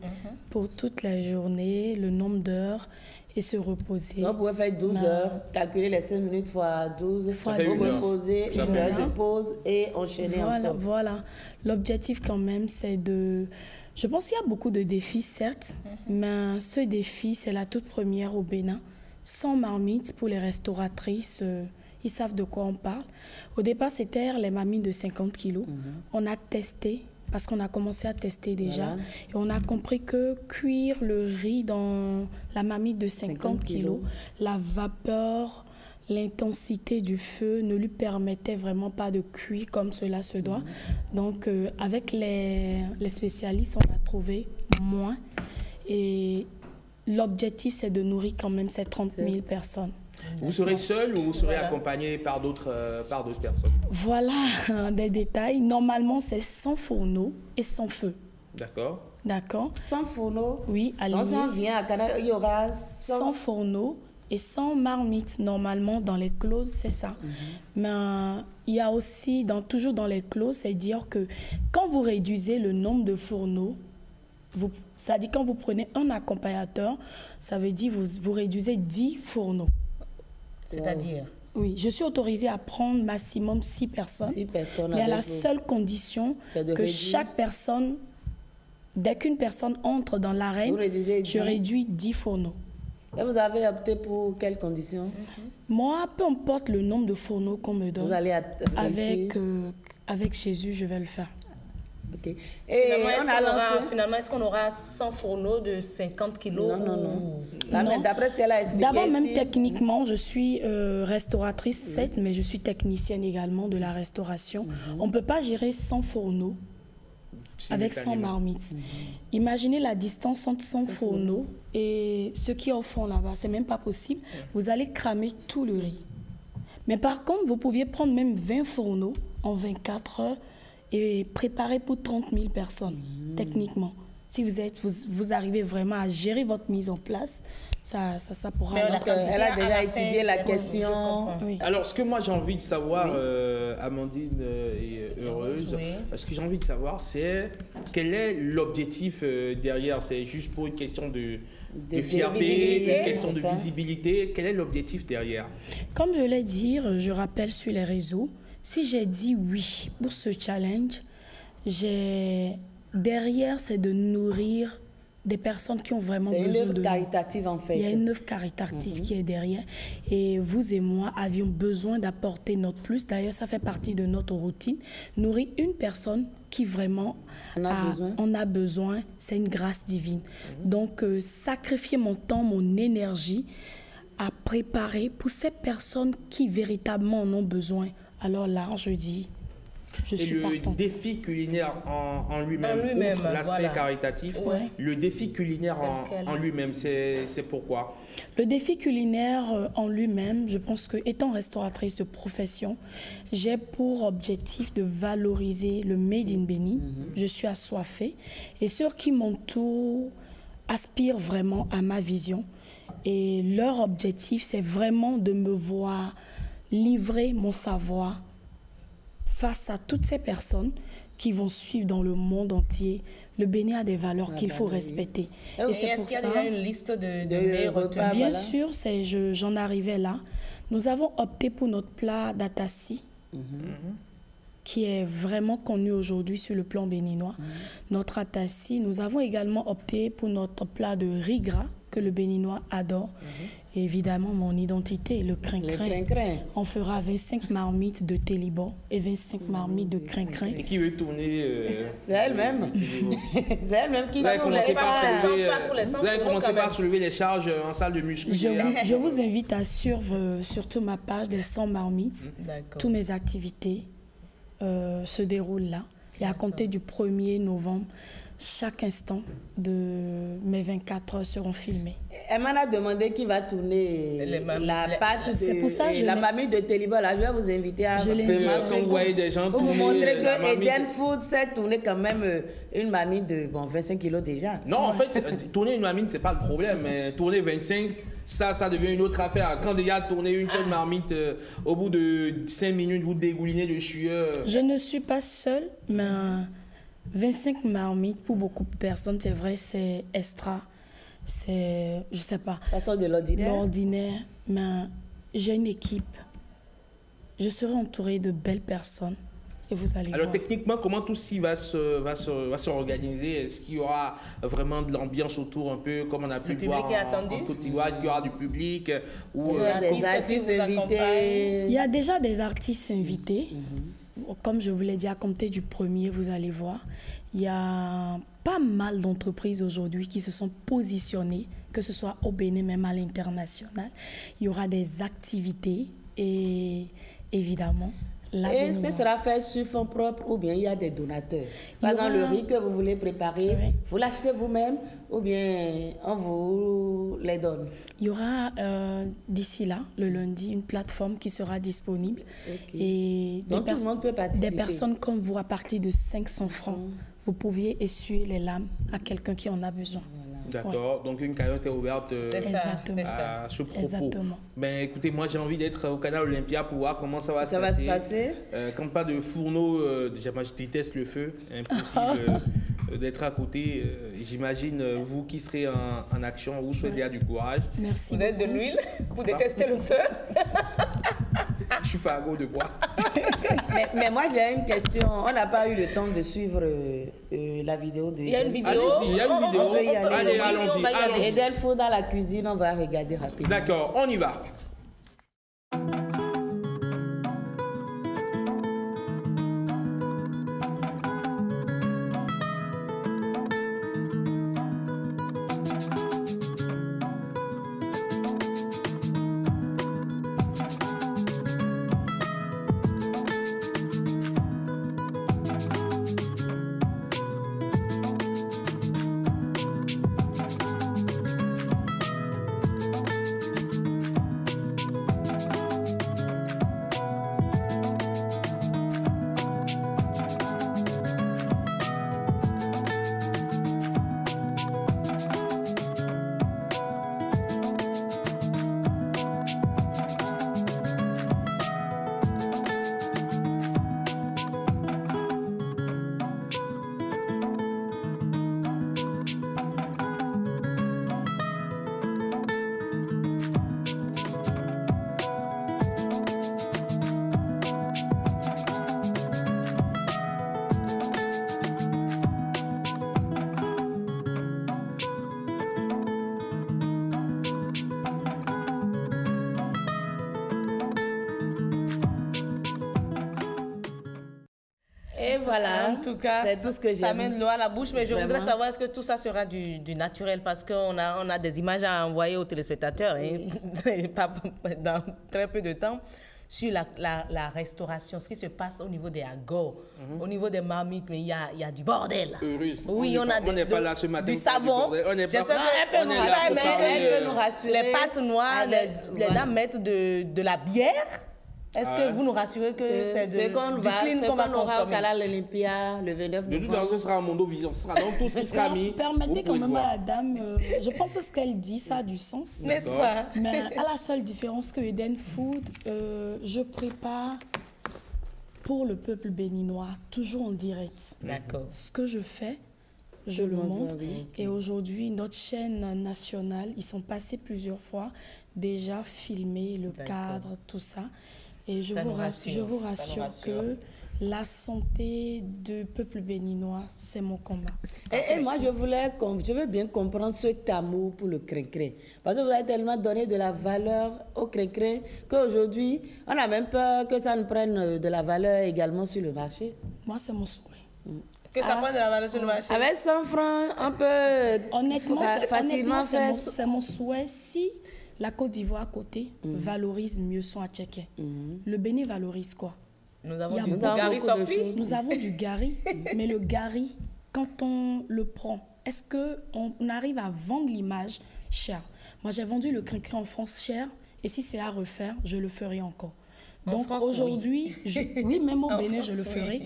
pour toute la journée, le nombre d'heures et se reposer. Donc, vous pouvez faire 12 heures, calculer les 5 minutes fois 12, vous reposer, une heure de pause et enchaîner encore. Voilà. L'objectif quand même, c'est de... Je pense qu'il y a beaucoup de défis, certes, mais ce défi, c'est la toute première au Bénin. Sans marmite pour les restauratrices, ils savent de quoi on parle. Au départ, c'était les marmites de 50 kilos. On a testé, parce qu'on a commencé à tester déjà, et on a compris que cuire le riz dans la marmite de 50 kilos, la vapeur, l'intensité du feu ne lui permettait vraiment pas de cuire comme cela se doit. Donc, avec les spécialistes, on a trouvé moins. Et l'objectif, c'est de nourrir quand même ces 30 000 personnes. Vous serez seul ou vous serez accompagné par d'autres personnes? Voilà des détails. Normalement, c'est sans fourneau et sans feu. D'accord. D'accord. Sans fourneau? Oui, aligné. Quand on vient à Canada, il y aura sans fourneau et sans marmite. Normalement, dans les clauses, c'est ça. Mais il y a aussi, toujours dans les clauses, c'est dire que quand vous réduisez le nombre de fourneaux, ça dit quand vous prenez un accompagnateur, ça veut dire vous réduisez 10 fourneaux. C'est-à-dire? Oui, je suis autorisée à prendre maximum 6 personnes. 6 personnes. Mais à la seule condition que chaque personne, dès qu'une personne entre dans l'arène, je réduis 10 fourneaux. Et vous avez opté pour quelles conditions? Moi, peu importe le nombre de fourneaux qu'on me donne, vous allez avec Jésus, je vais le faire. Okay. Finalement, est-ce qu'on aura 100 fourneaux de 50 kilos? Non. D'après ce qu'elle a expliqué. D'abord, même techniquement, je suis restauratrice 7, mais je suis technicienne également de la restauration. On ne peut pas gérer 100 fourneaux avec 100 marmites. Imaginez la distance entre 100 fourneaux et ce qui est au fond là-bas. C'est même pas possible. Vous allez cramer tout le riz. Mais par contre, vous pouviez prendre même 20 fourneaux en 24 heures et préparer pour 30 000 personnes, techniquement. Si vous arrivez vraiment à gérer votre mise en place, ça pourra... Elle a déjà étudié la question. Oui. Alors, ce que moi j'ai envie de savoir, Amandine est heureuse, ce que j'ai envie de savoir, c'est quel est l'objectif derrière? C'est juste pour une question de fierté, une question de visibilité. Quel est l'objectif derrière? Comme je l'ai dit, je rappelle sur les réseaux, si j'ai dit oui pour ce challenge, derrière, c'est de nourrir des personnes qui ont vraiment besoin de nous. C'est une œuvre caritative en fait. Il y a une œuvre caritative qui est derrière. Et vous et moi avions besoin d'apporter notre plus. D'ailleurs, ça fait partie de notre routine. Nourrir une personne qui vraiment en a besoin, c'est une grâce divine. Donc, sacrifier mon temps, mon énergie à préparer pour ces personnes qui véritablement en ont besoin. Alors là, je dis, je suis partante. Le défi culinaire en lui-même, outre l'aspect caritatif, le défi culinaire en lui-même, c'est pourquoi? Le défi culinaire en lui-même, je pense que étant restauratrice de profession, j'ai pour objectif de valoriser le Made in Bénin. Je suis assoiffée et ceux qui m'entourent aspirent vraiment à ma vision. Et leur objectif, c'est vraiment de me voir livrer mon savoir face à toutes ces personnes qui vont suivre dans le monde entier. Le Bénin a des valeurs qu'il faut respecter. Et c'est pour ça. Est-ce qu'il y a une liste de meilleurs repas? Bien sûr, j'en arrivais là. Nous avons opté pour notre plat d'atassi, qui est vraiment connu aujourd'hui sur le plan béninois. Notre atassi, nous avons également opté pour notre plat de riz gras, que le béninois adore. Et évidemment, mon identité, le crin-crin. On fera 25 marmites de télibo et 25 marmites de crin-crin. Et qui veut tourner c'est elle-même. C'est elle-même qui Vous avez commencé par soulever les charges en salle de muscu. Je vous invite à suivre surtout ma page des 100 marmites. Toutes mes activités se déroulent là. Et à compter du 1er novembre, chaque instant de mes 24 heures seront filmées. Elle m'en a demandé qui va tourner la pâte de la mamie de Télibo. Là, je vais vous inviter à... Parce que quand vous voyez des gens pour vous montrer que Eden Food sait tourner quand même une mamie de 25 kilos déjà. Non, en fait, tourner une mamie, c'est pas le problème. Mais tourner 25, ça devient une autre affaire. Quand déjà tourner une seule marmite, au bout de 5 minutes, vous dégoulinez de sueur. Je ne suis pas seule, mais 25 marmites pour beaucoup de personnes, c'est vrai, c'est extra. C'est, je sais pas. Ça sort de l'ordinaire. L'ordinaire, mais j'ai une équipe. Je serai entourée de belles personnes et vous allez voir. Alors techniquement, comment tout ceci va s'organiser? Est-ce qu'il y aura vraiment de l'ambiance autour un peu comme on a pu voir en Côte d'Ivoire? Est-ce qu'il y aura du public ou des artistes invités? Il y a déjà des artistes invités. Comme je vous l'ai dit, à compter du 1er, vous allez voir. Il y a pas mal d'entreprises aujourd'hui qui se sont positionnées, que ce soit au Bénin, même à l'international. Il y aura des activités et évidemment... Et ce sera fait sur fonds propres ou bien il y a des donateurs? Par exemple, le riz que vous voulez préparer, vous l'achetez vous-même ou bien on vous les donne? Il y aura d'ici là, le lundi, une plateforme qui sera disponible. Et donc tout le monde peut participer. Des personnes comme vous, à partir de 500 francs, vous pouviez essuyer les lames à quelqu'un qui en a besoin. D'accord, donc une cagnotte est ouverte à ce propos. Exactement. Ben, écoutez, moi j'ai envie d'être au Canal Olympia pour voir comment ça va se passer. Quand pas de fourneau, déjà moi je déteste le feu, impossible d'être à côté. J'imagine vous qui serez en action, vous souhaitez du courage. Merci. Vous êtes de l'huile pour détester le feu? Je suis fagot de bois. mais moi j'ai une question. On n'a pas eu le temps de suivre la vidéo de... Il y a une vidéo. Allez-y, il y a une vidéo. Allez, allons-y. Et d'elle faut dans la cuisine, on va regarder rapidement. D'accord, on y va. Et voilà, en tout cas, c'est tout ce que ça met de l'eau à la bouche, mais je voudrais savoir est-ce que tout ça sera du naturel, parce qu'on a des images à envoyer aux téléspectateurs, hein, dans très peu de temps. sur la restauration, ce qui se passe au niveau des agos, au niveau des marmites, mais il y a du bordel. Heureuse. Oui, on n'est pas là ce matin. Du savon. J'espère qu'elle peut nous rassurer. Les pâtes noires, les dames mettent de la bière. Est-ce que vous nous rassurez que c'est du clean qu'on va consommer? Au Canal Olympia le 29 novembre. De toute façon, ce sera un Mondo Vision. Ce sera dans tout ce qui sera mis. Permettez quand même à la dame, je pense que ce qu'elle dit, ça a du sens. N'est-ce pas? Mais à la seule différence que Eden Food, je prépare pour le peuple béninois, toujours en direct. D'accord. Ce que je fais, je le montre. Et aujourd'hui, notre chaîne nationale, ils sont passés plusieurs fois, déjà filmé le cadre, tout ça. Et je vous rassure que la santé du peuple béninois, c'est mon combat. Et moi, je veux bien comprendre cet amour pour le crin-crin. Parce que vous avez tellement donné de la valeur au crin-crin qu'aujourd'hui, on a même peur que ça nous prenne de la valeur également sur le marché. Moi, c'est mon souhait. Que ça prenne de la valeur sur le marché. Avec 100 francs, on peut facilement faire. C'est mon souhait si la Côte d'Ivoire à côté valorise mieux son attiéké. Le Bénin valorise quoi? Nous avons du gari sorti. Nous avons du gari, mais le gari, quand on le prend, est-ce qu'on arrive à vendre l'image cher? Moi, j'ai vendu le crin-crin en France cher, et si c'est à refaire, je le ferai encore. Donc aujourd'hui, oui, même au Bénin, je le ferai.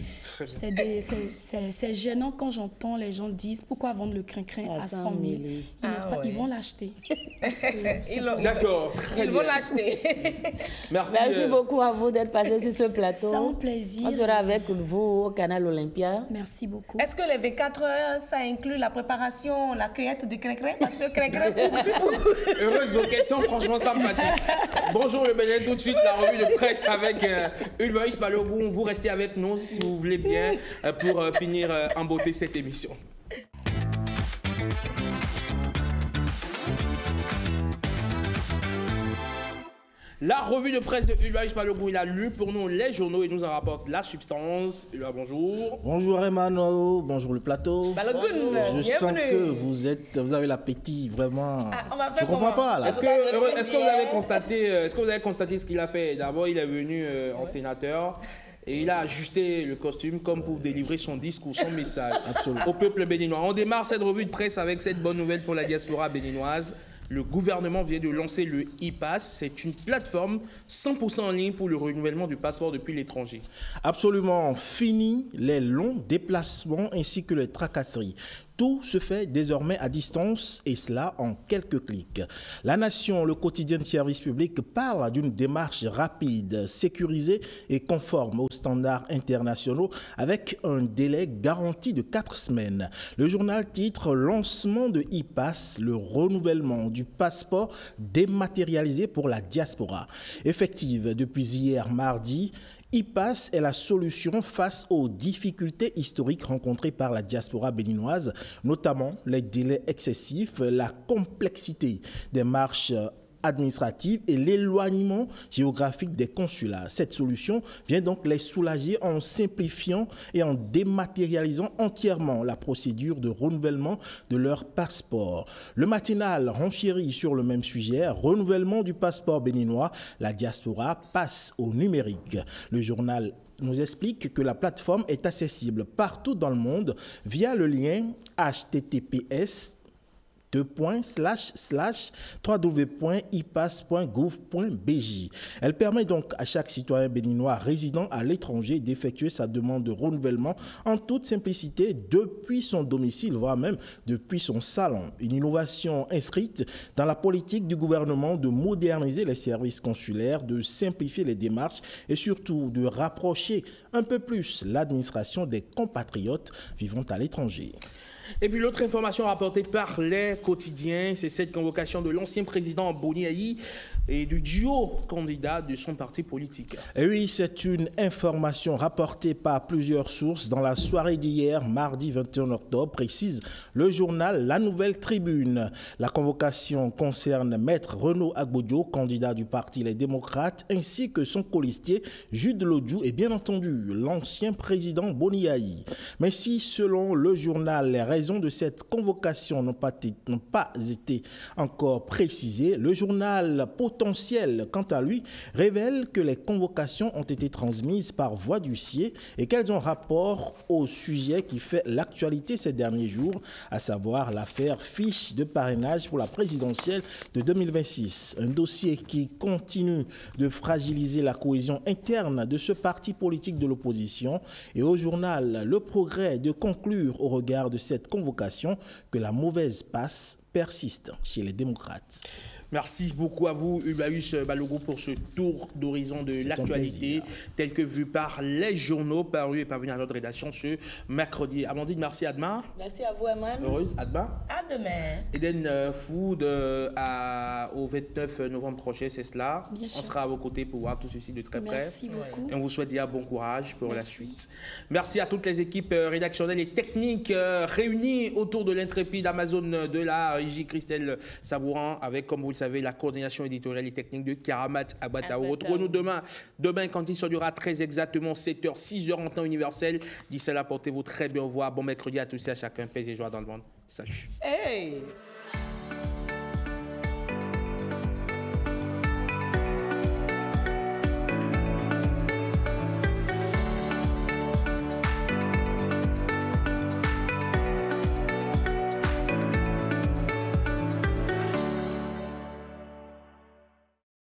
C'est gênant quand j'entends les gens disent pourquoi vendre le crin-crin à 100 000. Ils vont l'acheter. D'accord, ils vont l'acheter. Merci beaucoup à vous d'être passé sur ce plateau. C'est un plaisir. On sera avec vous au Canal Olympia. Merci beaucoup. Est-ce que les 24 heures, ça inclut la préparation, la cueillette du crin-crin? Parce que crin-crin... Heureuse vos questions, franchement sympathique. Bonjour le Bénin, tout de suite la revue de presse avec Ulvaïs Balogun. Vous restez avec nous si vous voulez bien pour finir en beauté cette émission. La revue de presse de Ulvaïs Balogun, il a lu pour nous les journaux et nous en rapporte la substance. Ulva, bonjour. Bonjour Emmanuel, bonjour le plateau. Balogun, je sens que vous avez l'appétit vraiment. Je comprends pas là. Est-ce que vous avez constaté ce qu'il a fait? D'abord, il est venu en sénateur. Et il a ajusté le costume comme pour délivrer son discours, son message au peuple béninois. On démarre cette revue de presse avec cette bonne nouvelle pour la diaspora béninoise. Le gouvernement vient de lancer le e-Pass. C'est une plateforme 100% en ligne pour le renouvellement du passeport depuis l'étranger. Absolument. Fini les longs déplacements ainsi que les tracasseries. Tout se fait désormais à distance et cela en quelques clics. La Nation, le quotidien de service public, parle d'une démarche rapide, sécurisée et conforme aux standards internationaux avec un délai garanti de 4 semaines. Le journal titre « Lancement de e-Pass, le renouvellement du passeport dématérialisé pour la diaspora ». Effective depuis hier mardi, e-Pass est la solution face aux difficultés historiques rencontrées par la diaspora béninoise, notamment les délais excessifs, la complexité des marches administratives et l'éloignement géographique des consulats. Cette solution vient donc les soulager en simplifiant et en dématérialisant entièrement la procédure de renouvellement de leur passeport. Le matinal renchérit sur le même sujet, renouvellement du passeport béninois, la diaspora passe au numérique. Le journal nous explique que la plateforme est accessible partout dans le monde via le lien https://www.ipass.gouv.bj. Elle permet donc à chaque citoyen béninois résidant à l'étranger d'effectuer sa demande de renouvellement en toute simplicité depuis son domicile, voire même depuis son salon. Une innovation inscrite dans la politique du gouvernement de moderniser les services consulaires, de simplifier les démarches et surtout de rapprocher un peu plus l'administration des compatriotes vivant à l'étranger. Et puis l'autre information rapportée par les quotidiens, c'est cette convocation de l'ancien président Boni Yayi et du duo candidat de son parti politique. Et oui, c'est une information rapportée par plusieurs sources dans la soirée d'hier, mardi 21 octobre, précise le journal La Nouvelle Tribune. La convocation concerne Maître Renaud Agbodio, candidat du parti Les Démocrates, ainsi que son colistier Jude Lodjou et bien entendu l'ancien président Boni Yayi. Mais si, selon le journal, les raisons raisons de cette convocation n'ont pas été encore précisées. Le journal Potentiel, quant à lui, révèle que les convocations ont été transmises par voie d'huissier et qu'elles ont rapport au sujet qui fait l'actualité ces derniers jours, à savoir l'affaire fiche de parrainage pour la présidentielle de 2026. Un dossier qui continue de fragiliser la cohésion interne de ce parti politique de l'opposition. Et au journal Le Progrès de conclure au regard de cette convocation que la mauvaise passe persiste chez les démocrates. Merci beaucoup à vous, Hubaïus Balogun, pour ce tour d'horizon de l'actualité, tel que vu par les journaux parus et parvenus à notre rédaction ce mercredi. Amandine, merci, à demain. Merci à vous, Eman. Heureuse, à demain. À demain. Eden Food au 29 novembre prochain, c'est cela. Bien sûr. On sera à vos côtés pour voir tout ceci de très près. Merci beaucoup. Et on vous souhaite déjà bon courage pour la suite. Merci à toutes les équipes rédactionnelles et techniques réunies autour de l'intrépide Amazon de la régie Christelle Sabouran, avec, comme vous le savez, la coordination éditoriale et technique de Karamat Abataou. Retrouvez-nous demain quand il sera très exactement 7h, 6h en temps universel. D'ici là, portez-vous très bien. Au revoir. Bon mercredi à tous et à chacun. Paix et joie dans le monde. Salut. Hey!